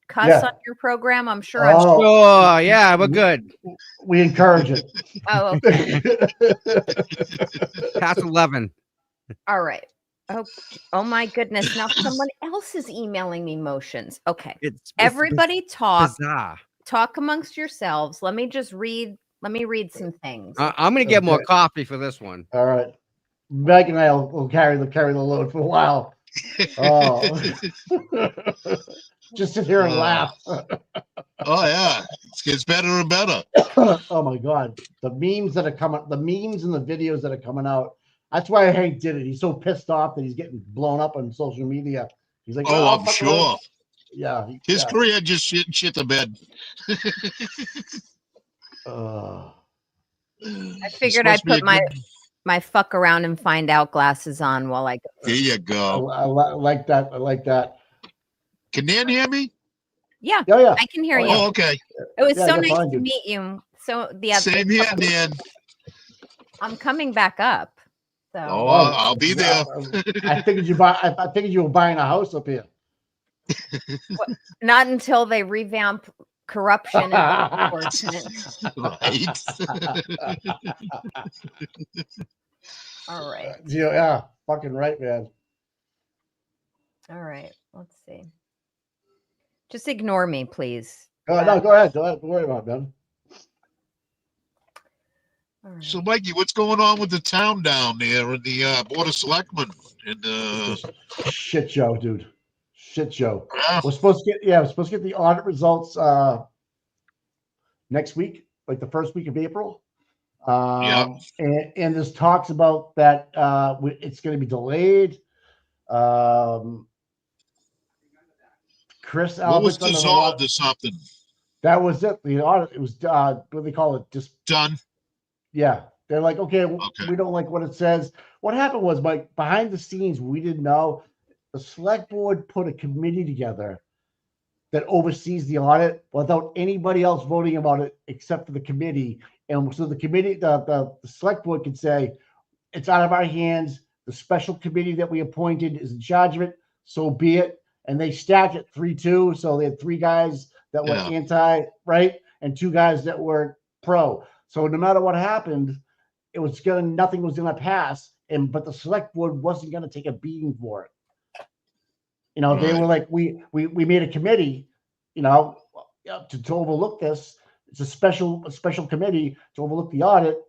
cuss on your program? I'm sure. Sure, yeah, we're good. We encourage it. Oh, okay. Past 11. All right. Oh my goodness. Now someone else is emailing me motions. Okay. It's Everybody talk bizarre. talk amongst yourselves. Let me read some things. I'm going to get more coffee for this one. All right. Meg and I will carry the load for a while. Oh. Just sit here and laugh. Oh yeah, it gets better and better. Oh my God, the memes that are coming, the memes and the videos that are coming out. That's why Hank did it. He's so pissed off that he's getting blown up on social media. He's like, oh, I'm fuck sure. around. Yeah, His career just shit the bed. I figured I'd put my fuck around and find out glasses on while I go. There you go. I like that. I like that. Can Nan hear me? Yeah, yeah. I can hear you. Oh, okay. It was Yeah, so I nice find to you. meet you. So Same here, Nan. I'm coming back up. So Oh, I'll be there. I figured you buy. I figured you were buying a house up here. not until they revamp corruption and enforcement. Right. All right. Yeah, fucking right, man. All right. Let's see. Just ignore me, please. No, go ahead. Don't worry about it, man. So, Mikey, what's going on with the town down there and the Board of Selectmen? And Shit show, dude. Shit show. Yeah. We're supposed to get the audit results next week, like the first week of April. And there's talks about that it's going to be delayed. Chris what Albert's was dissolved or something? That was it. The audit. It was what do they call it? Just done. Yeah, they're like, okay, we don't like what it says. What happened was, Mike, behind the scenes, we didn't know. The select board put a committee together that oversees the audit without anybody else voting about it except for the committee. And so the committee, the select board could say, it's out of our hands. The special committee that we appointed is in charge of it. So be it. And they stacked it 3-2. So they had 3 guys that were anti, right? And 2 guys that were pro. So no matter what happened, nothing was gonna pass. But the select board wasn't gonna take a beating for it. You know, they were like, we made a committee, you know, to overlook this. It's a special committee to overlook the audit,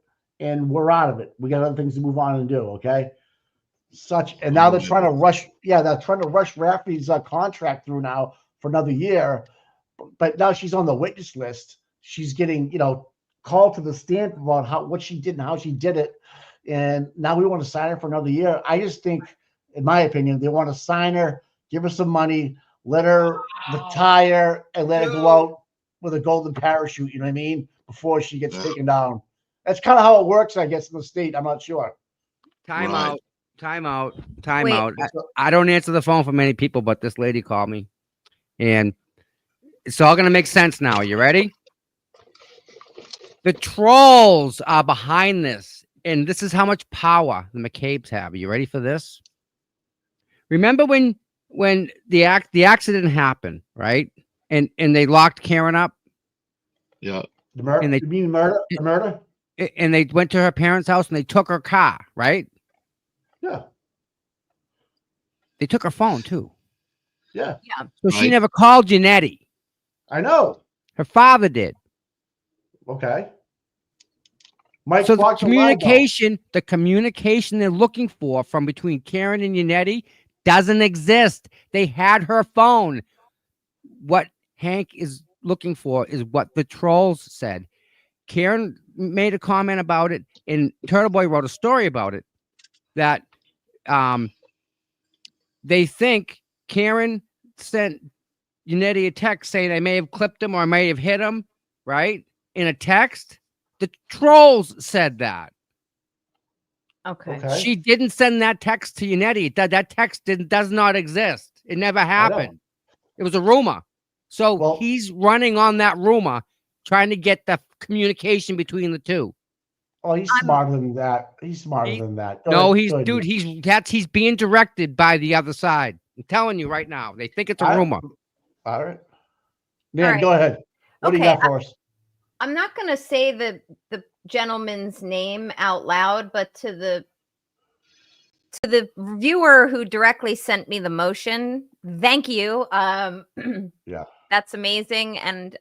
and we're out of it. We got other things to move on and do. Okay. And now they're trying to rush. Yeah, they're trying to rush Rafferty's contract through now for another year. But now she's on the witness list. She's getting, called to the stand about what she did and how she did it. And now we want to sign her for another year. I just think, in my opinion, they want to sign her, give her some money, let her retire, and let her go out with a golden parachute. You know what I mean? Before she gets taken down. That's kind of how it works, I guess, in the state. I'm not sure. Time out. I don't answer the phone for many people, but this lady called me, and it's all going to make sense now. You ready? The trolls are behind this, and this is how much power the McCabe's have. Are you ready for this? Remember when the accident happened, right? And they locked Karen up? Yeah. You mean murder? The murder? And they went to her parents' house and they took her car, right? Yeah. They took her phone too. Yeah. So she never called Nanette. I know. Her father did. Okay. So the communication they're looking for from between Karen and Nanette doesn't exist. They had her phone. What Hank is looking for is what the trolls said. Karen made a comment about it, and Turtle Boy wrote a story about it, that they think Karen sent Nanette a text saying I may have clipped him or I may have hit him, right? In a text. The trolls said that. Okay. She didn't send that text to Nanette. That text does not exist. It never happened. It was a rumor. So he's running on that rumor, trying to get the communication between the two. Oh, he's smarter than that. He's smarter than that. He's being directed by the other side. I'm telling you right now. They think it's a rumor. All right. Man, go ahead. What do you got for us? I'm not going to say the gentleman's name out loud, but to to the viewer who directly sent me the motion, thank you. Yeah. That's amazing. And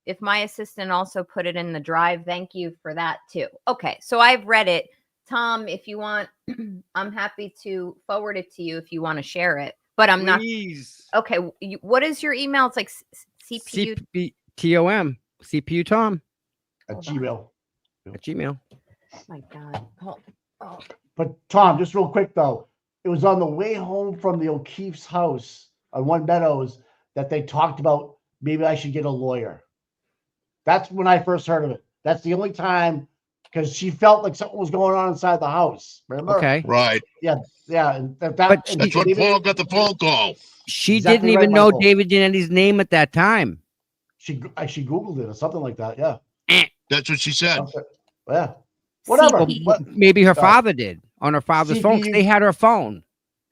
if my assistant also put it in the drive, thank you for that too. Okay, so I've read it. Tom, if you want, I'm happy to forward it to you if you want to share it. But I'm Please. not. Okay, what is your email? It's like CPU. CPTOM. CPU Tom. At Gmail. At Gmail. Oh my God. Oh. But Tom, just real quick though, it was on the way home from the O'Keefe's house on One Meadows that they talked about maybe I should get a lawyer. That's when I first heard of it. That's the only time, because she felt like something was going on inside the house. Remember? Okay. Right. Yeah. And But and That's when David- Paul got the phone call. She Exactly didn't even right, know Michael. David Genetti's name at that time. She Googled it or something like that. Yeah. That's what she said. Okay. Yeah. Whatever. Well, maybe her father did on her father's phone, 'cause CPU they had her phone.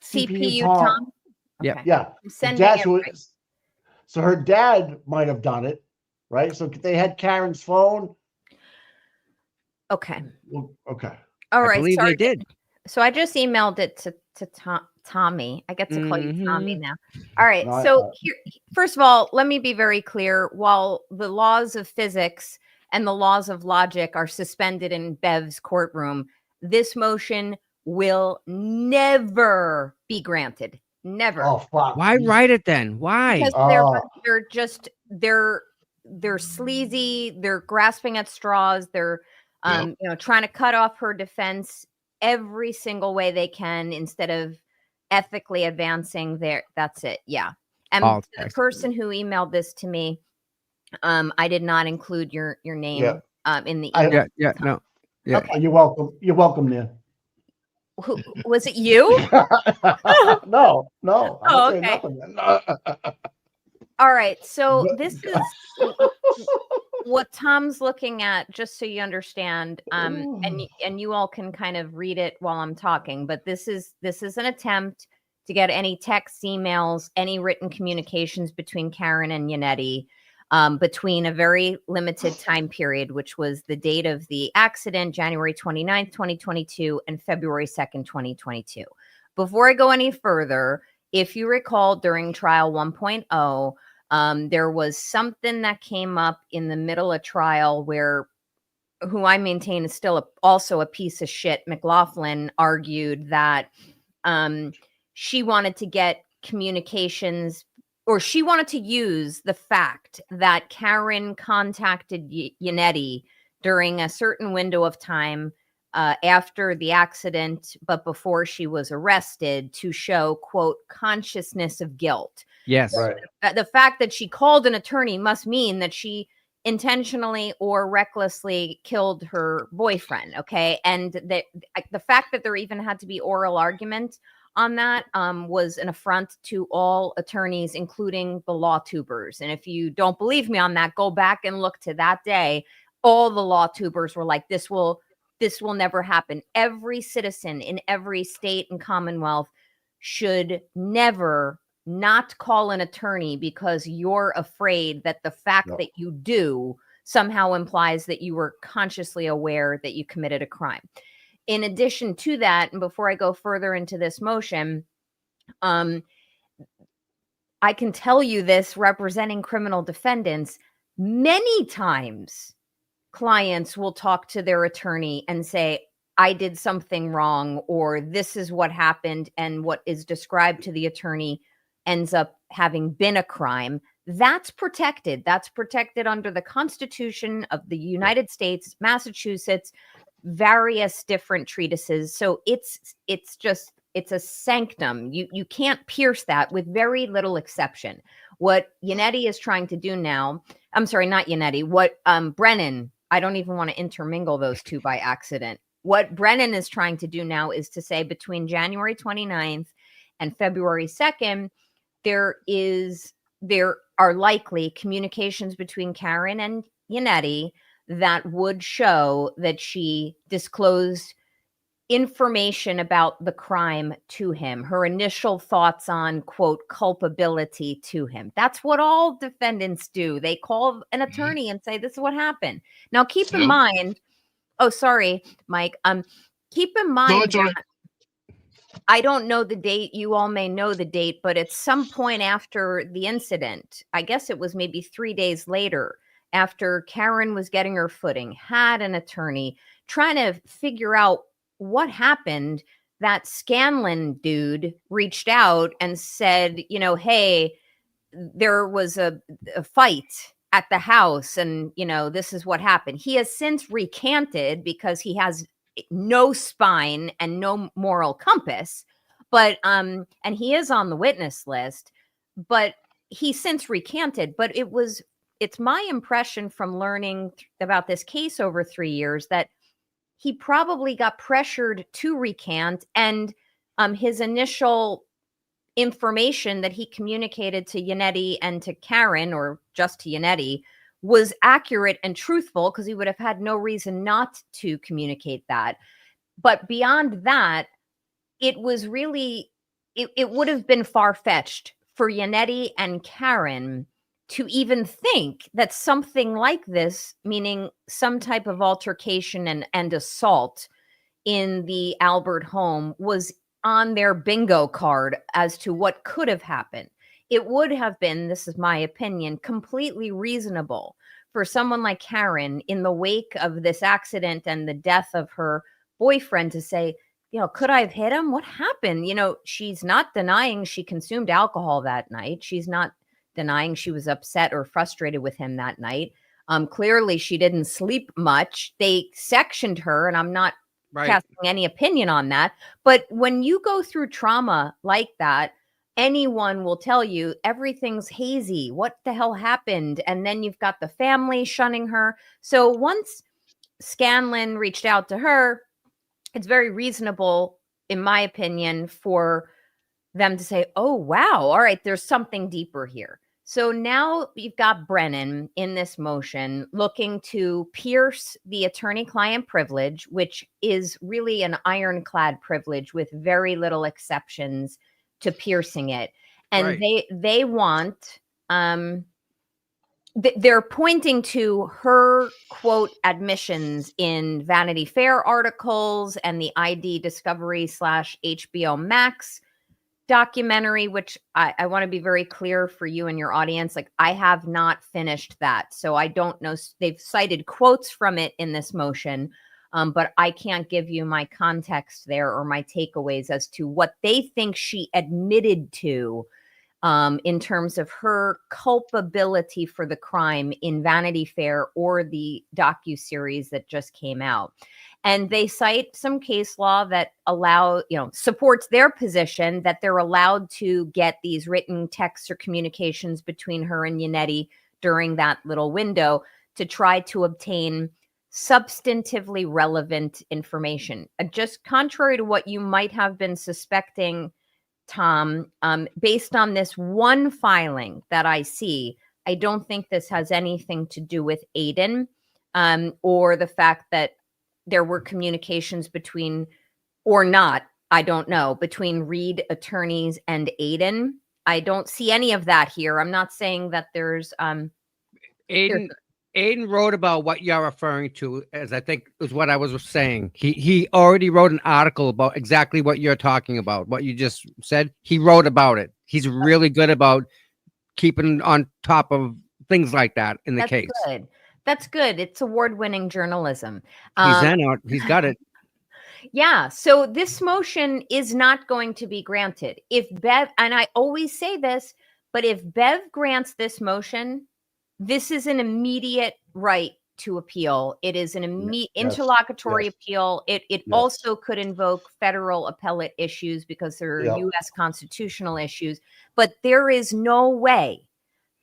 CPU Tom. Yeah. Okay. Yeah. I'm sending Dad, it. so, Right. so her dad might have done it, right? So they had Karen's phone. Okay. Well, okay. All I right. believe Sorry. they did. So I just emailed it to Tommy. I get to call you Tommy Mhm. now. All right. No, So here, first of all, let me be very clear. While the laws of physics and the laws of logic are suspended in Bev's courtroom, this motion will never be granted. Never. Oh fuck. Why write it then? Why? Because they're just they're sleazy, they're grasping at straws, they're trying to cut off her defense every single way they can instead of ethically advancing that's it. Yeah. And All the person who emailed this to me, I did not include your name in the email. Yeah. You're welcome. You're welcome, man. Who was it? You? No. I'm Oh, not saying okay. nothing. All right. So this is what Tom's looking at, just so you understand. And you all can kind of read it while I'm talking, but this is an attempt to get any text, emails, any written communications between Karen and Yannetti between a very limited time period, which was the date of the accident, January 29th, 2022, and February 2nd, 2022. Before I go any further, if you recall during trial 1.0, there was something that came up in the middle of trial where who I maintain is still also a piece of shit, McLaughlin, argued that she wanted to get communications, or she wanted to use the fact that Karen contacted Yannetti during a certain window of time after the accident, but before she was arrested, to show, quote, consciousness of guilt. Yes. Right. The fact that she called an attorney must mean that she intentionally or recklessly killed her boyfriend. Okay. And the fact that there even had to be oral argument on that was an affront to all attorneys, including the law tubers. And if you don't believe me on that, go back and look to that day. All the law tubers were like, this will never happen. Every citizen in every state and commonwealth should never not call an attorney because you're afraid that the fact that you do somehow implies that you were consciously aware that you committed a crime. In addition to that, and before I go further into this motion, I can tell you this representing criminal defendants, many times clients will talk to their attorney and say, I did something wrong, or this is what happened, and what is described to the attorney ends up having been a crime. That's protected. That's protected under the Constitution of the United States, Massachusetts, various different treatises. So it's a sanctum. You can't pierce that with very little exception. What Yannetti is trying to do now, I'm sorry, not Yannetti, what Brennan, I don't even want to intermingle those two by accident. What Brennan is trying to do now is to say between January 29th and February 2nd, there are likely communications between Karen and Yannetti that would show that she disclosed information about the crime to him, her initial thoughts on, quote, culpability to him. That's what all defendants do. They call an attorney and say, this is what happened. Now, keep in mind, oh, sorry, Mike. Keep in mind I don't know the date. You all may know the date, but at some point after the incident, I guess it was maybe 3 days later, after Karen was getting her footing, had an attorney trying to figure out what happened, that Scanlon dude reached out and said, you know, hey, there was a fight at the house and, you know, this is what happened. He has since recanted because he has no spine and no moral compass, but and he is on the witness list, but he since recanted. But it's my impression from learning about this case over 3 years that he probably got pressured to recant, and his initial information that he communicated to Yannetti and to Karen, or just to Yannetti, was accurate and truthful, because he would have had no reason not to communicate that. But beyond that, it was really, it would have been far-fetched for Yannetti and Karen to even think that something like this, meaning some type of altercation and assault in the Albert home, was on their bingo card as to what could have happened. It would have been, this is my opinion, completely reasonable for someone like Karen, in the wake of this accident and the death of her boyfriend, to say, you know, could I have hit him? What happened? You know, she's not denying she consumed alcohol that night. She's not denying she was upset or frustrated with him that night. Clearly she didn't sleep much. They sectioned her, and I'm not casting any opinion on that. But when you go through trauma like that, anyone will tell you everything's hazy. What the hell happened? And then you've got the family shunning her. So once Scanlon reached out to her, it's very reasonable, in my opinion, for them to say, oh, wow, all right, there's something deeper here. So now you've got Brennan in this motion looking to pierce the attorney-client privilege, which is really an ironclad privilege with very little exceptions to piercing it. And they want, they're pointing to her, quote, admissions in Vanity Fair articles and the ID Discovery / HBO Max documentary, which I want to be very clear for you and your audience. Like, I have not finished that, so I don't know. They've cited quotes from it in this motion, but I can't give you my context there or my takeaways as to what they think she admitted to in terms of her culpability for the crime in Vanity Fair or the docuseries that just came out. And they cite some case law that supports their position that they're allowed to get these written texts or communications between her and Yannetti during that little window to try to obtain substantively relevant information. Just contrary to what you might have been suspecting, Tom, based on this one filing that I see, I don't think this has anything to do with Aiden or the fact that there were communications between, or not, I don't know, between Reed attorneys and Aiden. I don't see any of that here. I'm not saying that there's Aiden wrote about what you're referring to, as I think is what I was saying. He already wrote an article about exactly what you're talking about, what you just said. He wrote about it. He's really good about keeping on top of things like that in the case. Good. That's good. It's award-winning journalism. He's got it. Yeah. So this motion is not going to be granted. If Bev, and I always say this, but if Bev grants this motion, this is an immediate right to appeal. It is an immediate interlocutory appeal. It also could invoke federal appellate issues because there are U.S. constitutional issues. But there is no way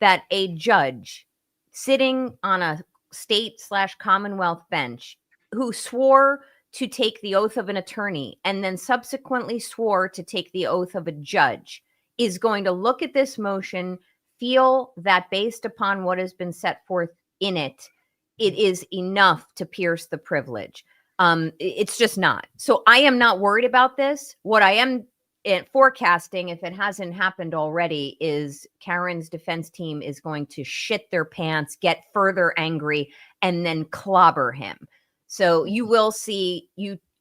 that a judge sitting on a state / Commonwealth bench who swore to take the oath of an attorney and then subsequently swore to take the oath of a judge is going to look at this motion, feel that based upon what has been set forth in it, it is enough to pierce the privilege. It's just not. So I am not worried about this. What I am forecasting, if it hasn't happened already, is Karen's defense team is going to shit their pants, get further angry, and then clobber him. So you will see,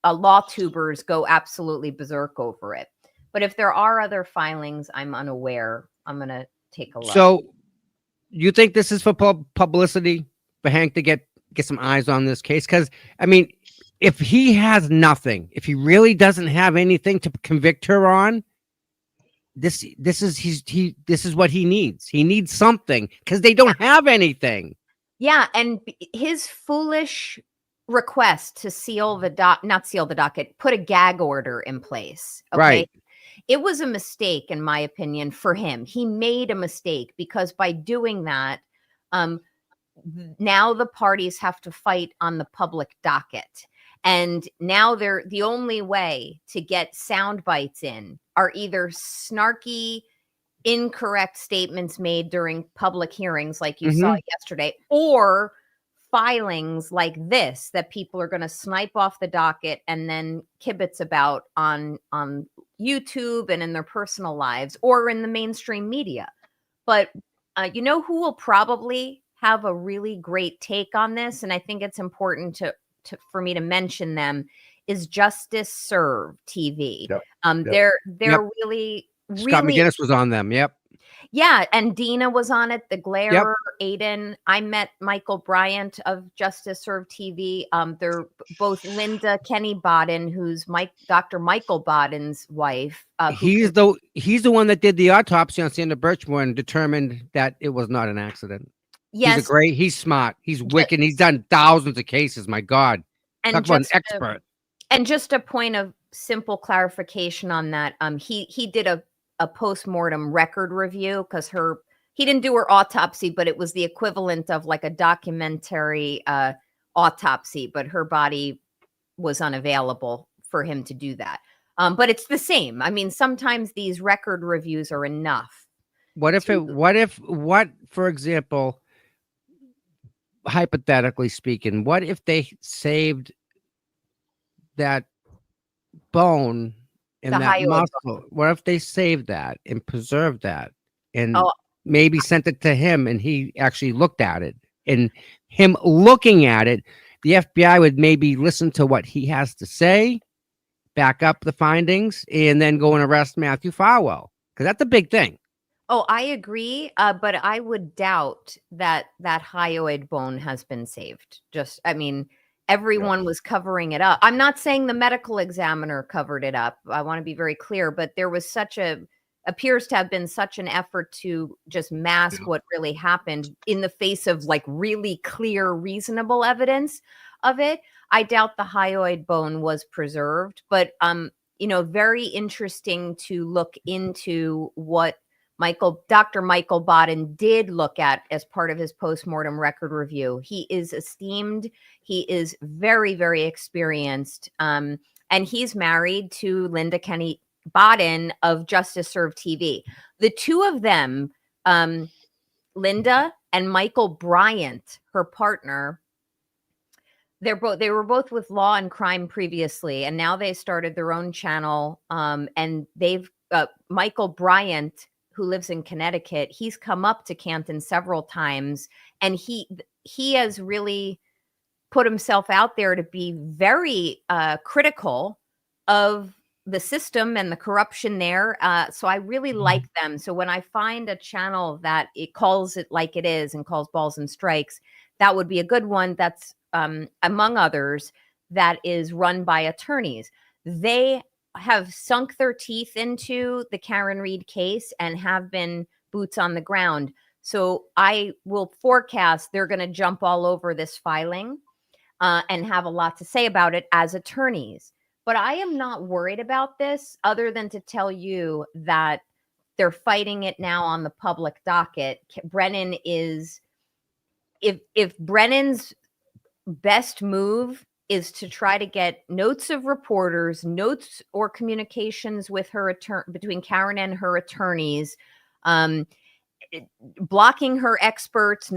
law tubers go absolutely berserk over it. But if there are other filings, I'm unaware. I'm going to take a look. So you think this is for publicity for Hank to get some eyes on this case? Because, I mean, if he has nothing, if he really doesn't have anything to convict her on, this is what he needs. He needs something because they don't have anything. Yeah, and his foolish request to not seal the docket, put a gag order in place. Okay? Right. It was a mistake, in my opinion, for him. He made a mistake because by doing that, now the parties have to fight on the public docket. And now the only way to get sound bites in are either snarky, incorrect statements made during public hearings like you saw yesterday, or filings like this that people are going to snipe off the docket and then kibitz about on YouTube and in their personal lives or in the mainstream media. But you know who will probably have a really great take on this, and I think it's important for me to mention them, is Justice Serve TV. They're really Scott McGinnis was on them. Yep. Yeah, and Dina was on it, the Glare, Aiden. I met Michael Bryant of Justice Serve TV. They're both Linda Kenny Bodden, who's Dr. Michael Bodden's wife. He's the one that did the autopsy on Sandra Birchmore and determined that it was not an accident. Yes. He's smart. He's wicked. He's done thousands of cases. My God. And Talk about an expert. And just a point of simple clarification on that. He did a post-mortem record review because he didn't do her autopsy, but it was the equivalent of like a documentary autopsy, but her body was unavailable for him to do that. But it's the same. I mean, sometimes these record reviews are enough. What, for example, hypothetically speaking, what if they saved that bone and that muscle? What if they saved that and preserved that and maybe sent it to him and he actually looked at it? And him looking at it, the FBI would maybe listen to what he has to say, back up the findings, and then go and arrest Matthew Farwell, because that's a big thing. Oh, I agree, but I would doubt that hyoid bone has been saved. Everyone was covering it up. I'm not saying the medical examiner covered it up. I want to be very clear, but there was appears to have been such an effort to just mask what really happened in the face of like really clear, reasonable evidence of it. I doubt the hyoid bone was preserved, but very interesting to look into what Dr. Michael Bodden did look at as part of his postmortem record review. He is esteemed. He is very, very experienced. And he's married to Linda Kenny Bodden of Justice Serve TV. The two of them, Linda and Michael Bryant, her partner, they were both with Law and Crime previously, and now they started their own channel. And they've Michael Bryant, who lives in Connecticut, he's come up to Canton several times, and he has really put himself out there to be very critical of the system and the corruption there. So I really like them. So when I find a channel that it calls it like it is and calls balls and strikes, that would be a good one. That's among others, that is run by attorneys. They have sunk their teeth into the Karen Reed case and have been boots on the ground. So I will forecast they're going to jump all over this filing and have a lot to say about it as attorneys. But I am not worried about this, other than to tell you that they're fighting it now on the public docket. Brennan is, if Brennan's best move is to try to get notes of reporters, notes or communications with her between Karen and her attorneys, blocking her experts,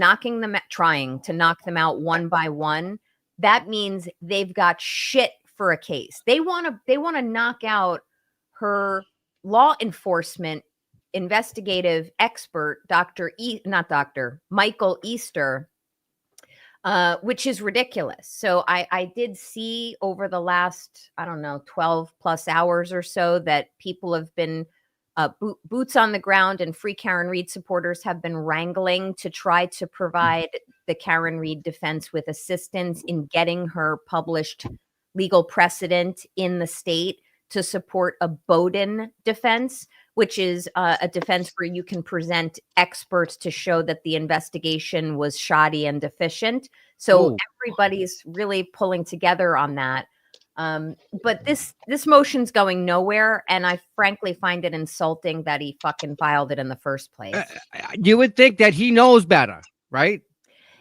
trying to knock them out one by one. That means they've got shit for a case. They want to knock out her law enforcement investigative expert, Michael Easter, which is ridiculous. So I did see over the last, I don't know, 12 plus hours or so that people have been boots on the ground, and Free Karen Read supporters have been wrangling to try to provide the Karen Read defense with assistance in getting her published legal precedent in the state to support a Bowden defense, which is a defense where you can present experts to show that the investigation was shoddy and deficient. So everybody's really pulling together on that. But this motion's going nowhere, and I frankly find it insulting that he fucking filed it in the first place. You would think that he knows better, right?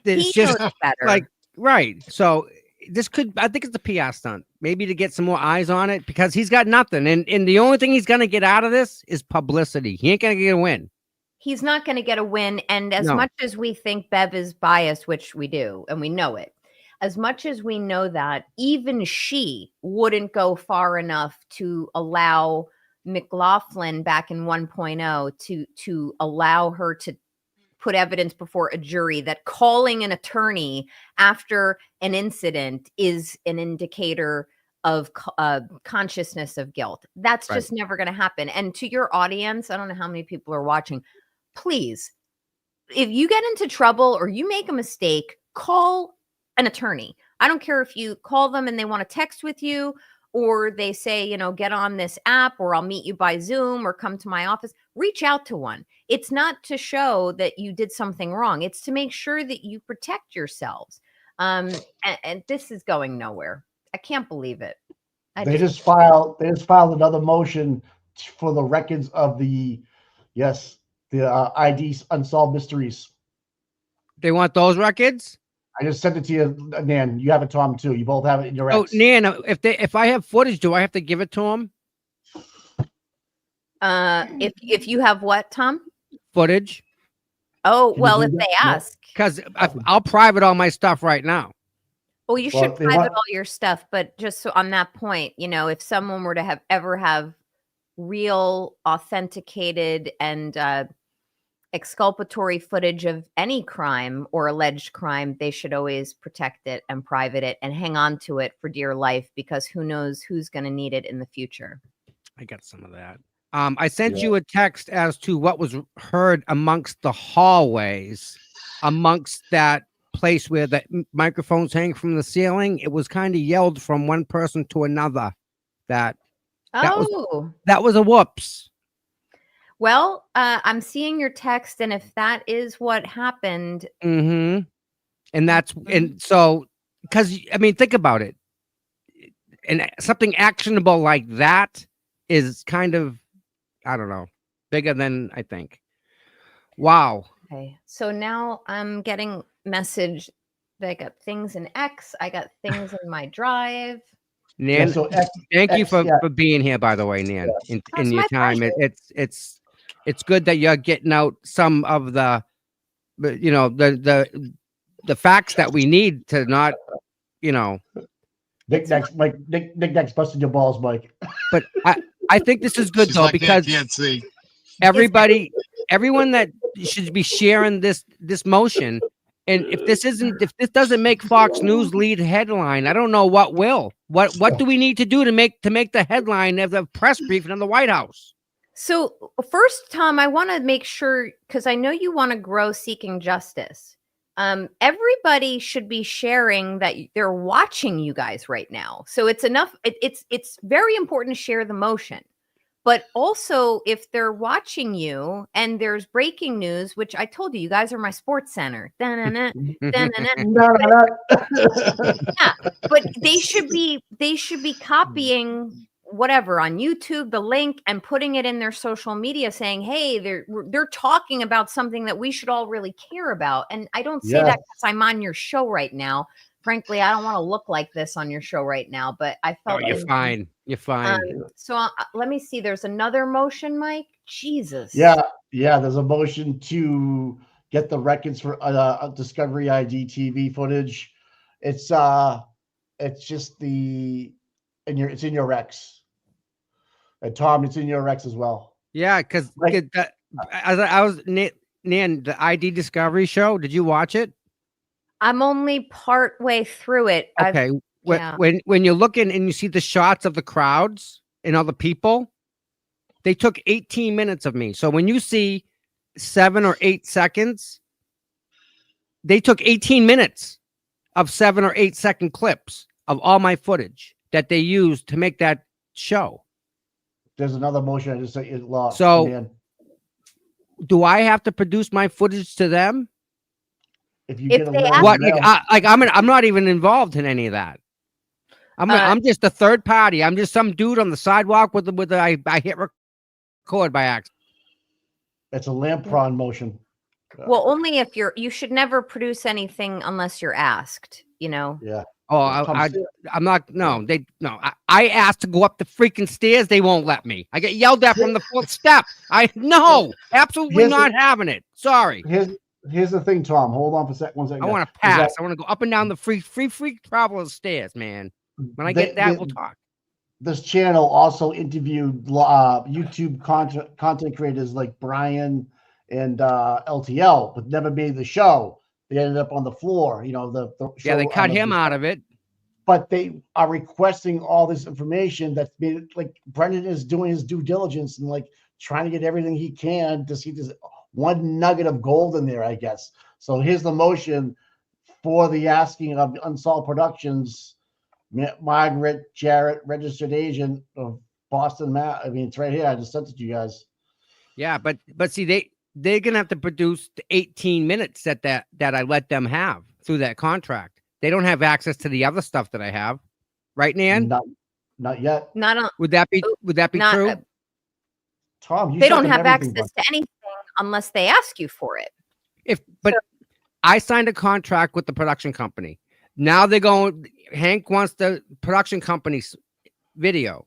It's He knows better. Like, right. So this could, I think it's a PR stunt, maybe to get some more eyes on it, because he's got nothing. And the only thing he's going to get out of this is publicity. He ain't going to get a win. He's not going to get a win. And as much as we think Bev is biased, which we do, and we know it, as much as we know that, even she wouldn't go far enough to allow McLaughlin back in 1.0 to allow her to put evidence before a jury that calling an attorney after an incident is an indicator of consciousness of guilt. That's just never going to happen. And to your audience, I don't know how many people are watching, please, if you get into trouble or you make a mistake, call an attorney. I don't care if you call them and they want to text with you, or they say, you know, get on this app, or I'll meet you by Zoom, or come to my office. Reach out to one. It's not to show that you did something wrong. It's to make sure that you protect yourselves. And this is going nowhere. I can't believe it. They just filed another motion for the records of the IDs unsolved mysteries. They want those records? I just sent it to you, Nan. You have it, Tom, too. You both have it in your ex. Nan, if I have footage, do I have to give it to him? If you have what, Tom? Footage. Oh, well, if they ask. Because I'll private all my stuff right now. Well, you should private all your stuff, but just so on that point, you know, if someone were to ever have real, authenticated, and exculpatory footage of any crime or alleged crime, they should always protect it and private it and hang on to it for dear life, because who knows who's going to need it in the future. I got some of that. I sent you a text as to what was heard amongst the hallways, amongst that place where the microphones hang from the ceiling. It was kind of yelled from one person to another. That was a whoops. Well, I'm seeing your text, and if that is what happened, and so, because I mean, think about it, and something actionable like that is kind of, I don't know, bigger than I think. Wow. Okay, so now I'm getting message that I got things in X. I got things in my drive. Nan, thank you for being here, by the way, Nan. In your time, it's good that you're getting out some of the, you know, the facts that we need to not, you know. Nick next busted your balls, Mike. But I think this is good though, like because everyone that should be sharing this motion. And if this doesn't make Fox News lead headline, I don't know what will. What do we need to do to make the headline of the press briefing in the White House? So first, Tom, I want to make sure, because I know you want to grow Seeking Justice. Everybody should be sharing that they're watching you guys right now. So it's enough. It's very important to share the motion. But also, if they're watching you and there's breaking news, which I told you guys are my sports center. Yeah, but they should be copying whatever on YouTube, the link, and putting it in their social media saying, hey, they're talking about something that we should all really care about. And I don't say that because I'm on your show right now. Frankly, I don't want to look like this on your show right now, but I felt you're fine. You're fine. So let me see. There's another motion, Mike. Jesus. Yeah. There's a motion to get the records for Discovery ID TV footage. It's just it's in your Rex. And Tom, it's in your Rex as well. Yeah, because I was Nan, the ID Discovery show. Did you watch it? I'm only part way through it. Okay. Yeah. When you're looking and you see the shots of the crowds and other people, they took 18 minutes of me. So when you see 7 or 8 seconds, they took 18 minutes of 7 or 8 second clips of all my footage that they used to make that show. There's another motion I just said you lost. So man. Do I have to produce my footage to them? If you If get a they letter ask- What? mail, I'm not even involved in any of that. I'm just a third party. I'm just some dude on the sidewalk I hit record by accident. it's a lampron motion. Well, only if you should never produce anything unless you're asked, you know? Yeah. Oh, I'm not. No, I asked to go up the freaking stairs. They won't let me. I get yelled at from the 4th step. Absolutely not having it. Sorry. Here's the thing, Tom. Hold on for one second. I want to pass. I want to go up and down the free travel stairs, man. When I get that, we'll talk. This channel also interviewed YouTube content creators like Brian and LTL, but never made the show. They ended up on the floor. You know, the show they cut him out of it. But they are requesting all this information that's been like Brendan is doing his due diligence and like trying to get everything he can to see this one nugget of gold in there, I guess. So here's the motion for the asking of Unsolved Productions, Margaret Jarrett, registered agent of Boston, Mass. I mean, it's right here. I just sent it to you guys. Yeah, but see, they're gonna have to produce the 18 minutes that I let them have through that contract. They don't have access to the other stuff that I have, right, Nan? Not yet. Not on. Would that be true? Tom, they don't have access to anything unless they ask you for it. I signed a contract with the production company. Now they're going. Hank wants the production company's video.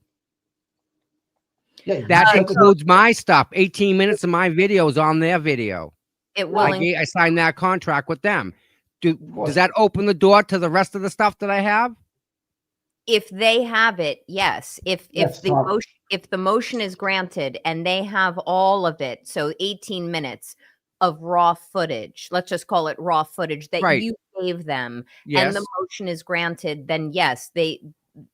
Yeah, that includes my stuff. 18 minutes of my videos on their video. It will. I signed that contract with them. Does that open the door to the rest of the stuff that I have? If they have it, yes. If the motion is granted and they have all of it, so 18 minutes of raw footage, let's just call it raw footage that you gave them, and the motion is granted, then yes,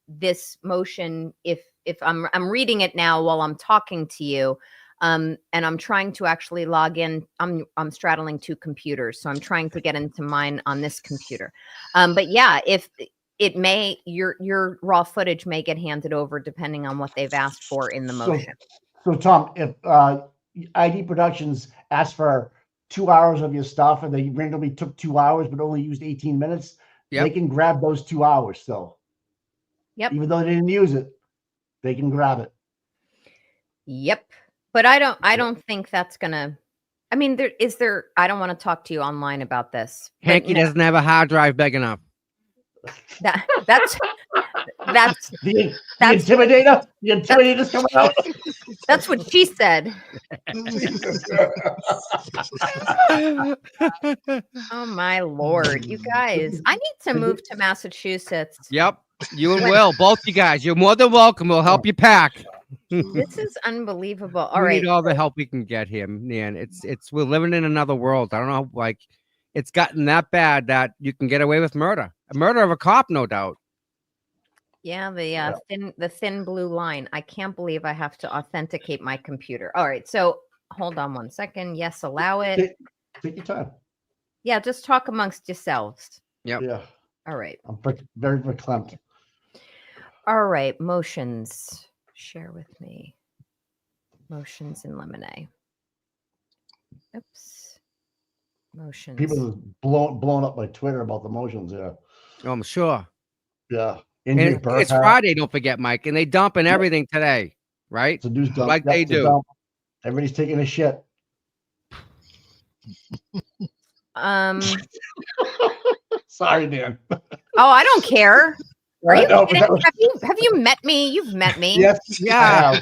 this motion, if I'm reading it now while I'm talking to you, and I'm trying to actually log in. I'm straddling 2 computers, so I'm trying to get into mine on this computer. But yeah, if it may, your raw footage may get handed over depending on what they've asked for in the motion. So Tom, if ID Productions asked for 2 hours of your stuff and they randomly took 2 hours but only used 18 minutes, they can grab those 2 hours still. Yep. Even though they didn't use it, they can grab it. Yep. But I don't think that's gonna. I mean, I don't want to talk to you online about this. Hanky doesn't have a hard drive big enough. That's the intimidator. The intimidator's coming out. That's what she said. Oh my Lord, you guys! I need to move to Massachusetts. Yep, you and Will, both you guys. You're more than welcome. We'll help you pack. This is unbelievable. All we right, need all the help we can get him, man. We're living in another world. I don't know, like it's gotten that bad that you can get away with murder of a cop, no doubt. Yeah, the thin blue line. I can't believe I have to authenticate my computer. All right, so hold on one second. Yes, allow it. Take your time. Yeah, just talk amongst yourselves. Yep. Yeah. All right. I'm very verklempt. All right, motions. Share with me. Motions in Lemonade. Oops. Motions. People have blown up my Twitter about the motions. Yeah. Oh, I'm sure. Yeah. It's Friday, don't forget, Mike, and they dumping everything today, right? Like they do. Everybody's taking a shit. Sorry, Dan. Oh, I don't care. I know, have you met me? You've met me. Yes. Yeah.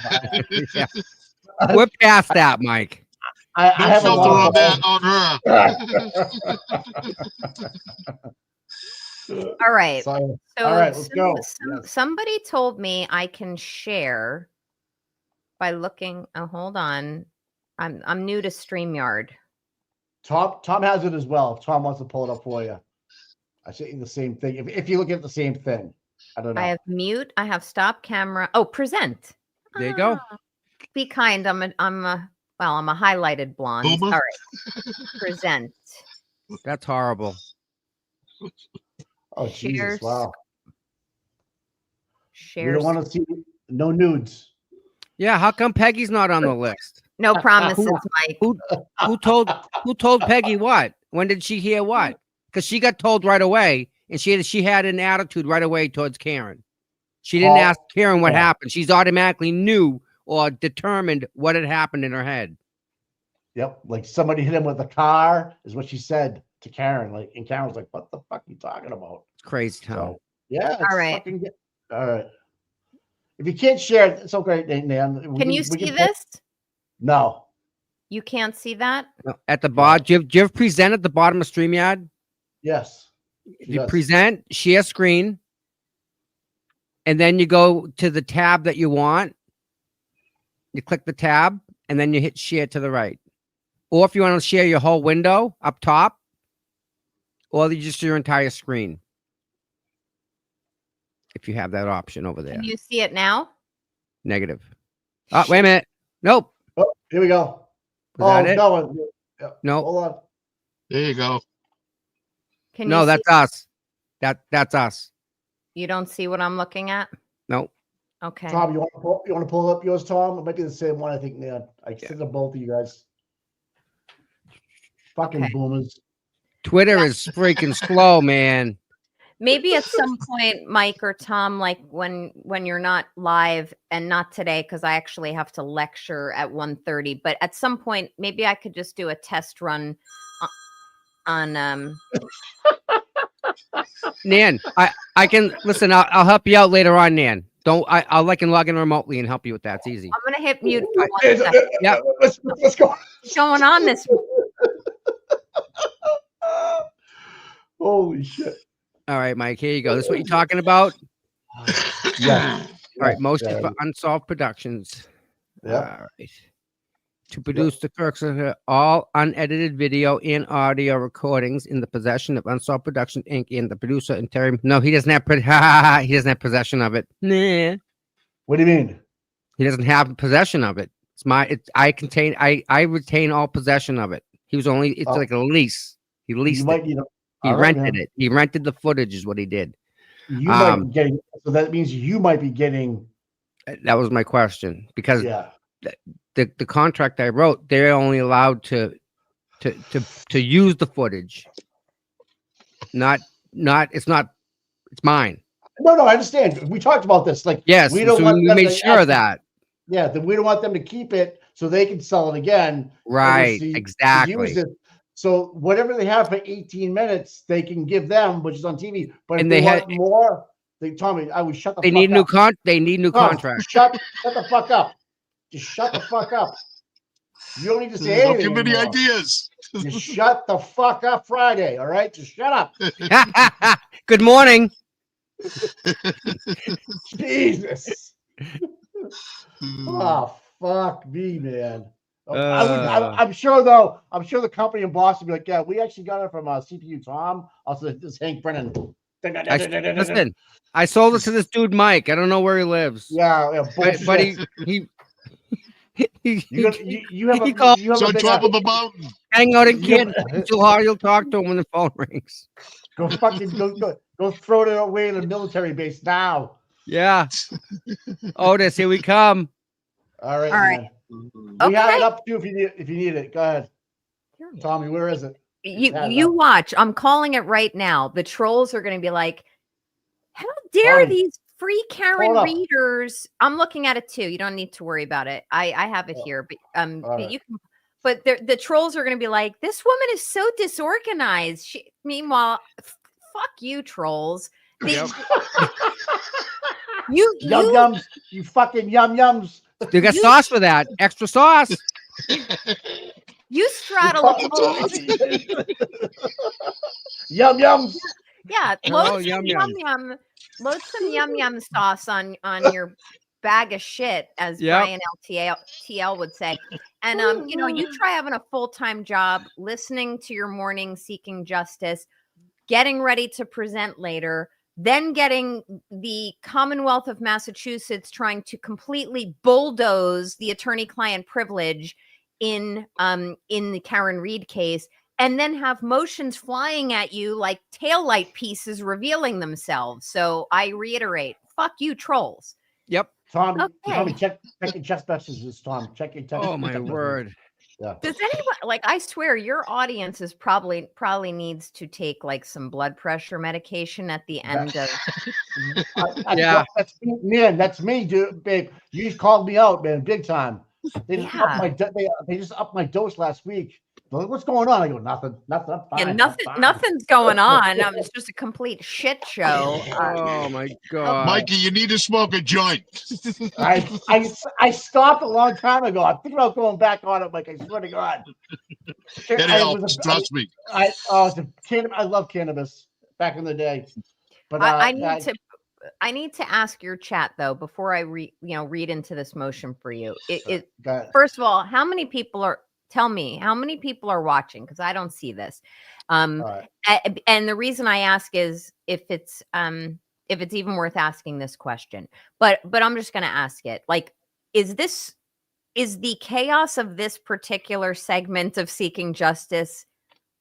Yeah. We're past that, Mike. I have filter on that on her. All right. So, all right, let's go. Somebody told me I can share by looking. Oh, hold on. I'm new to StreamYard. Tom has it as well. Tom wants to pull it up for you. I sent you the same thing. If you look at the same thing, I don't know. I have mute. I have stop camera. Oh, present. There you go. Be kind. I'm a highlighted blonde. Boomer? All right. Present. That's horrible. Oh, Share Jesus! Wow. Share. We don't want to see no nudes. Yeah, how come Peggy's not on the list? No promises, Mike. Who told Peggy what? When did she hear what? Because she got told right away, and she had an attitude right away towards Karen. She didn't ask Karen what happened. She's automatically knew or determined what had happened in her head. Yep, like somebody hit him with a car is what she said to Karen. Like, and Karen was like, "What the fuck are you talking about?" Crazy town. So, yeah. All right. All right. If you can't share it, it's okay, Nan. Can you see this? No. You can't see that? No, at the bottom, do you have present at the bottom of StreamYard? Yes. If you present, share screen, and then you go to the tab that you want. You click the tab, and then you hit share to the right. Or if you want to share your whole window up top, or just your entire screen. If you have that option over there. Can you see it now? Negative. Oh, wait a minute. Nope. Oh, here we go. Was that it? No. No. Hold on. There you go. Can no, you that's see? us. That's us. You don't see what I'm looking at? Nope. Okay. Tom, you want to pull up yours, Tom? It might be the same one, I think, Nan. I sent them both of you guys. Fucking boomers. Twitter is freaking slow, man. Maybe at some point, Mike or Tom, like when you're not live, and not today because I actually have to lecture at 1:30, but at some point, maybe I could just do a test run on Nan, I can listen. I'll help you out later on, Nan. I can log in remotely and help you with that. It's easy. I'm gonna hit mute for 1 second. Yep. Let's go. What's going on this? Holy shit. All right, Mike, here you go. This is what you're talking about? Yeah. All right, mostly for unsolved productions. Yeah. All right. To produce the Kirks of all unedited video and audio recordings in the possession of Unsolved Production Inc. and the producer and Terry. No, he doesn't have he doesn't have possession of it. Nah. What do you mean? He doesn't have possession of it. I retain all possession of it. He was only like a lease. He leased it. He rented it. He rented the footage is what he did. You might be getting, so that means you might be getting. That was my question because yeah. The contract I wrote, they're only allowed to use the footage. It's mine. No, I understand. We talked about this. Like, yes, we don't want we made sure of that. Yeah, we don't want them to keep it so they can sell it again. Right, exactly. So whatever they have for 18 minutes, they can give them, which is on TV. But and if they had want more, they tell me I would shut the. They need new They need new contracts. Shut the fuck up. Just shut the fuck up. You don't need to say anything. Too many ideas. Just shut the fuck up, Friday. All right, just shut up. Good morning. Jesus. Oh fuck me, man. I'm sure though. I'm sure the company in Boston will be like, yeah, we actually got it from CPU Tom. Also, this is Hank Brennan. Listen, I sold it to this dude Mike. I don't know where he lives. Yeah, but he called on top of the mountain. Hang out in Canada until hard you'll talk to him when the phone rings. Go fucking go throw it away in a military base now. Yeah. Otis, here we come. All right. All right. We have it up too if you need it. Go ahead. Tommy, where is it? You watch. I'm calling it right now. The trolls are going to be like, how dare these free Karen readers? I'm looking at it too. You don't need to worry about it. I have it here, but you can. But the trolls are going to be like, this woman is so disorganized. Meanwhile, fuck you, trolls. Yum yums. You fucking yum yums. You got sauce for that. Extra sauce. You straddle yum yums. Yeah, load some yum yum sauce on your bag of shit, as Brian TL would say. And you try having a full-time job, listening to your morning, seeking justice. getting ready to present later, then getting the Commonwealth of Massachusetts trying to completely bulldoze the attorney-client privilege in the Karen Reed case, and then have motions flying at you like taillight pieces revealing themselves. So I reiterate, fuck you, trolls. Yep. Tom, Okay. Tommy, check your text messages, Tom. Check your text. Oh my text messages. word. Yeah. Does anyone, like, I swear your audience is probably needs to take like some blood pressure medication at the end of. Yeah. That's me, man. That's me, dude, babe. You just called me out, man, big time. They just upped my they just upped my dose last week. They're like, what's going on? I go, nothing. I'm fine. Yeah, I'm fine." nothing's going on. It's just a complete shit show. Oh my God. Mikey, you need to smoke a joint. I stopped a long time ago. I'm thinking about going back on it, Mike. I swear to God. It helps. Trust me. I love cannabis back in the day. But I need to ask your chat though before I read into this motion for you. First of all, how many people are? Tell me how many people are watching, because I don't see this. And the reason I ask is if it's even worth asking this question. But I'm just going to ask it. Like, is the chaos of this particular segment of Seeking Justice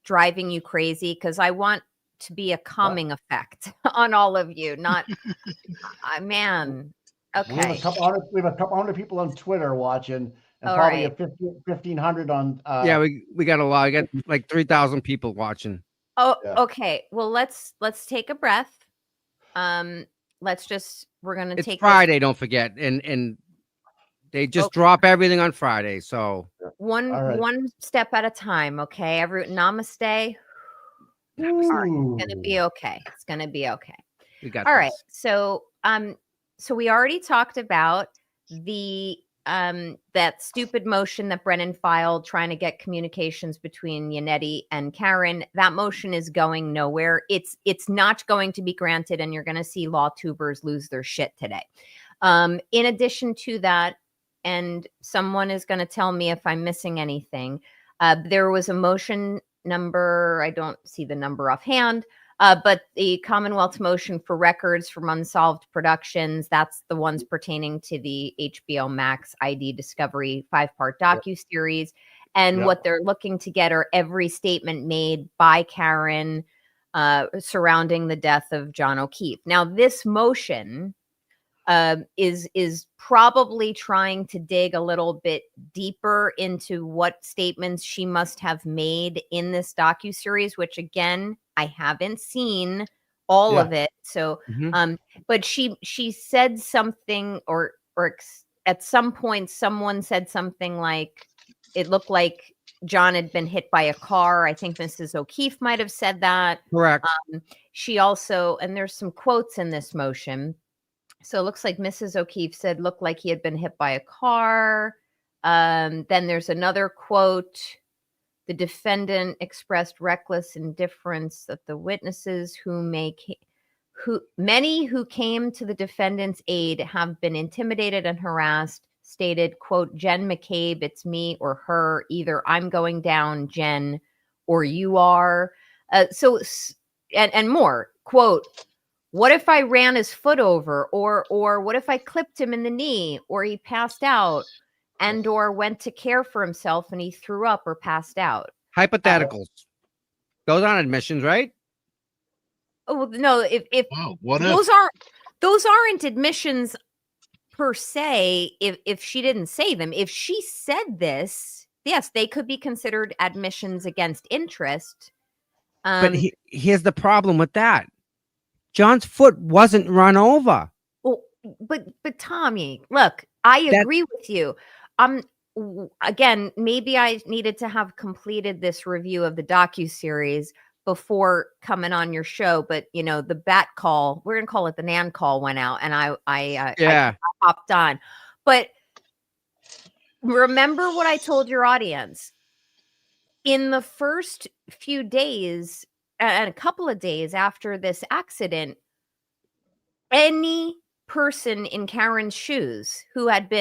driving you crazy? Because I want to be a calming effect on all of you. Not, man. Okay. We have a couple hundred people on Twitter watching. And All probably right. 1,500 on. Yeah, we got a lot. I got like 3,000 people watching. Oh, yeah. Okay. Well, let's take a breath. We're gonna It's take Friday. Don't forget, and they just drop everything on Friday. So one step at a time. Okay, namaste. All right, it's gonna be okay. It's gonna be okay. We got all this. right. So we already talked about the that stupid motion that Brennan filed trying to get communications between Nanette and Karen. That motion is going nowhere. It's not going to be granted, and you're going to see law tubers lose their shit today. In addition to that, and someone is going to tell me if I'm missing anything, there was a motion number, I don't see the number offhand, but the Commonwealth motion for records from unsolved productions, that's the ones pertaining to the HBO Max ID Discovery 5-part docuseries. And what they're looking to get are every statement made by Karen surrounding the death of John O'Keefe. Now, this motion is probably trying to dig a little bit deeper into what statements she must have made in this docuseries, which again, I haven't seen all of it. So, but she said something, or at some point, someone said something like, it looked like John had been hit by a car. I think Mrs. O'Keefe might have said that. Correct. She also, and there's some quotes in this motion. So it looks like Mrs. O'Keefe said, looked like he had been hit by a car. Then there's another quote. The defendant expressed reckless indifference that the witnesses many who came to the defendant's aid have been intimidated and harassed, stated, quote, Jen McCabe, it's me or her. Either I'm going down, Jen, or you are. And more, quote, what if I ran his foot over, or what if I clipped him in the knee, or he passed out, and or went to care for himself and he threw up or passed out? Hypotheticals. Those aren't admissions, right? Oh no! If what those aren't admissions per se. If she didn't say them, if she said this, yes, they could be considered admissions against interest. But here's the problem with that. John's foot wasn't run over. Well, but Tommy, look, I agree with you. Again, maybe I needed to have completed this review of the docuseries before coming on your show. But the bat call, we're gonna call it the Nan call, went out, and I hopped on. But remember what I told your audience in the first few days. And a couple of days after this accident, any person in Karen's shoes who had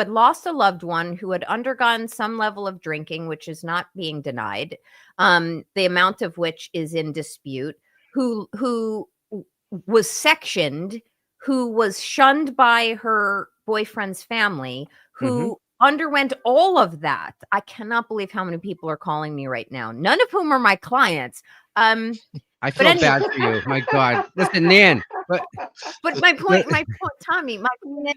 lost a loved one, who had undergone some level of drinking, which is not being denied, the amount of which is in dispute, who was sectioned, who was shunned by her boyfriend's family, who underwent all of that. I cannot believe how many people are calling me right now, none of whom are my clients. I feel bad for you. My God. Listen, Nan. But my point, Tommy, my point is,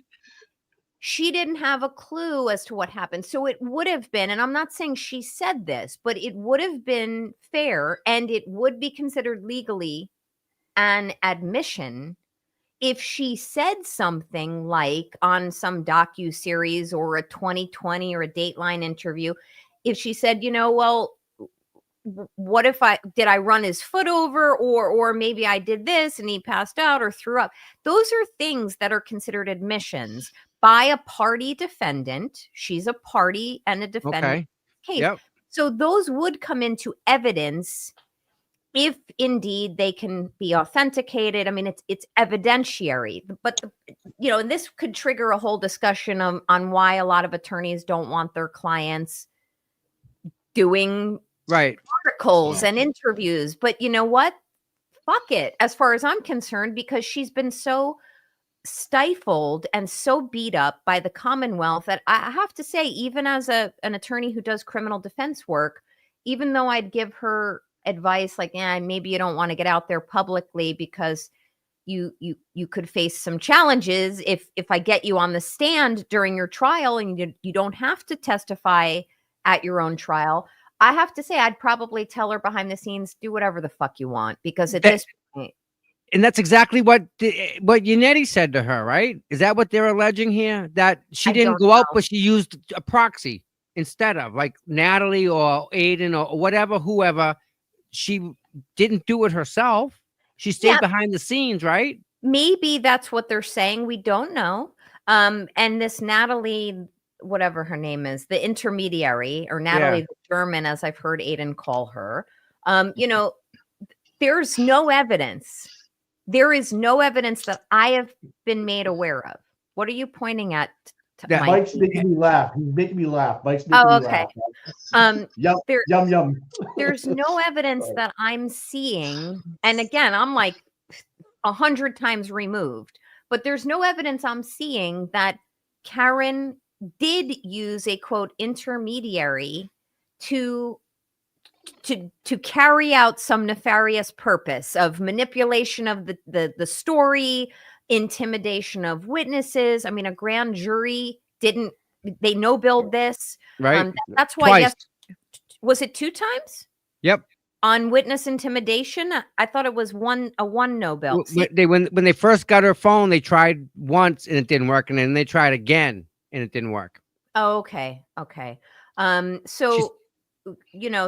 she didn't have a clue as to what happened. So it would have been, and I'm not saying she said this, but it would have been fair and it would be considered legally an admission if she said something like on some docu-series or a 2020 or a Dateline interview, if she said, well, what if did I run his foot over, or maybe I did this and he passed out or threw up. Those are things that are considered admissions by a party defendant. She's a party and a defendant case. Yep. So those would come into evidence if indeed they can be authenticated. I mean, it's evidentiary, but and this could trigger a whole discussion on why a lot of attorneys don't want their clients doing articles and interviews. But you know what? Fuck it, as far as I'm concerned, because she's been so stifled and so beat up by the Commonwealth that I have to say, even as an attorney who does criminal defense work, even though I'd give her advice like, maybe you don't want to get out there publicly because you could face some challenges if I get you on the stand during your trial and you don't have to testify at your own trial. I have to say, I'd probably tell her behind the scenes, do whatever the fuck you want, because at this point. And that's exactly what Yannetti said to her, right? Is that what they're alleging here? That she didn't go out, but she used a proxy instead of, like Natalie or Aiden or whatever, whoever. She didn't do it herself. She stayed behind the scenes, right? Maybe that's what they're saying. We don't know. And this Natalie, whatever her name is, the intermediary, or Natalie the German, as I've heard Aiden call her, there's no evidence. There is no evidence that I have been made aware of. What are you pointing at? Mike's making me laugh. He's making me laugh. Mike's making me laugh. Yum. There's no evidence that I'm seeing. And again, I'm like 100 times removed, but there's no evidence I'm seeing that Karen did use a quote intermediary to carry out some nefarious purpose of manipulation of the story, intimidation of witnesses. I mean, a grand jury they no-billed this. Right. That's why, was it 2 times? Yep. On witness intimidation? I thought it was a one no-bill. When they first got her phone, they tried once and it didn't work. And then they tried again and it didn't work. Oh, okay. So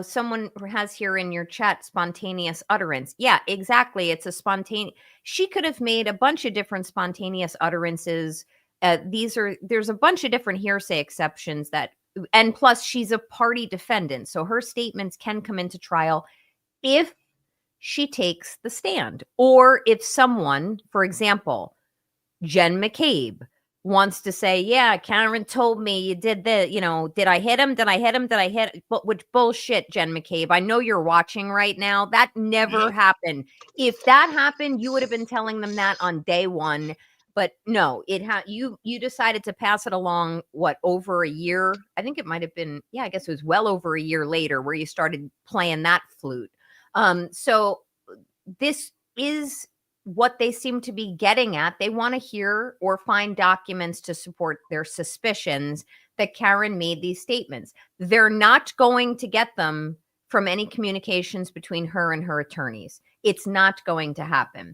someone has here in your chat, spontaneous utterance. Yeah, exactly. It's a spontaneous. She could have made a bunch of different spontaneous utterances. There's a bunch of different hearsay exceptions and plus she's a party defendant. So her statements can come into trial if she takes the stand, or if someone, for example, Jen McCabe, wants to say, Karen told me you did this, did I hit him? Which bullshit, Jen McCabe. I know you're watching right now. That never happened. If that happened, you would have been telling them that on day one. But no, you decided to pass it along, over a year? I think it might have been, I guess it was well over a year later where you started playing that flute. So this is what they seem to be getting at. They want to hear or find documents to support their suspicions that Karen made these statements. They're not going to get them from any communications between her and her attorneys. It's not going to happen.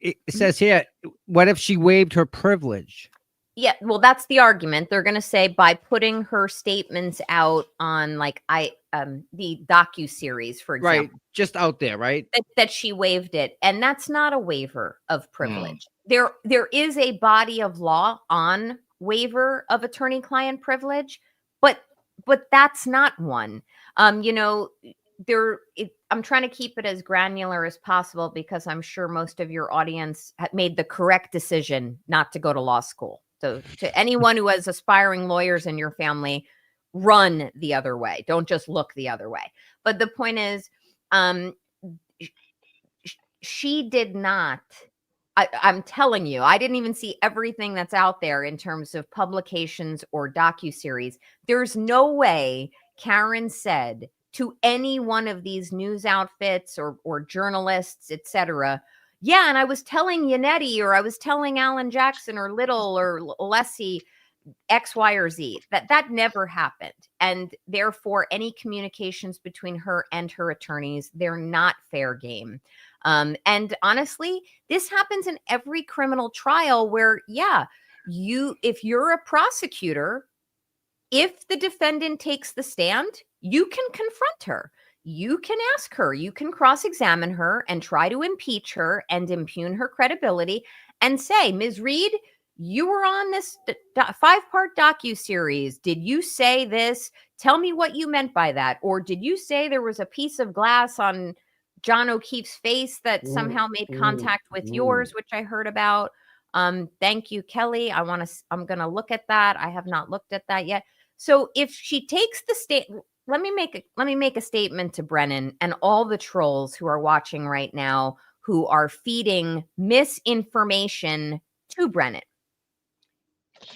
It says here, what if she waived her privilege? Yeah, well, that's the argument. They're going to say by putting her statements out on the docu-series, for example. Right, just out there, right? That she waived it. And that's not a waiver of privilege. There is a body of law on waiver of attorney-client privilege, but that's not one. I'm trying to keep it as granular as possible because I'm sure most of your audience made the correct decision not to go to law school. So to anyone who has aspiring lawyers in your family, run the other way. Don't just look the other way. But the point is, she did not. I'm telling you, I didn't even see everything that's out there in terms of publications or docuseries. There's no way Karen said to any one of these news outfits or journalists, etc., yeah, and I was telling Yannetti, or I was telling Alan Jackson or Little or Lessie X, Y, or Z. That never happened. And therefore, any communications between her and her attorneys, they're not fair game. And honestly, this happens in every criminal trial where, yeah, if you're a prosecutor, if the defendant takes the stand, you can confront her. You can ask her, you can cross-examine her and try to impeach her and impugn her credibility and say, Ms. Reed, you were on this 5-part docuseries. Did you say this? Tell me what you meant by that. Or did you say there was a piece of glass on John O'Keefe's face that somehow made contact with yours, which I heard about? Thank you, Kelly. I'm going to look at that. I have not looked at that yet. So if she takes the statement, let me make a statement to Brennan and all the trolls who are watching right now who are feeding misinformation to Brennan.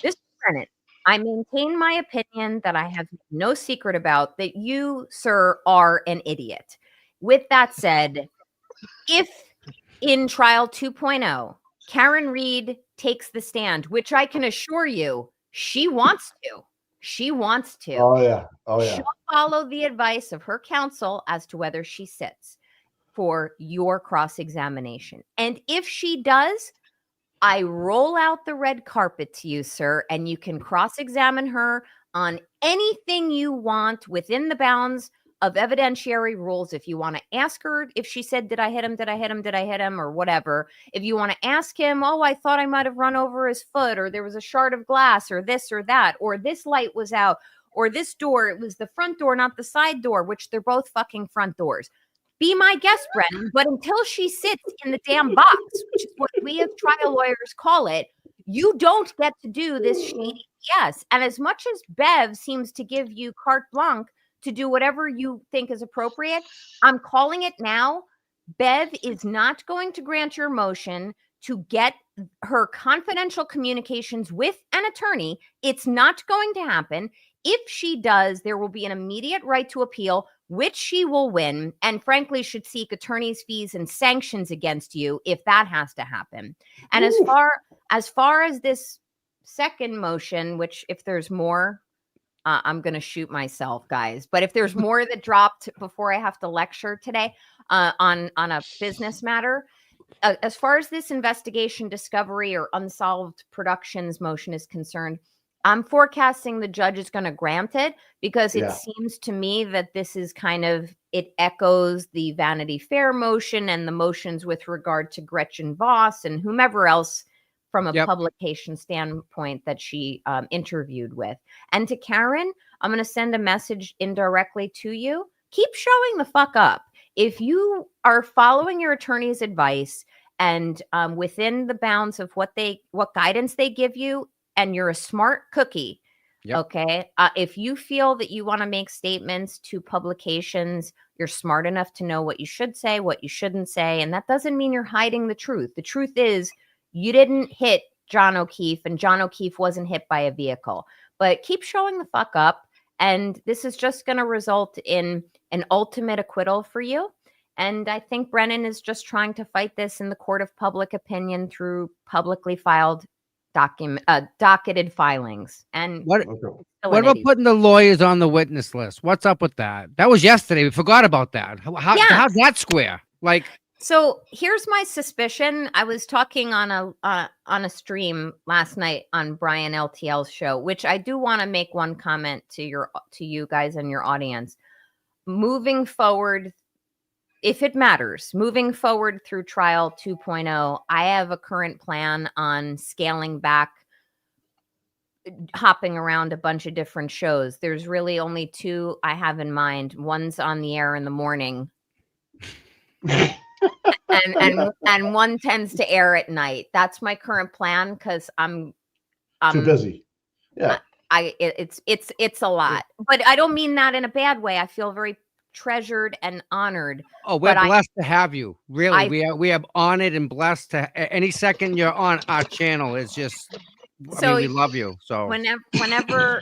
This is Brennan. I maintain my opinion that I have no secret about, that you, sir, are an idiot. With that said, if in trial 2.0, Karen Reed takes the stand, which I can assure you she wants to. She wants to. Oh, yeah. Oh, yeah. She'll follow the advice of her counsel as to whether she sits for your cross-examination. And if she does, I roll out the red carpet to you, sir, and you can cross-examine her on anything you want within the bounds of evidentiary rules. If you want to ask her if she said, did I hit him? Did I hit him? Did I hit him? Or whatever. If you want to ask him, oh, I thought I might have run over his foot, or there was a shard of glass, or this or that, or this light was out, or this door, it was the front door, not the side door, which they're both fucking front doors. Be my guest, Brennan, but until she sits in the damn box, which is what we as trial lawyers call it, you don't get to do this shady BS. And as much as Bev seems to give you carte blanche to do whatever you think is appropriate, I'm calling it now. Bev is not going to grant your motion to get her confidential communications with an attorney. It's not going to happen. If she does, there will be an immediate right to appeal, which she will win, and frankly should seek attorney's fees and sanctions against you if that has to happen. And as far as this second motion, which if there's more, I'm going to shoot myself, guys. But if there's more that dropped before I have to lecture today on a business matter, as far as this investigation, discovery, or unsolved productions motion is concerned, I'm forecasting the judge is going to grant it because it seems to me that this is kind of, it echoes the Vanity Fair motion and the motions with regard to Gretchen Voss and whomever else from a publication standpoint that she interviewed with. And to Karen, I'm going to send a message indirectly to you. Keep showing the fuck up. If you are following your attorney's advice and within the bounds of what guidance they give you, and you're a smart cookie, okay? If you feel that you want to make statements to publications, you're smart enough to know what you should say, what you shouldn't say, and that doesn't mean you're hiding the truth. The truth is you didn't hit John O'Keefe, and John O'Keefe wasn't hit by a vehicle. But keep showing the fuck up, and this is just going to result in an ultimate acquittal for you. And I think Brennan is just trying to fight this in the court of public opinion through publicly filed docketed filings. And what about putting the lawyers on the witness list? What's up with that? That was yesterday. We forgot about that. How's that square? Like, so here's my suspicion. I was talking on a stream last night on Brian LTL's show, which I do want to make one comment to you guys and your audience. Moving forward, if it matters, moving forward through trial 2.0, I have a current plan on scaling back, hopping around a bunch of different shows. There's really only two I have in mind. One's on the air in the morning. and one tends to air at night. That's my current plan because I'm too busy. Yeah. It's a lot. But I don't mean that in a bad way. I feel very treasured and honored. Oh, we're But blessed to have you. Really, I- we are honored and blessed to any second you're on our channel is just. I So mean, we love you. So whenever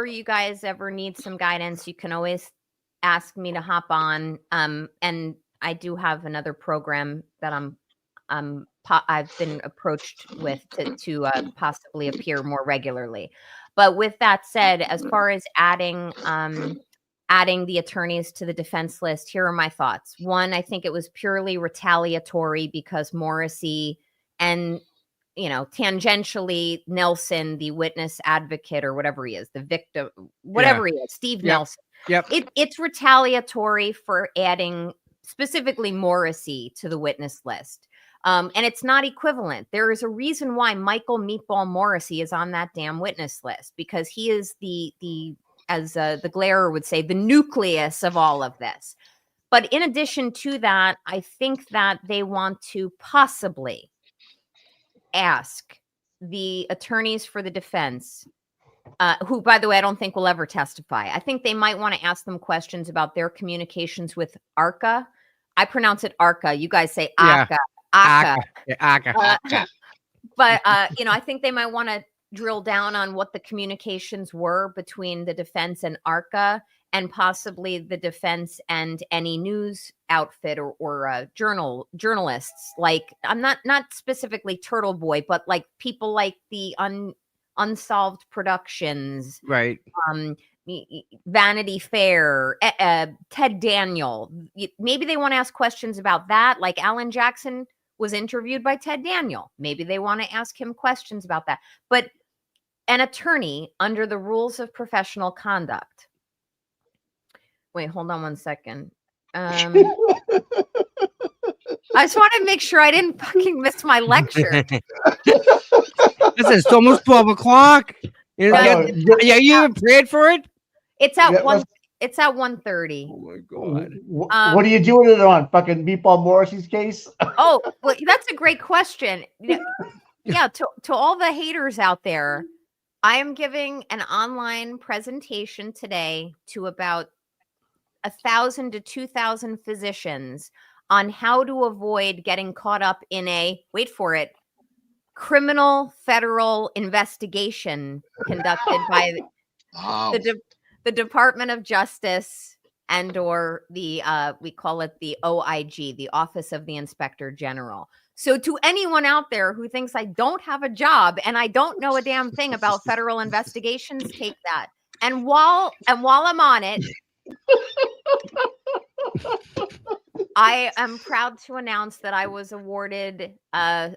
you guys ever need some guidance, you can always ask me to hop on. And I do have another program that I've been approached with to possibly appear more regularly. But with that said, as far as adding the attorneys to the defense list, here are my thoughts. One, I think it was purely retaliatory because Morrissey and tangentially Nelson, the witness advocate or whatever he is, the victim, whatever he is, Steve Nelson. Yep. It's retaliatory for adding specifically Morrissey to the witness list. And it's not equivalent. There is a reason why Michael Meatball Morrissey is on that damn witness list, because he is as the Glairer would say, the nucleus of all of this. But in addition to that, I think that they want to possibly ask the attorneys for the defense, who, by the way, I don't think will ever testify. I think they might want to ask them questions about their communications with ARCA. I pronounce it ARCA. You guys say ACA. ACA. ACA. But, I think they might want to drill down on what the communications were between the defense and ARCA, and possibly the defense and any news outfit or journalists. Like, I'm not specifically Turtle Boy, but like people like the Unsolved Productions, right? Vanity Fair, Ted Daniel. Maybe they want to ask questions about that. Like Alan Jackson was interviewed by Ted Daniel. Maybe they want to ask him questions about that. But an attorney, under the rules of professional conduct. Wait, hold on one second. I just want to make sure I didn't fucking miss my lecture. Listen, it's almost 12 o'clock. Yeah, you even prayed for it? It's at It's at 1:30. Oh my god! What are you doing it on? Fucking Meatball Morrissey's case? Oh, well, that's a great question. Yeah, to all the haters out there, I am giving an online presentation today to about 1,000 to 2,000 physicians on how to avoid getting caught up in a, wait for it, criminal federal investigation conducted by the Department of Justice and/or the we call it the OIG, the Office of the Inspector General. So to anyone out there who thinks I don't have a job and I don't know a damn thing about federal investigations, take that. And while I'm on it, I am proud to announce that I was awarded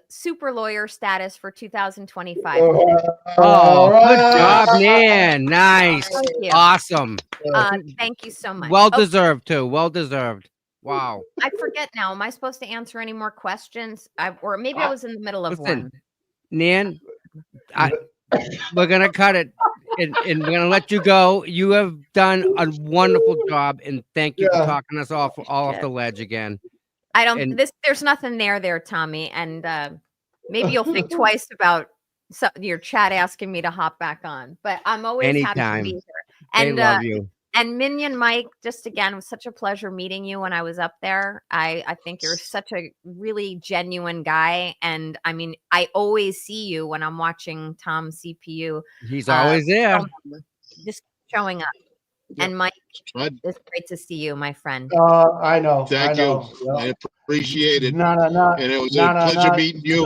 super lawyer status for 2025. Oh, good job, man. Nice. Thank you. Awesome. Thank you so much. Well deserved, too. Well deserved. Wow. I forget now. Am I supposed to answer any more questions? Or maybe I was in the middle of one. Nan, we're going to cut it. And we're going to let you go. You have done a wonderful job, and thank you for talking us all off the ledge again. I don't. There's nothing there, Tommy, and maybe you'll think twice about your chat asking me to hop back on. But I'm always happy to be here. And they love you. And Minion Mike, just again, it was such a pleasure meeting you when I was up there. I think you're such a really genuine guy. And I mean, I always see you when I'm watching Tom CPU. He's always there. Just showing up. Yep. And Mike, it's great to see you, my friend. I know. Thank you. Yep. I appreciate it. No. And it was a pleasure meeting you.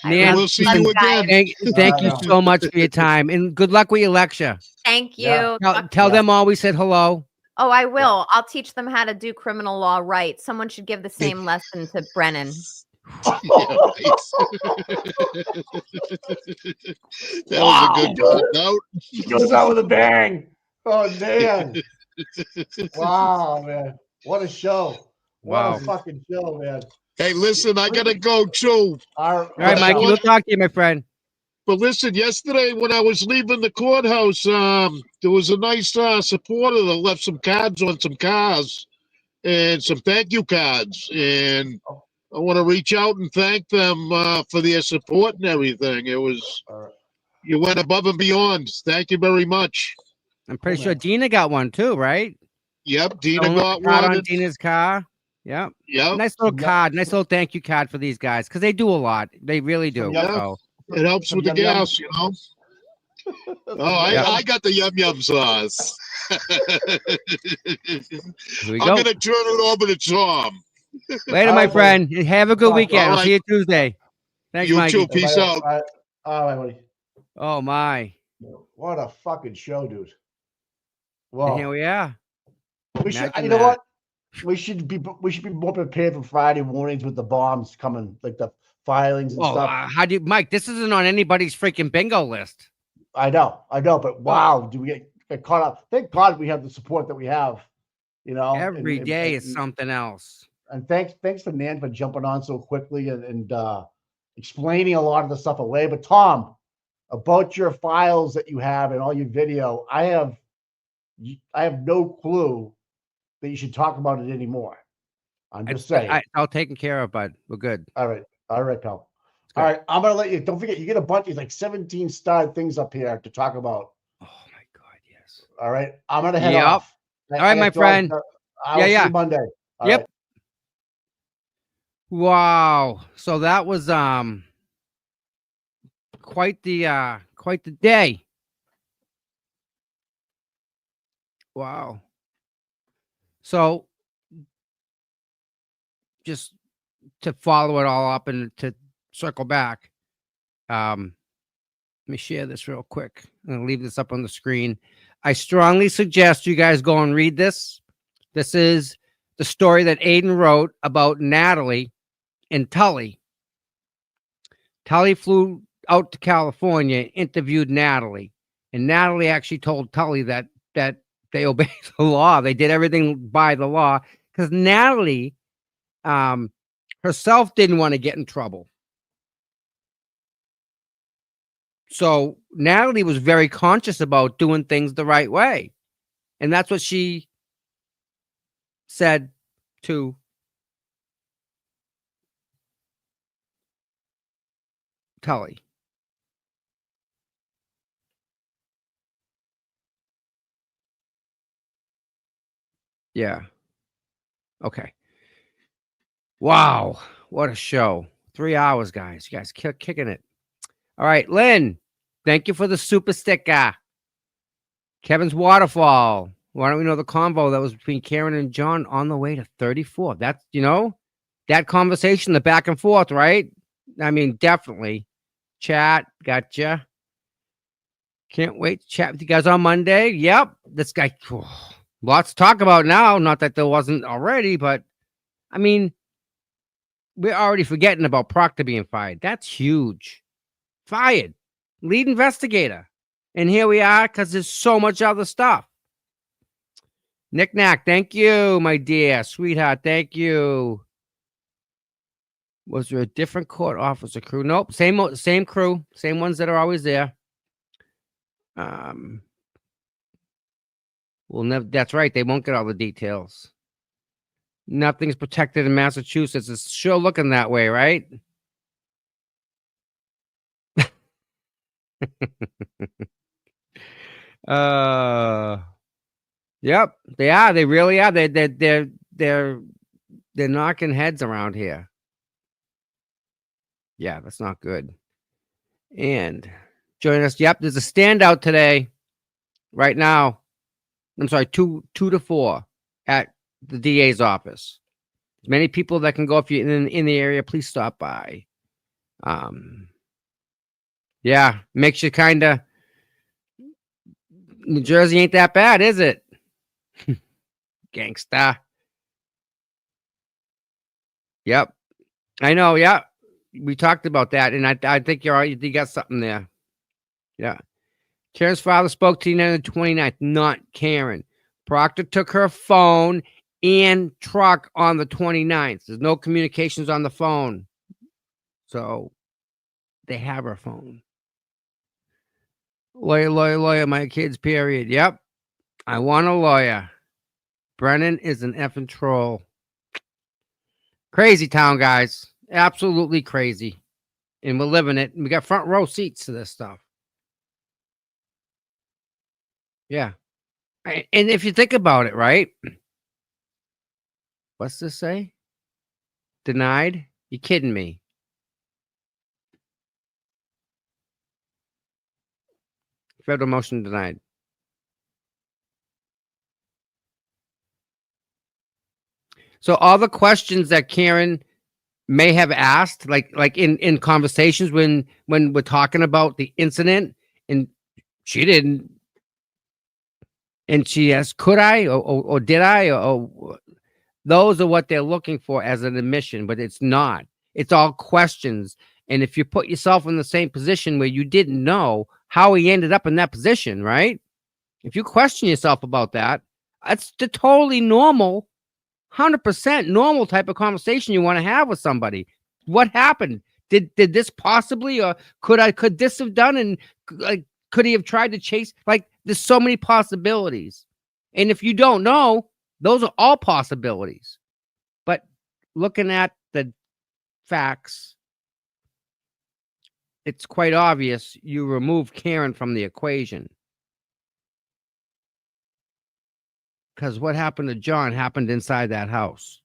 Nan, we'll see you again. Thank you so much for your time, and good luck with your lecture. Thank you. Tell them all we said hello. Oh, I will. Yeah. I'll teach them how to do criminal law right. Someone should give the same lesson to Brennan. That was a good note. He goes out with a bang. Oh, man. Wow, man. What a show. What a fucking show, man. Hey, listen, I got to go, too. All right, Mike, we'll talk to you, my friend. But listen, yesterday when I was leaving the courthouse, there was a nice supporter that left some cards on some cars and some thank you cards. And I want to reach out and thank them for their support and everything. It was, you went above and beyond. Thank you very much. I'm pretty sure Dina got one too, right? Yep, Dina Someone got left a card one. on Dina's car. Yep. Yep. Nice little card. Nice little thank you card for these guys because they do a lot. They really do. Yeah, So. it helps with the gas, you know. Oh, I got the yum yum sauce. Here we I'm go. gonna turn it over to Tom. Later, my friend. Have a good weekend. All I'll see you Tuesday. Thanks, You Mikey. too. Peace out. All right, buddy. Oh my. What a fucking show, dude. And Whoa. here we are. We should, Imagine you know that. what? We should be more prepared for Friday mornings with the bombs coming, like the filings and Oh, stuff. how do you, Mike? This isn't on anybody's freaking bingo list. I know, but wow, do we get caught up? Thank God we have the support that we have. You know, Every day is something else. And thanks for Nan for jumping on so quickly and explaining a lot of the stuff away. But Tom, about your files that you have and all your video, I have no clue that you should talk about it anymore. I'm just saying. It's all taken care of, bud. We're good. All right, pal. All right, I'm gonna let you. Don't forget, you get a bunch. It's like 17 starred things up here to talk about. Oh my God, yes. All right, I'm gonna head off. All right, my friend. I'll see you Monday. All Yep. right. Wow. So that was quite the day. Wow. So just to follow it all up and to circle back, let me share this real quick. I'm gonna leave this up on the screen. I strongly suggest you guys go and read this. This is the story that Aiden wrote about Natalie and Tully. Tully flew out to California, interviewed Natalie, and Natalie actually told Tully that they obeyed the law. They did everything by the law because Natalie herself didn't want to get in trouble. So Natalie was very conscious about doing things the right way. And that's what she said to Tully. Yeah. Okay. Wow. What a show. 3 hours, guys. You guys kicking it. All right, Lynn. Thank you for the super sticker. Kevin's waterfall. Why don't we know the convo that was between Karen and John on the way to 34? That's, that conversation, the back and forth, right? I mean, definitely. Chat, gotcha. Can't wait to chat with you guys on Monday. Yep. This guy, lots to talk about now. Not that there wasn't already, but I mean, we're already forgetting about Proctor being fired. That's huge. Fired. Lead investigator. And here we are because there's so much other stuff. Nick Knack, thank you, my dear. Sweetheart, thank you. Was there a different court officer crew? Nope. Same crew. Same ones that are always there. We'll never. That's right. They won't get all the details. Nothing's protected in Massachusetts. It's sure looking that way, right? Yep, they are. They really are. They're knocking heads around here. Yeah, that's not good. And join us. Yep, there's a standout today, right now. I'm sorry, 2 to 4 at the DA's office. As many people that can go. If you're in the area, please stop by. Yeah, makes you kind of. New Jersey ain't that bad, is it? Gangsta. Yep, I know. Yeah, we talked about that, and I think you got something there. Yeah. Karen's father spoke to you on the 29th, not Karen. Proctor took her phone and truck on the 29th. There's no communications on the phone. So they have her phone. Lawyer, my kids, period. Yep. I want a lawyer. Brennan is an effing troll. Crazy town, guys. Absolutely crazy. And we're living it. We got front row seats to this stuff. Yeah. And if you think about it, right? What's this say? Denied? You kidding me? Federal motion denied. So all the questions that Karen may have asked, like in conversations when we're talking about the incident, and she didn't, and she asked, could I or did I or those are what they're looking for as an admission, but it's not. It's all questions. And if you put yourself in the same position where you didn't know how he ended up in that position, right? If you question yourself about that, that's the totally normal, 100% normal type of conversation you want to have with somebody. What happened? Did this possibly, or could this have done? And like, could he have tried to chase? Like, there's so many possibilities. And if you don't know, those are all possibilities. But looking at the facts, it's quite obvious you remove Karen from the equation. Because what happened to John happened inside that house.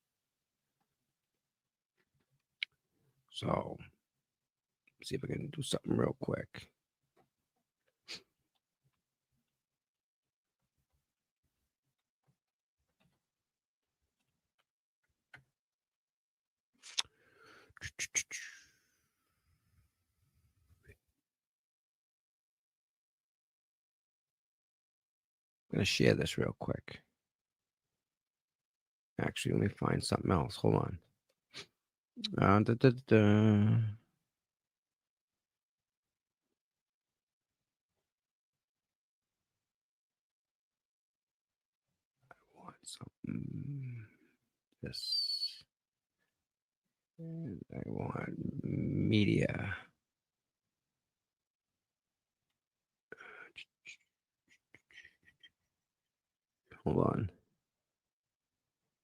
So, see if I can do something real quick. I'm going to share this real quick. Actually, let me find something else. Hold on. I want something. This. And I want media. Hold on.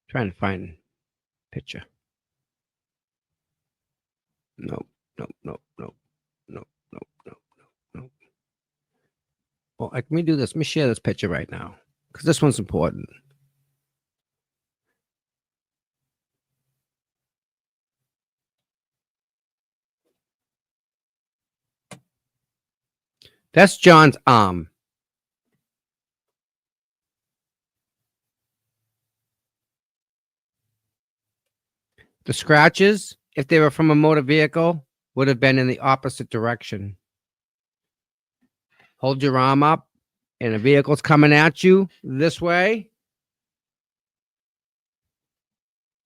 Trying to find picture. Nope. Well, let me do this. Let me share this picture right now because this one's important. That's John's arm. The scratches, if they were from a motor vehicle, would have been in the opposite direction. Hold your arm up, and a vehicle's coming at you this way.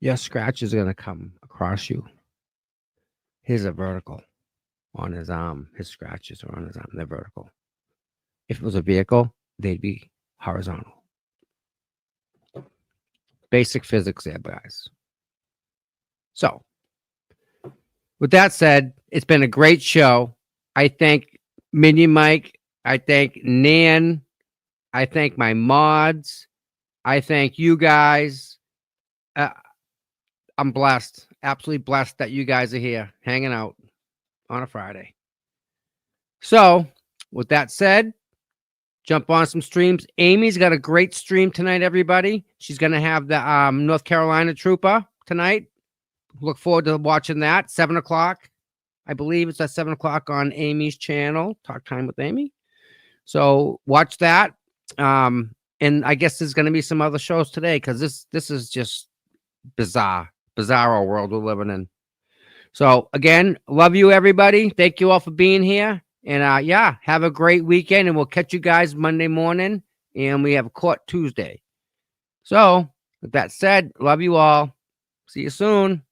Your scratch is going to come across you. Here's a vertical on his arm. His scratches are on his arm. They're vertical. If it was a vehicle, they'd be horizontal. Basic physics there, guys. So, with that said, it's been a great show. I thank Mini Mike. I thank Nan. I thank my mods. I thank you guys. I'm blessed, absolutely blessed that you guys are here hanging out on a Friday. So, with that said, jump on some streams. Amy's got a great stream tonight, everybody. She's going to have the North Carolina Trooper tonight. Look forward to watching that. 7 o'clock. I believe it's at 7 o'clock on Amy's channel. Talk Time with Amy. So watch that. And I guess there's going to be some other shows today because this is just bizarre world we're living in. So again, love you, everybody. Thank you all for being here. And yeah, have a great weekend. And we'll catch you guys Monday morning. And we have a court Tuesday. So with that said, love you all. See you soon.